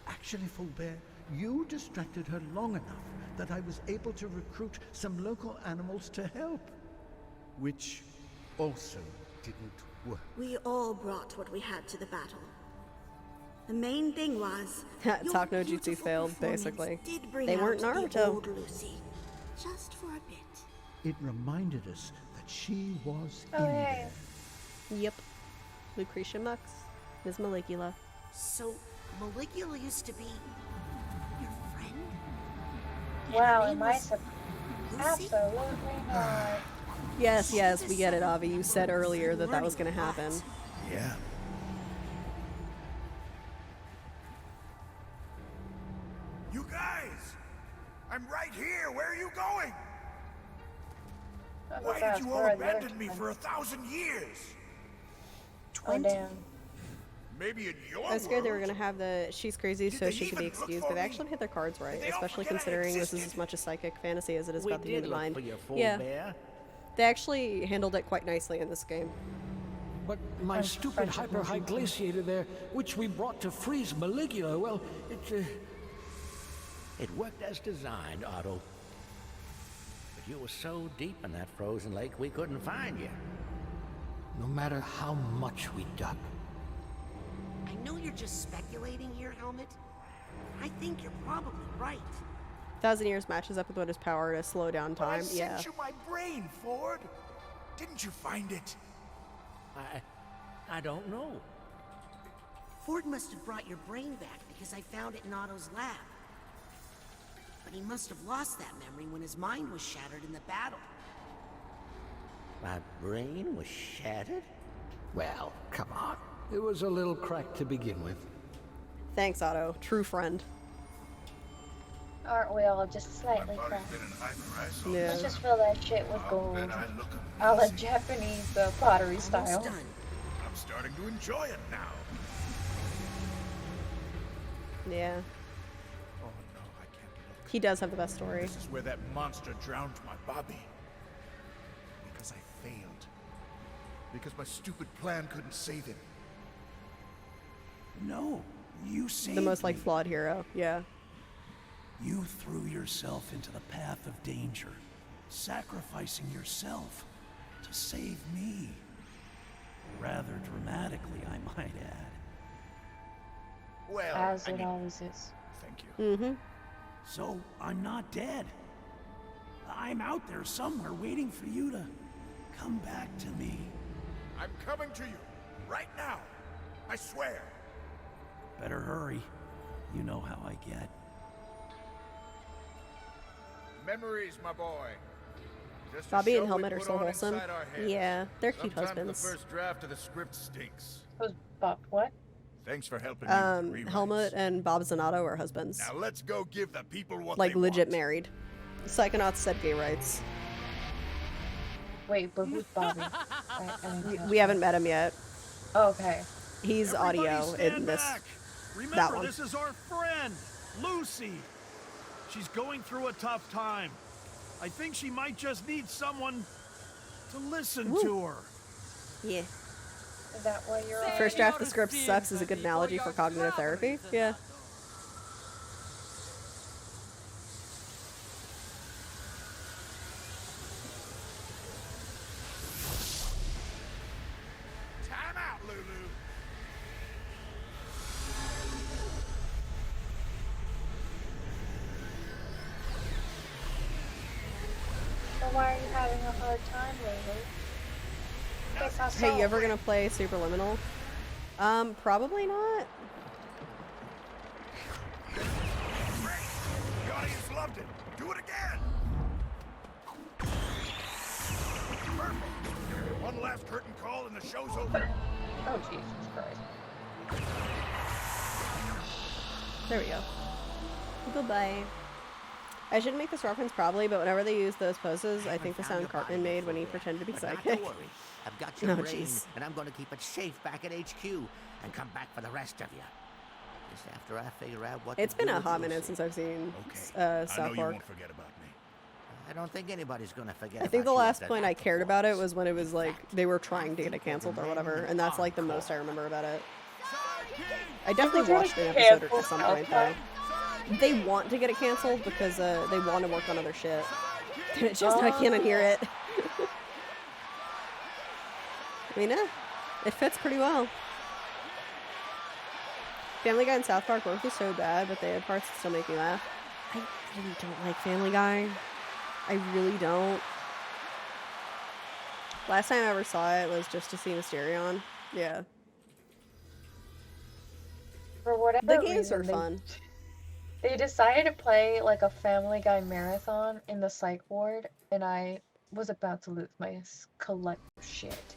Actually, Fulbert, you distracted her long enough that I was able to recruit some local animals to help. Which also didn't work. We all brought what we had to the battle. The main thing was Talk no jutsu failed, basically. They weren't Naruto. Old Lucy, just for a bit. It reminded us that she was Oh, in hey. there. Yep. Lucretia Mux is Maligula. So, Maligula used to be your friend? Wow, Her am name I was surprised? Lucy? Absolutely not. Yes, yes, we get it, Avi. You said earlier that that was going to happen. Yeah. You guys! I'm right here! Where are you going? Why did you all abandon me for 1,000 years? Oh, damn. Maybe in your I was scared they were world. going to have the she's crazy so they she could be even look excused, for but they me? actually hit their cards right, Did they all especially forget I considering this is existed? as much a psychic fantasy as it is We about the did human look mind. for your full Yeah, bear. they actually handled it quite nicely in this game. But my stupid hyper-high glaciator there, which we brought to freeze Maligula, well, It worked as designed, Otto. But you were so deep in that frozen lake, we couldn't find you. no matter how much we dug. I know you're just speculating here, Helmet. I think you're probably right. 1,000 years matches up with what his power to slow down But I time. Yeah. sent you my brain, Ford. Didn't you find it? I don't know. Ford must have brought your brain back because I found it in Otto's lab. But he must have lost that memory when his mind was shattered in the battle. My brain was shattered? Well, come on. It was a little cracked to begin with. Thanks, Otto. True friend. Aren't we all just slightly Body's cracked? been in hyperized, so Yeah. Let's just fill that shit with I'll gold. bet I look A la amazing. Japanese pottery Almost style. done. I'm starting to enjoy it now. Yeah. Oh no, I can't look. He does have the best story. This is where that monster drowned my Bobby. Because I failed. Because my stupid plan couldn't save him. No, you saved The most, like, me. flawed hero. Yeah. You threw yourself into the path of danger, sacrificing yourself to save me. Rather dramatically, I might add. Well, As I it mean, always is. thank you. Mm-hmm. So, I'm not dead. I'm out there somewhere waiting for you to come back to me. I'm coming to you. Right now. I swear. Better hurry. You know how I get. Memories, my boy. Just a Bobby show and we Helmet are put so on wholesome. inside our heads. Yeah, they're cute Sometimes husbands. the first draft of the script stinks. Who's Bob? What? Thanks for helping me with rewrites. Helmut and Bob Zanato are husbands. Now let's go give the people what Like, they legit want. married. Psychonauts said gay rights. Wait, but who's Bobby? I didn't catch We haven't met him yet. that. Okay. He's Everybody audio stand in this. back. That Remember, one. this is our friend, Lucy. She's going through a tough time. I think she might just need someone to listen to her. Yeah. Is that what you're First draft of the script sucks is a good analogy for cognitive therapy. Yeah. Then why are you having a hard time lately? Hey, you ever gonna play Superliminal? Probably not. The audience loved it. Do it again. Perfect. One last curtain call and the show's over. Oh, Jesus Christ. There we go. Goodbye. I shouldn't make this reference probably, but whenever they use those poses, I think the sound Cartman made when he pretended to be But not psychic. to worry. I've got your Oh, brain, jeez. and I'm going to keep it safe back at HQ and come back for the rest of you. Just after I figure out what It's to been do a with hot Lucy. minute since I've seen I know South you Park. won't forget about me. I don't think anybody's going to forget I think the about you last after point that I cared about it was when it was like they were trying to get it canceled or whatever, and that's like the most I remember about it. I definitely watched an episode at some point though. They want to get it canceled because they want to work on other shit. It's just I can't hear it. I mean, it fits pretty well. Family Guy and South Park both are so bad, but they had parts that still make me laugh. I really don't like Family Guy. I really don't. Last time I ever saw it was just to see Mysterion. Yeah. For whatever The games reason, are fun. They decided to play like a Family Guy marathon in the psych ward, and I was about to lose my collective shit.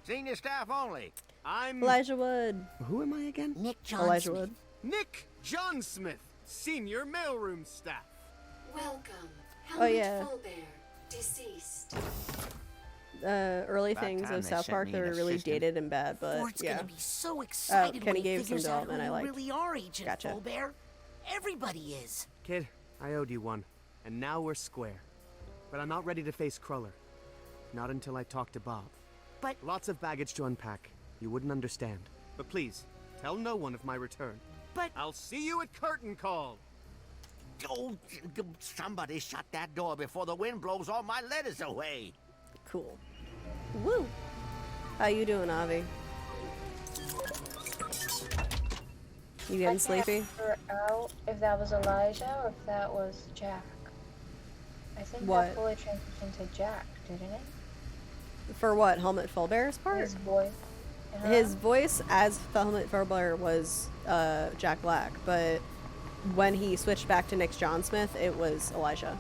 Senior staff only. I'm Elijah Wood. Who am I again? Nick John Elijah Smith. Wood. Nick John Smith, senior mailroom staff. Welcome. Oh, yeah. Fullbear, deceased. Early About things time of they South sent Park me that an were really assistant. dated and bad, but Ford's yeah. gonna be so excited Kenny when he gave some figures out who development I you liked. really are, Agent Gotcha. Fullbear. Everybody is. Kid, I owed you one, and now we're square. But I'm not ready to face Cruller. Not until I talk to Bob. But lots of baggage to unpack. You wouldn't understand. But please, tell no one of my return. But I'll see you at curtain call. Oh, somebody shut that door before the wind blows all my letters away. Cool. Woo! How you doing, Avi? You getting sleepy? I can't figure out if that was Elijah or if that was Jack. I think What? that fully transitioned to Jack, didn't it? For what? Helmet Fullbear's part? His voice. His voice as Helmet Fullbear was Jack Black, but when he switched back to Nick John Smith, it was Elijah.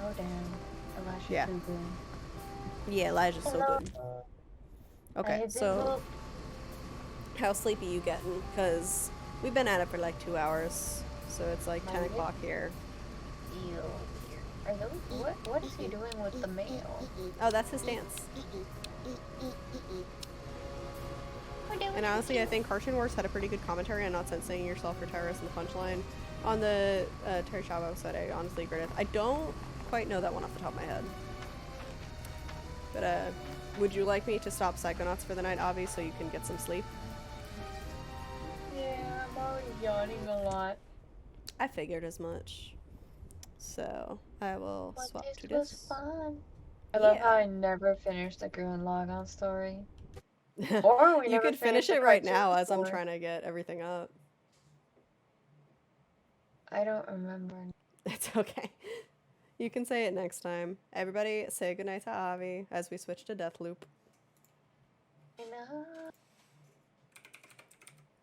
Oh damn, Elijah's Yeah. so good. Yeah, Elijah's so Hello. good. I Okay, hit so the how sleepy you getting? Because we've been at it for like 2 hours, so it's like 10 o'clock here. Ew. Are those, what is he doing with the mail? Oh, that's his dance. And honestly, I think Cartoon Wars had a pretty good commentary on not censoring yourself for terrorists in the punchline. On the Terry Chavo website, I honestly agreed with. I don't quite know that one off the top of my head. But, would you like me to stop Psychonauts for the night, Avi, so you can get some sleep? Yeah, I'm already yawning a lot. I figured as much. So, I will But swap to this was this. fun. I love how I never finished the Gurren Lagann story. Or we You never could finish finished the it right cartoon now as I'm story. trying to get everything up. I don't remember. It's okay. You can say it next time. Everybody say goodnight to Avi as we switch to Deathloop. I know.